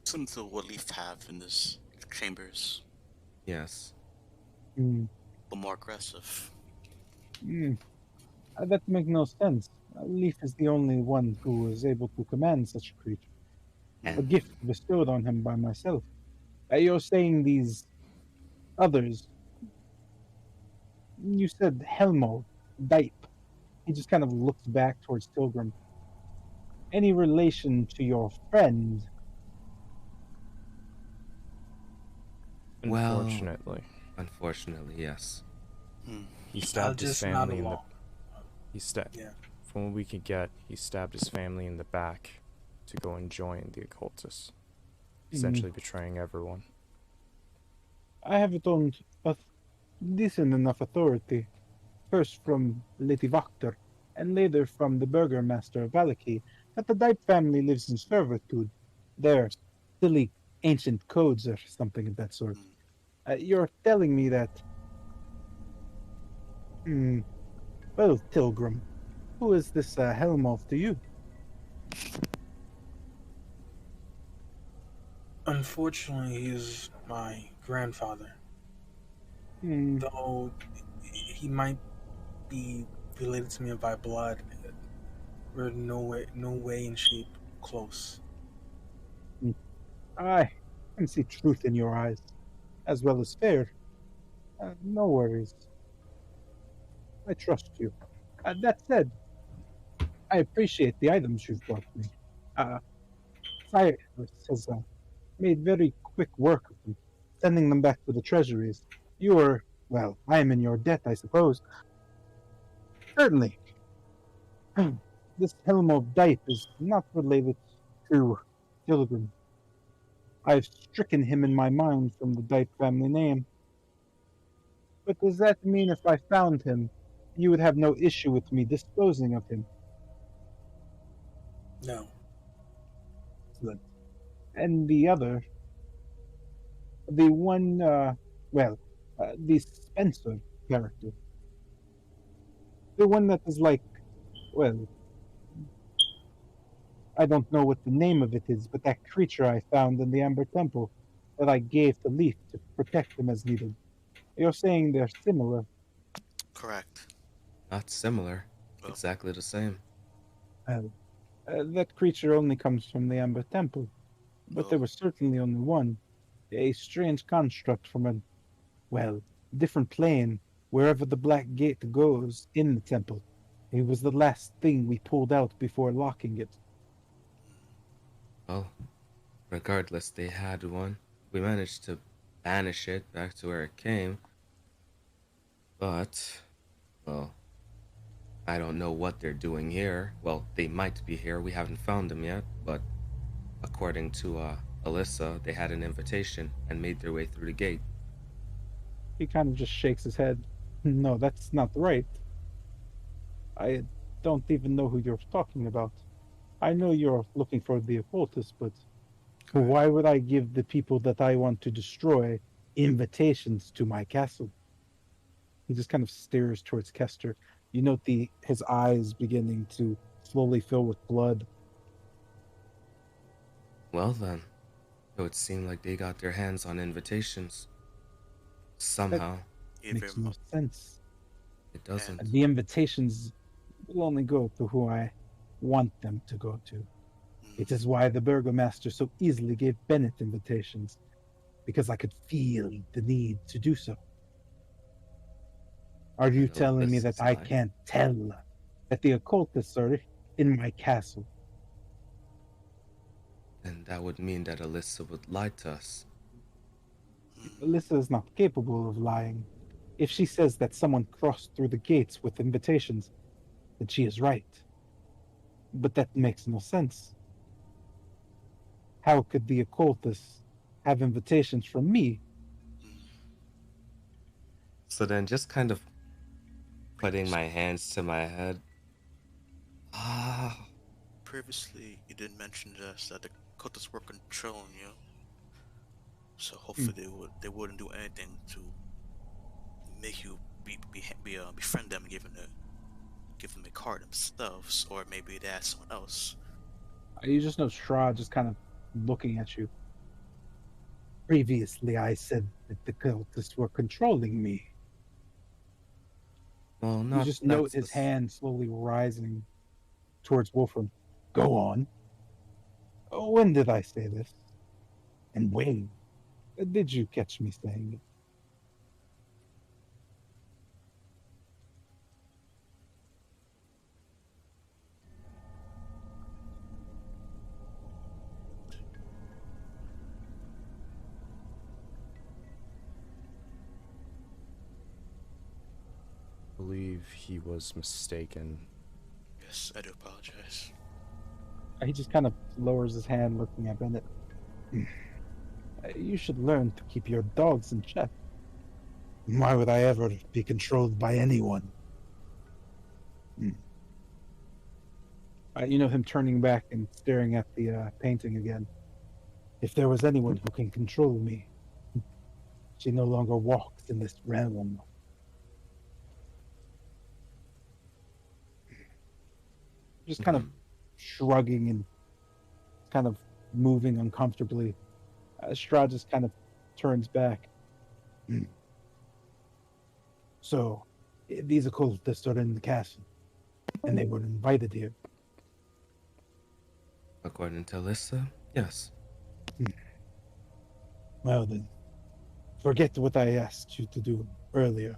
Similar to what Leaf have in this chambers, Yes. Hmm. but more aggressive. Hmm. That makes no sense. Leaf is the only one who is able to command such a creature. A And gift bestowed on him by myself. You're saying these others. You said Helmo, Dipe. He just kind of looks back towards Pilgrim. Any relation to your friend? well, Unfortunately, unfortunately, yes. Hmm. he I'll stabbed his just nod family in the. along. He stabbed. Yeah. From what we could get, he stabbed his family in the back to go and join the occultists, Hmm. essentially betraying everyone. I have it on a decent enough authority. First from Lady Wachter, and later from the burgomaster of Valaki, that the Dipe family lives in servitude. Their silly ancient codes or something of that sort. Hmm. You're telling me that. Hmm. Well, Pilgrim, who is this Helmolf to you? Unfortunately, he is my grandfather. Hmm. Though he might be related to me by blood, we're no way in shape close. I can see truth in your eyes, as well as fear. No worries. I trust you. That said, I appreciate the items you've brought me. Uh, Cyrus has made very quick work of them, sending them back to the treasuries. You are, well, I am in your debt, I suppose. Certainly. This Helm of Dipe is not related to Pilgrim. I've stricken him in my mind from the Dipe family name. But does that mean if I found him, you would have no issue with me disposing of him? No. Excellent. And the other, the one, well, the Spencer character, the one that is like, well, I don't know what the name of it is, but that creature I found in the Amber Temple that I gave to Leaf to protect him as needed. You're saying they're similar. Correct. Not similar. Well, Exactly the same. Well, that creature only comes from the Amber Temple, but there well, was certainly only one. A strange construct from a, well, different plane. Wherever the black gate goes in the temple, it was the last thing we pulled out before locking it. Well, regardless, they had one. We managed to banish it back to where it came. But, well, I don't know what they're doing here. Well, they might be here. We haven't found them yet, but according to Alyssa, they had an invitation and made their way through the gate. He kind of just shakes his head. No, that's not right. I don't even know who you're talking about. I know you're looking for the occultist, but why would I give the people that I want to destroy invitations to my castle? He just kind of stares towards Kester. You note his eyes beginning to slowly fill with blood. Well then, it would seem like they got their hands on invitations. Somehow. Yeah, Makes no sense. It doesn't. The invitations will only go to who I want them to go to. It is why the burgomaster so easily gave Bennett invitations, because I could feel the need to do so. Are you telling me that I can't tell that the occultists are in my castle? And that would mean that Alyssa would lie to us. Alyssa is not capable of lying. If she says that someone crossed through the gates with invitations, then she is right. But that makes no sense. How could the occultists have invitations from me? So then, just kind of putting my hands to my head. Previously, you did mention to us that the cultists were controlling you. So hopefully they wouldn't do anything to make you befriend them, and give them a card themselves, or maybe they ask someone else. You just know Strahd just kind of looking at you. Previously, I said that the cultists were controlling me. Well, not. You just note his hand slowly rising towards Wolfram. Go on. Oh, when did I say this? And when did you catch me saying it? I believe he was mistaken. Yes, I do apologize. He just kind of lowers his hand, looking at Bennett. You should learn to keep your dogs in check. Why would I ever be controlled by anyone? You know him turning back and staring at the painting again. If there was anyone who can control me, she no longer walks in this realm. Just kind of shrugging and kind of moving uncomfortably. Strahd just kind of turns back. So, these occultists are in the castle, and they were invited here. According to Alyssa, yes. Well then, forget what I asked you to do earlier.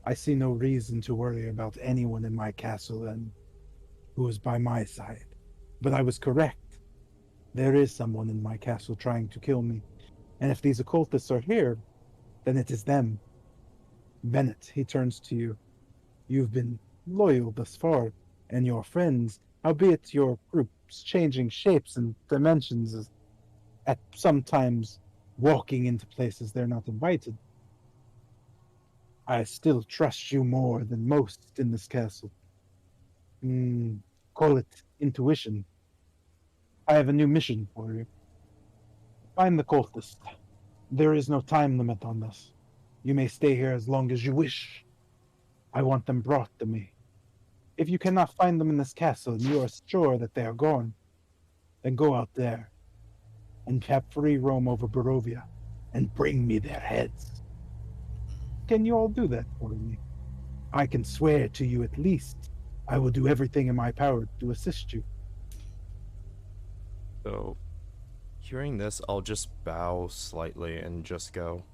I see no reason to worry about anyone in my castle and who is by my side. But I was correct. There is someone in my castle trying to kill me. And if these occultists are here, then it is them. Bennett, he turns to you. You've been loyal thus far, and your friends, albeit your groups changing shapes and dimensions, at sometimes walking into places they're not invited. I still trust you more than most in this castle. Call it intuition. I have a new mission for you. Find the cultist. There is no time limit on this. You may stay here as long as you wish. I want them brought to me. If you cannot find them in this castle and you are sure that they are gone, then go out there and have free roam over Barovia and bring me their heads. Can you all do that for me? I can swear to you at least I will do everything in my power to assist you. So, hearing this, I'll just bow slightly and just go,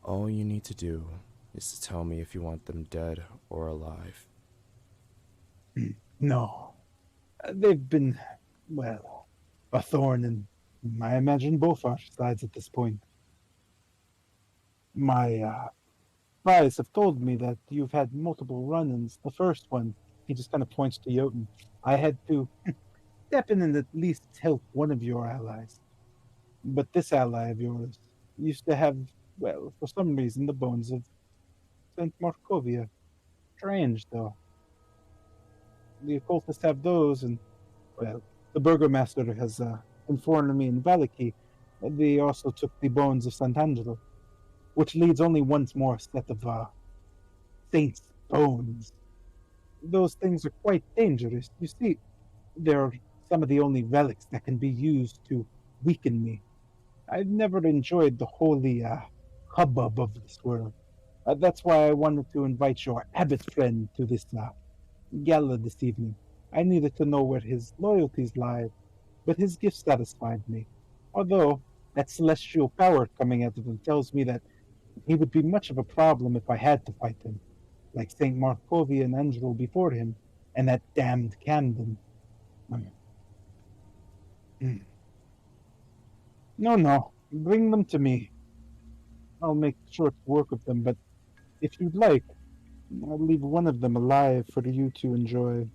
all you need to do is to tell me if you want them dead or alive. No. They've been, well, a thorn in, I imagine, both our sides at this point. My spies have told me that you've had multiple run-ins. The first one, he just kind of points to Jotun. I had to step in and at least help one of your allies. But this ally of yours used to have, well, for some reason, the bones of St. Markovia. Strange, though. The occultists have those, and, well, the burgomaster has informed me in Valaki that they also took the bones of Sant'Angelo, which leads only one more set of saints' bones. Those things are quite dangerous. You see, they're some of the only relics that can be used to weaken me. I've never enjoyed the holy hubbub of this world. That's why I wanted to invite your abbot friend to this gala this evening. I needed to know where his loyalties lie, but his gift satisfied me. Although that celestial power coming out of him tells me that he would be much of a problem if I had to fight him, like St. Markovia and Angelo before him, and that damned Camden. No, bring them to me. I'll make short work of them, but if you'd like, I'll leave one of them alive for you to enjoy.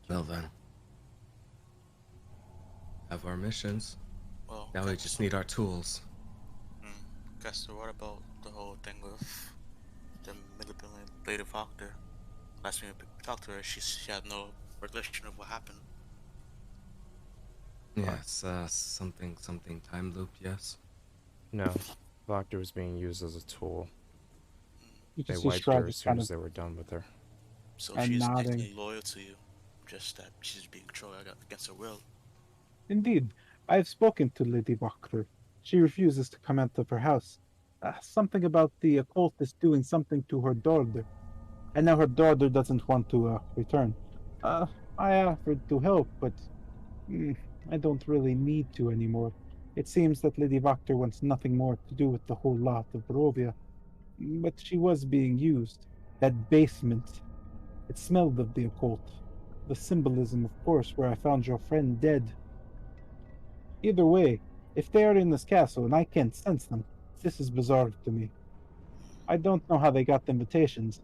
Well then. Have our missions. Well, Now we just need our tools. Kester, what about the whole thing with the manipulating Lady Doctor? Last time we talked to her, she had no recollection of what happened. Yes, something time looped, yes? No, Voctor was being used as a tool. You They can see wiped her Strahd as just soon kind as of they were done with her. So and she's nodding. actually loyal to you, just that she's being controlled against her will. Indeed, I have spoken to Lady Wachter. She refuses to come out of her house. Something about the occultist doing something to her daughter, and now her daughter doesn't want to return. I offered to help, but I don't really need to anymore. It seems that Lady Wachter wants nothing more to do with the whole lot of Barovia. But she was being used. That basement, it smelled of the occult. The symbolism, of course, where I found your friend dead. Either way, if they are in this castle and I can't sense them, this is bizarre to me. I don't know how they got the invitations,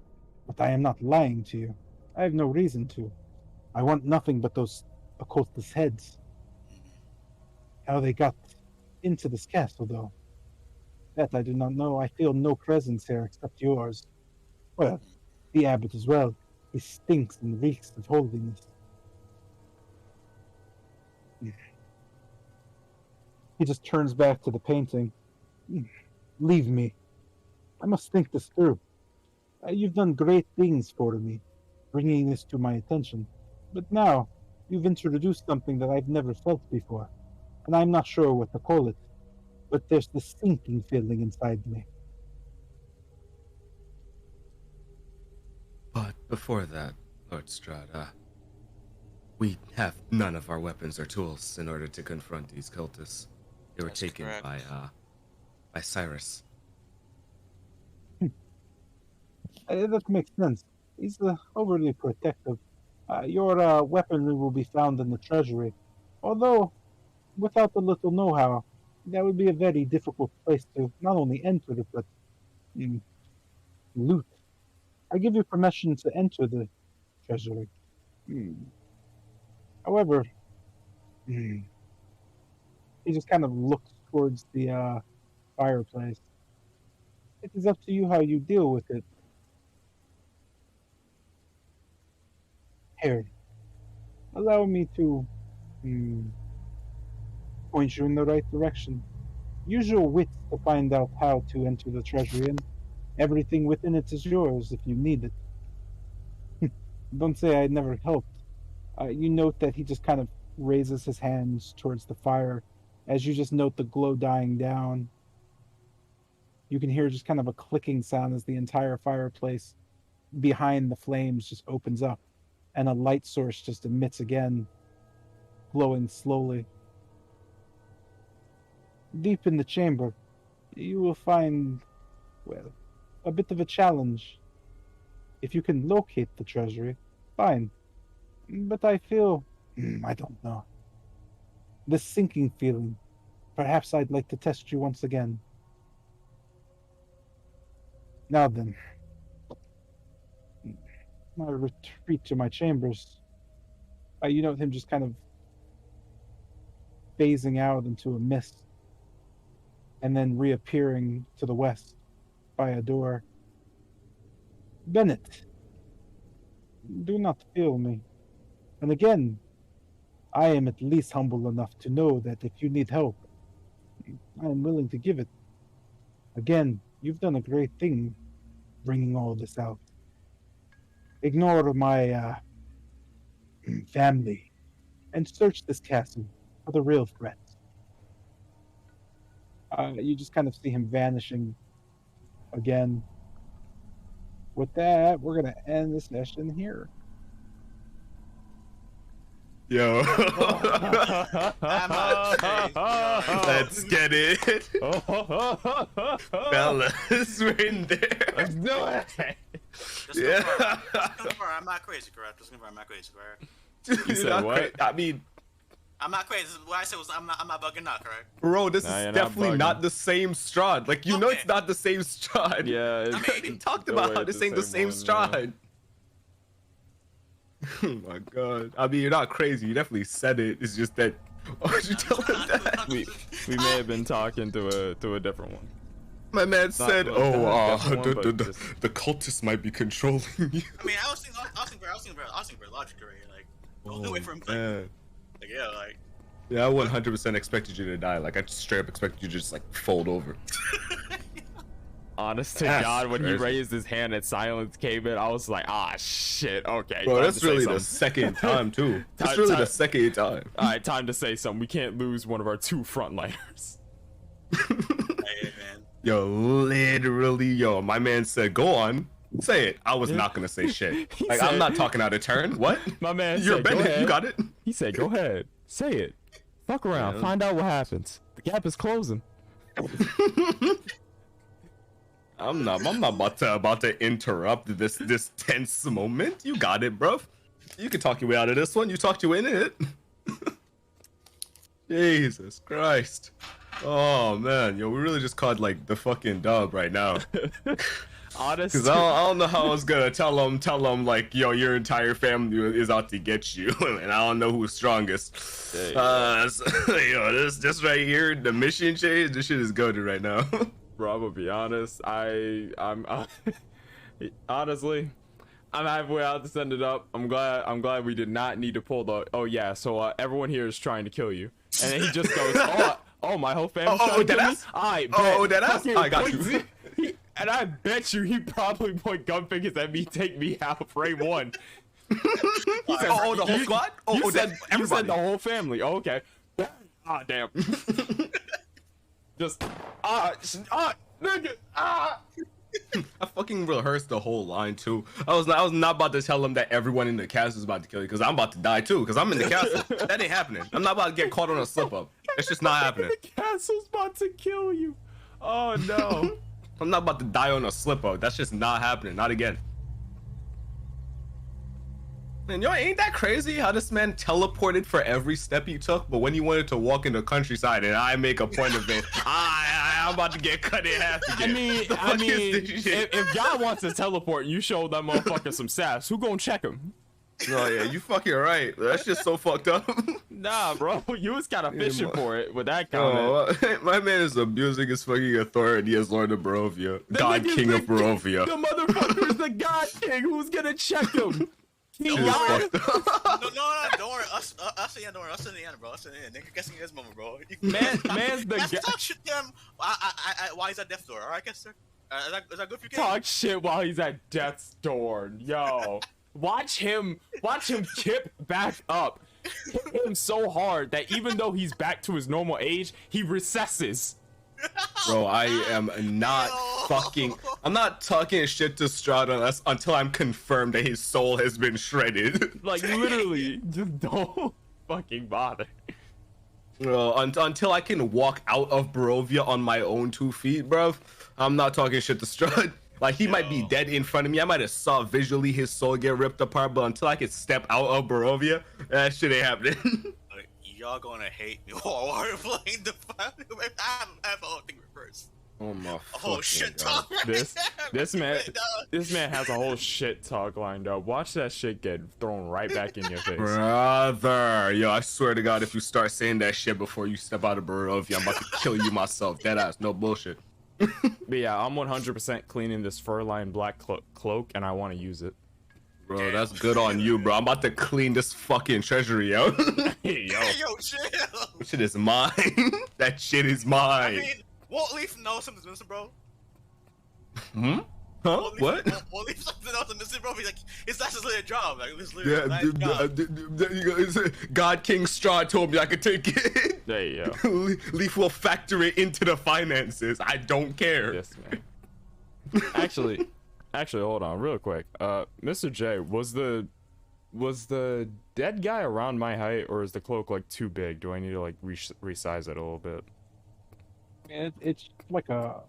but I am not lying to you. I have no reason to. I want nothing but those occultist heads. How they got into this castle, though, that I do not know. I feel no presence here except yours. Well, the abbot as well. He stinks and reeks of holiness. He just turns back to the painting. Leave me. I must think this through. You've done great things for me, bringing this to my attention. But now, you've introduced something that I've never felt before, and I'm not sure what to call it. But there's this sinking feeling inside me. But before that, Lord Strahd, we have none of our weapons or tools in order to confront these cultists. They were That's taken correct. by Cyrus. That makes sense. He's overly protective. Your weaponry will be found in the treasury. Although, without a little know-how, that would be a very difficult place to not only enter it, but loot. I give you permission to enter the treasury. However, he just kind of looks towards the fireplace. It is up to you how you deal with it. Here, allow me to point you in the right direction. Use your wits to find out how to enter the treasury, and everything within it is yours if you need it. Don't say I never helped. You note that he just kind of raises his hands towards the fire as you just note the glow dying down. You can hear just kind of a clicking sound as the entire fireplace behind the flames just opens up and a light source just emits again, glowing slowly. Deep in the chamber, you will find, well, a bit of a challenge. If you can locate the treasury, fine. But I feel, I don't know. This sinking feeling. Perhaps I'd like to test you once again. Now then, I retreat to my chambers. You know him just kind of phasing out into a mist, and then reappearing to the west by a door. Bennett, do not fail me. And again, I am at least humble enough to know that if you need help, I am willing to give it. Again, you've done a great thing bringing all this out. Ignore my family and search this castle for the real threat. You just kind of see him vanishing again. With that, we're going to end the session here. Yo. Let's get it. Fellas, we're in there. Let's do it. Just confirm, I'm not crazy, correct? Just confirm, I'm not crazy, correct? You said what? I mean, I'm not crazy. What I said was I'm not bugging out, correct? bro, this Nah, is you're definitely not not the same Strahd. Like, you know Okay. it's not the same Strahd. Yeah, You already talked no about way how it's this ain't the same one, yeah. Strahd. Oh my god. I mean, you're not crazy. You definitely said it. It's just that. Why would you tell him that? We may have been talking to a different one. My man said, like "Oh, that one, but just- the cultists might be controlling you." I mean, I was thinking very logically, right? Like, the only way for him, like, man. yeah, like, Yeah, I 100% expected you to die. Like, I just straight up expected you to just like fold over. Honest to That's God, when he crazy. raised his hand and silence came in, I was like, ah, shit, okay. Bro, time that's to say really the something. second time too. That's Time- really the time- second time. All right, time to say something. We can't lose one of our two frontliners. hey, man. Yo, literally, yo, my man said, "Go on, say it." I was not gonna say shit. He Like, I'm said- not talking out of turn. What? My man You're said, go Bennett. ahead. You got it. He said, go ahead, say it. Fuck around, Yeah. find out what happens. The gap is closing. I'm not about to interrupt this tense moment. You got it, bro. You can talk your way out of this one. You talked your way in it. Jesus Christ. Oh man, yo, we really just caught like the fucking dub right now. Honest. Cause I don't know how I was gonna tell them like, yo, your entire family is out to get you, and I don't know who's strongest. Yo, this right here, the mission change, this shit is goated right now. Bro, I'm gonna be honest. I'm honestly, I'm halfway out to send it up. I'm glad we did not need to pull the. Oh yeah, so everyone here is trying to kill you, and then he just goes, oh my whole family. Oh, that ass? Oh, that ass? I got you. And I bet you he probably point gun fingers at me, take me out, frame one. He said, Oh, the whole squad? You Oh, said, that you everybody. said the whole family. Oh, okay. Ah, damn. Just nigga. I fucking rehearsed the whole line too. I was not about to tell him that everyone in the castle is about to kill you, because I'm about to die too, because I'm in the castle. That ain't happening. I'm not about to get caught on a slip up. It's just not happening. The castle's about to kill you. Oh no. I'm not about to die on a slip up. That's just not happening. Not again. Man, yo, ain't that crazy how this man teleported for every step he took, but when he wanted to walk in the countryside and I make a point of it, I'm about to get cut in half again. I mean, if God wants to teleport and you show that motherfucker some sass, who gonna check him? Oh yeah, you fucking right. That's just so fucked up. Nah, bro, you was kind of fishing for it with that comment. Oh, my man is abusing his fucking authority as Lord of Barovia, God nigga's King of the Barovia. motherfucker's the God King. Who's gonna check him? King Shit is God? fucked up. No, don't worry. Us in the end, don't worry. Us in the end, bro. Us in the end. Nigga, guessing his moment, bro. Man's the Let's guy. talk shit to him. Why is that death door? All right, Kester. Is that good for you? Talk shit while he's at death's door. Yo, watch him kip back up. Hit him so hard that even though he's back to his normal age, he recesses. Bro, I am not fucking. I'm not talking shit to Strahd until I'm confirmed that his soul has been shredded. Like literally, just don't fucking bother. Until I can walk out of Barovia on my own 2 feet, bruv, I'm not talking shit to Strahd. Like, he might be dead in front of me. I might have saw visually his soul get ripped apart, but until I can step out of Barovia, that shit ain't happening. Like, y'all gonna hate me while we're playing the fight. I have a whole thing reversed. Oh my A whole shit God. talk. This man has a whole shit talk lined up. Watch that shit get thrown right back in your face. Brother, yo, I swear to God, if you start saying that shit before you step out of Barovia, I'm about to kill you myself. Deadass, no bullshit. But yeah, I'm 100% cleaning this fur-lined black cloak, and I want to use it. Bro, that's good on you, bro. I'm about to clean this fucking treasury out. Hey, yo. Hey, yo, chill. That shit is mine. That shit is I mine. mean, Walt Leaf knows something's missing, bro. Hmm? Huh? Walt Leaf, What? Walt Leaf something else is missing, bro. He's like, that's his little job. Like, this Yeah, little job. God King Strahd told me I could take it. There you go. Leaf will factor it into the finances. I don't care. Yes, man. Actually, hold on, real quick. Mr. J, was the dead guy around my height, or is the cloak like too big? Do I need to like resize it a little bit? It's like a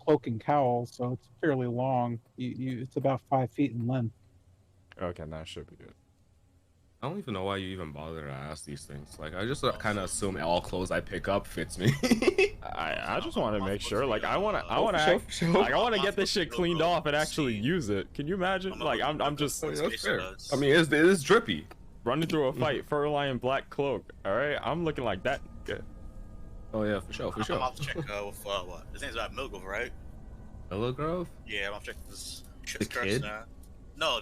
cloak and cowl, so it's fairly long. It's about 5 feet in length. Okay, that should be good. I don't even know why you even bother to ask these things. Like, I just kind of assume all clothes I pick up fits me. I just want to make sure. Like, I want to get this shit cleaned off and actually use it. Can you imagine? Like, I'm just. That's fair. I mean, it is drippy. Running through a fight, fur lion, black cloak. All right, I'm looking like that. Good. Oh yeah, for sure. I'm off to check with what? His name's Milgrove, right? Millgrove? Yeah, I'm off to check this The shit's cursed kid? now. No,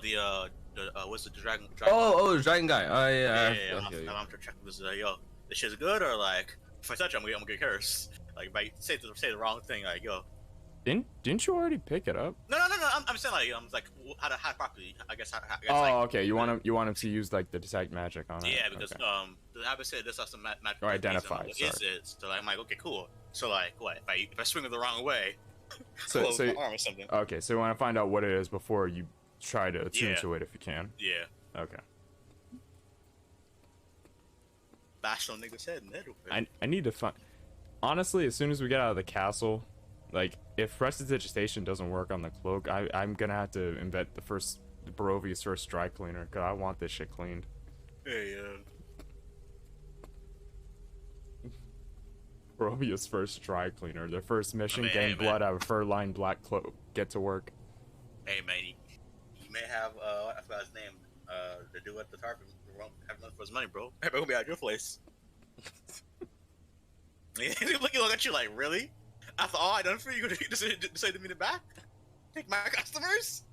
what's the dragon? Oh, the dragon guy. Oh yeah. I'm off to check this. Yo, this shit's good or like, if I touch it, I'm gonna get cursed. Like, if I say the wrong thing, like, yo. Didn't you already pick it up? No. I'm saying like, how to properly. I guess. Okay. You want him to use like the detect magic on it. Yeah, because okay. the habit said this has some magic. Or identify. What is it? So I'm like, okay, cool. So like, what if I swing it the wrong way? So my arm or something. Okay, so you want to find out what it is before you try to attune to it if you can. Yeah. Okay. Bash on nigga's head and head. I need to find. Honestly, as soon as we get out of the castle, like if prestidigitation doesn't work on the cloak, I'm gonna have to invent the Barovia's first dry cleaner, cause I want this shit cleaned. Hey, Barovia's first dry cleaner. Their first mission, getting blood out of a fur-lined black cloak. Get to work. Hey man, he may have I forgot his name. The dude at the target have enough for his money, bro. Hey, we'll be at your place. He's looking at you like, really? After all I done for you, you decide to meet it back? Take my customers?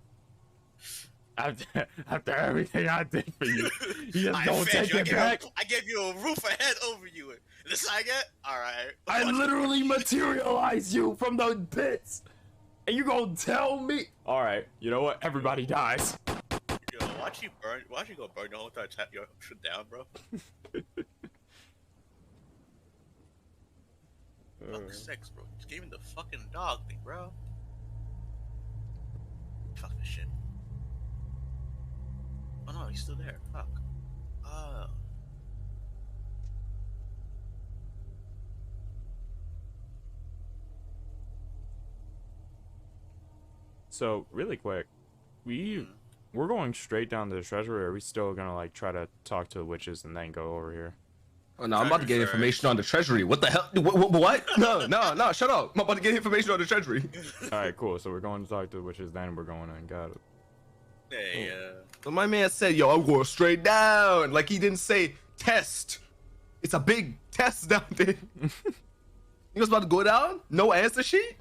After everything I did for you, you just don't take it back. I gave you a roof ahead over you. This I get? Alright. I literally materialized you from the pits. And you gonna tell me? Alright, you know what? Everybody dies. Yo, watch you go burn the whole entire your shit down, bro. Fuck 6, bro. Just gave me the fucking dog thing, bro. Fuck this shit. Oh no, he's still there. Fuck. So, really quick, we're going straight down to the treasury, or are we still gonna like try to talk to the witches and then go over here? Oh no, I'm about to get information on the treasury. What the hell? What? No, shut up. I'm about to get information on the treasury. Alright, cool. So we're going to talk to the witches, then we're going in. Got it. Hey, So my man said, yo, I'm going straight down. Like he didn't say test. It's a big test down there. You was about to go down? No answer sheet?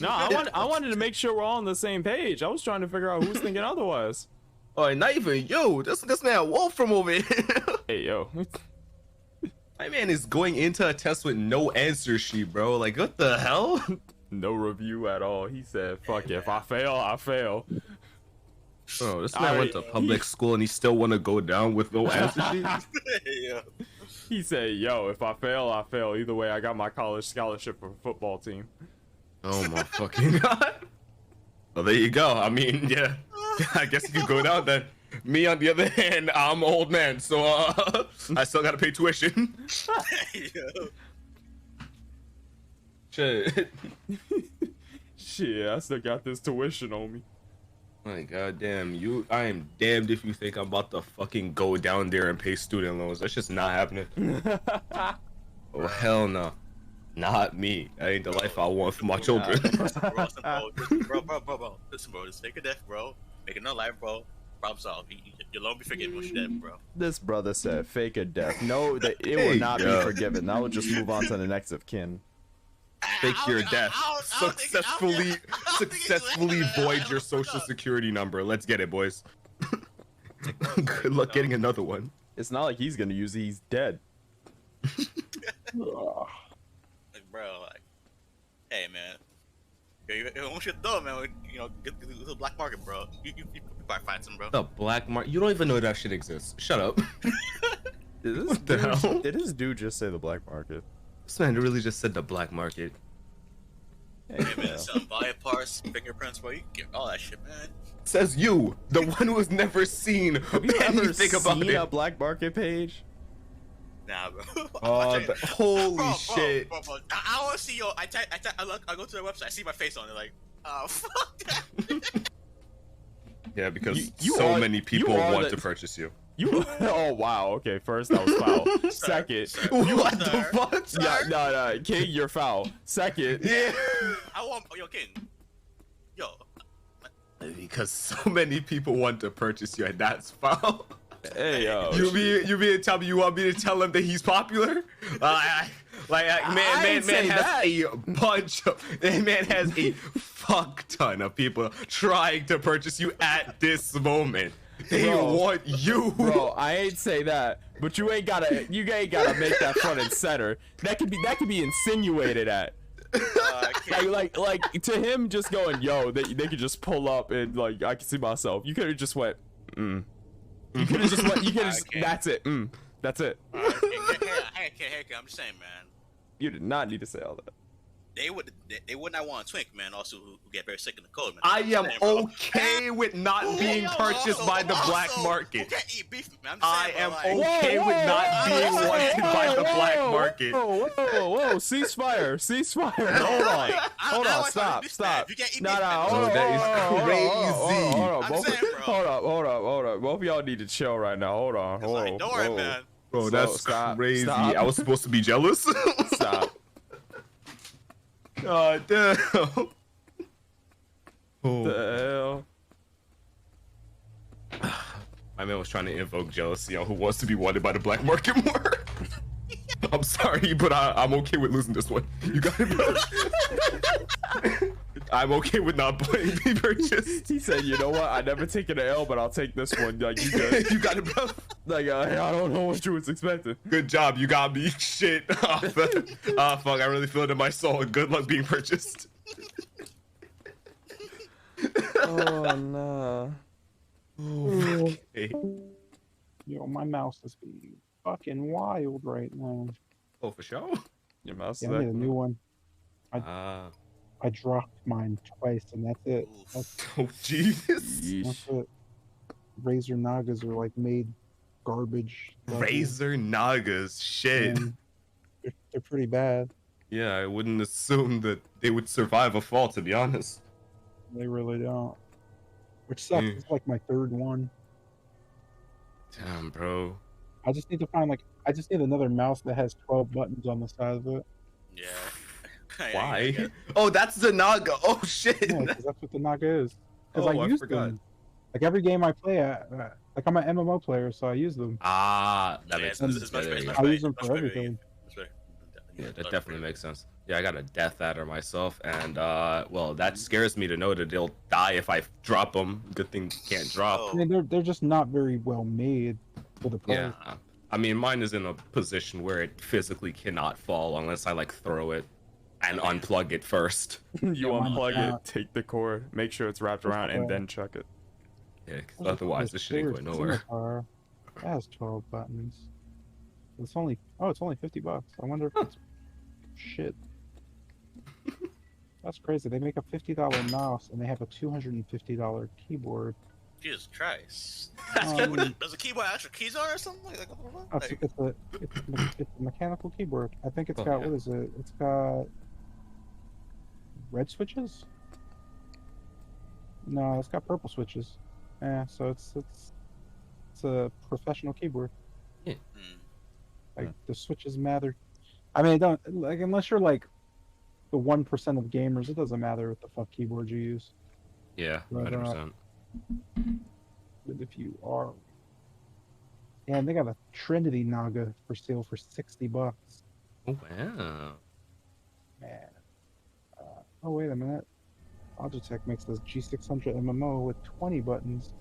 No, I wanted to make sure we're all on the same page. I was trying to figure out who's thinking otherwise. Oh, not even you. This man Wolf from over here. Hey, yo. My man is going into a test with no answer sheet, bro. Like, what the hell? No review at all. He said, fuck it. If I fail, I fail. Bro, this man went to public school and he still want to go down with no answer sheet? yeah. He said, yo, if I fail, I fail. Either way, I got my college scholarship for a football team. Oh my fucking god. Well, there you go. I mean, yeah. I guess you could go down then. Me, on the other hand, I'm an old man, so I still gotta pay tuition. Yo. Shit. Shit, I still got this tuition on me. My goddamn, I am damned if you think I'm about to fucking go down there and pay student loans. That's just not happening. Oh, hell no. Not me. That ain't the life I want for my children. Bro. Listen, bro. Just take a death, bro. Make another life, bro. Problem solved. Your loan be forgiven once you're dead, bro. This brother said fake a death. No, that it will not be forgiven. That will just move on to the next of kin. Fake your death. Successfully void your social security number. Let's get it, boys. Good luck getting another one. It's not like he's gonna use it. He's dead. Like, bro, like, hey, man. Once you're done, man, you know, get the black market, bro. You probably find some, bro. The black market? You don't even know that shit exists. Shut up. What the hell? Did this dude just say the black market? This man really just said the black market. Hey, man, selling body parts, fingerprints, bro. You can get all that shit, man. Says you, the one who has never seen Have you ever anything about seen it. a black market page? Nah, bro. Holy shit. Bro. I want to see your. I go to their website. I see my face on it. Like, oh fuck that. Yeah, because You so are- many people you are want the- to purchase you. You? Oh wow. Okay, first that was foul. Second, What the Sir. fuck? yeah, no, King, you're foul. Second, Yeah. I want yo King. Yo, Because so many people want to purchase you, and that's foul. hey yo. You mean to tell me you want me to tell him that he's popular? Man didn't say has that. man has a fuck ton of people trying to purchase you at this moment. They Bro. want you, Bro, I ain't say that, but you ain't gotta make that front and center. That could be insinuated at. Like to him just going, yo, they could just pull up and like I can see myself. You could have just went, You could have just went. You could have. Okay. That's it. That's it. hey, I'm just saying, man. You did not need to say all that. They would not want a twink, man. Also, who get very sick in the cold, man. I am I'm saying, bro. okay with not being purchased by the black market. Who can't eat beef, man? I'm I just am saying, bro, like, okay with not being wanted by the black market. Whoa, ceasefire. Hold on, stop. You can't eat Nah, beef, man. hold on, that is crazy. I'm saying, bro. Hold up. Both of y'all need to chill right now. Hold on. It's like, don't worry, man. Bro, Slow, that's stop, crazy. stop. I was supposed to be jealous. Stop. God damn. Oh. The hell? My man was trying to invoke jealousy on who wants to be wanted by the black market more. I'm sorry, but I'm okay with losing this one. You got it, bro. I'm okay with not being purchased. He said, you know what? I never taken an L, but I'll take this one. Like, you good. You got it, bro. Like, I don't know what you was expecting. Good job, you got me. Shit. Fuck, I really feel it in my soul. Good luck being purchased. Oh, no. Okay. Yo, my mouse is being fucking wild right now. Oh, for sure. Your mouse Yeah, is I need a acting new up. one. I dropped mine twice, and that's it. Oh, Jesus. Yeesh. That's it. Razer Nagas are like made garbage. Razor Nagas. Shit. And they're pretty bad. Yeah, I wouldn't assume that they would survive a fall, to be honest. They really don't. Which sucks. It's like my third one. Damn, bro. I just need to find I just need another mouse that has 12 buttons on the side of it. Yeah. Why? Oh, that's the Naga. Oh, shit. Yeah, 'cause that's what the Naga is. Because Oh, I I use forgot. them. Like every game I play, like I'm an MMO player, so I use them. Ah, that Yeah, makes it's sense. much Yeah, better, yeah, much I better, use them much for better, everything. much better. yeah, that definitely makes sense. Yeah, I got a Death Adder myself, and well, that scares me to know that they'll die if I drop them. Good thing you can't drop. Oh. I mean, they're just not very well made for the price. Yeah, I mean, mine is in a position where it physically cannot fall unless I like throw it and unplug it first. You Yeah, mine's unplug not. it, take the cord, make sure it's wrapped around, and then chuck it. Yeah, 'cause otherwise this shit ain't going nowhere. It has 12 buttons. It's only $50. I wonder if it's shit. That's crazy. They make a $50 mouse and they have a $250 keyboard. Jesus Christ. Um, Does the keyboard have extra keys on it or something? Like, what the fuck? it's a mechanical keyboard. I think it's Oh, got yeah. what is it? It's got red switches. No, it's got purple switches. Yeah, so it's a professional keyboard. Hmm. Like the switches matter. I mean, it don't like unless you're like the 1% of gamers, it doesn't matter what the fuck keyboard you use. Yeah, But, 100%. But if you are, and they got a Trinity Naga for sale for $60. Oh, wow. Man. Oh wait a minute. Logitech makes this G600 MMO with 20 buttons.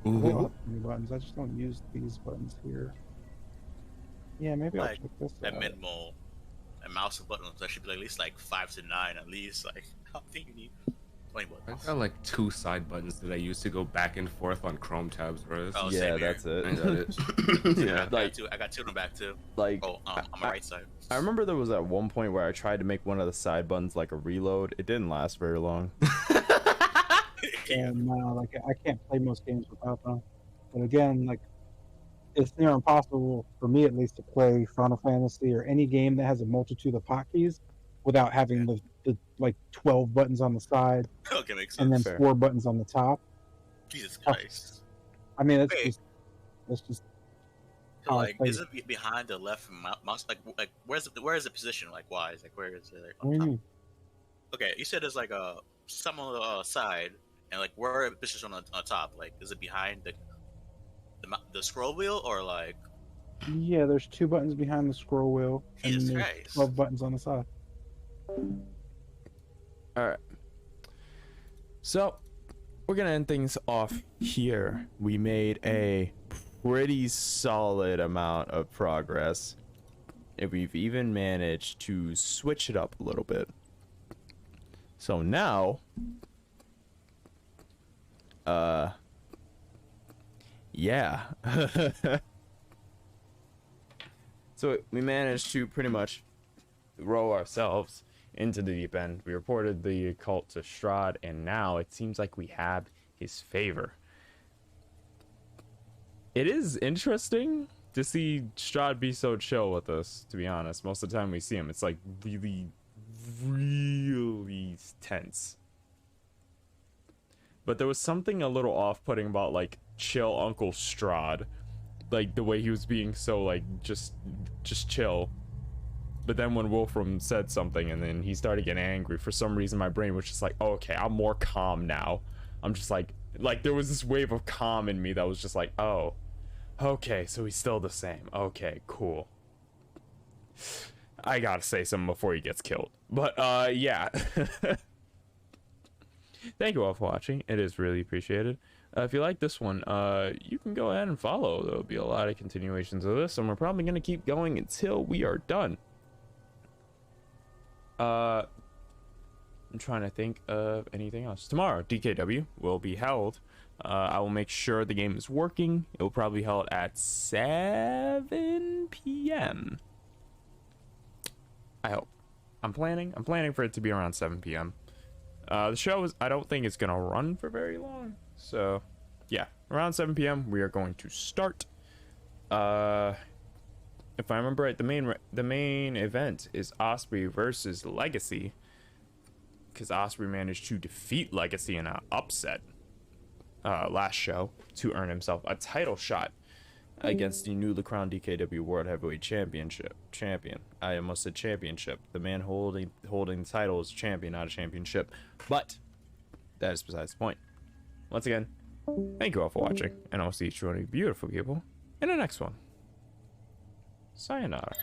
They all have 20 buttons. I just don't use these buttons here. Yeah, maybe I'll Like, check this at out. minimal, a mouse and buttons, that should be at least like 5 to 9 at least. Like, I don't think you need 20 I buttons. got like 2 side buttons that I use to go back and forth on Chrome tabs, bro. Oh, Yeah, same here. that's it. I got it. Yeah, I got two of them back too. like Oh, on my right side. I remember there was at one point where I tried to make one of the side buttons like a reload. It didn't last very long. And like I can't play most games without them. But again, like it's near impossible for me at least to play Final Fantasy or any game that has a multitude of hotkeys without having the like 12 buttons on the side Okay, makes sense. and then Fair. 4 buttons on the top. Jesus Christ. I mean, Wait. it's just So, Oh, like, wait. is it behind the left mouse? Like, where is the position? Like, wise? Like, where is it? Like, what do on you top? mean? Okay, you said there's like some on the side, and like where it position on top? Like, is it behind the scroll wheel or like? Yeah, there's 2 buttons behind the scroll wheel and Jesus there's Christ. 12 buttons on the side. All right. So, we're going to end things off here. We made a pretty solid amount of progress. And we've even managed to switch it up a little bit. So now, yeah. So we managed to pretty much row ourselves into the deep end. We reported the cult to Strahd, and now it seems like we have his favor. It is interesting to see Strahd be so chill with us, to be honest. Most of the time we see him, it's like really, really tense. But there was something a little off-putting about, like, chill Uncle Strahd. Like, the way he was being so, like, just chill. But then when Wolfram said something and then he started getting angry, for some reason my brain was just like, oh, okay, I'm more calm now. I'm just like there was this wave of calm in me that was just like, oh, okay, so he's still the same. Okay, cool. I gotta say something before he gets killed. But, yeah. Thank you all for watching. It is really appreciated. If you like this one, you can go ahead and follow. There'll be a lot of continuations of this, and we're probably going to keep going until we are done. I'm trying to think of anything else. Tomorrow, DKW will be held. I will make sure the game is working. It will probably be held at 7 p.m. I hope. I'm planning for it to be around 7 p.m. The show I don't think it's gonna run for very long, so yeah, around 7 p.m. we are going to start. If I remember right, the main event is Osprey versus Legacy, because Osprey managed to defeat Legacy in an upset last show to earn himself a title shot against the newly crowned DKW World Heavyweight Champion. I almost said championship. The man holding the title is champion, not a championship. But that is besides the point. Once again, thank you all for watching, and I'll see each one of you beautiful people in the next one. Sayonara.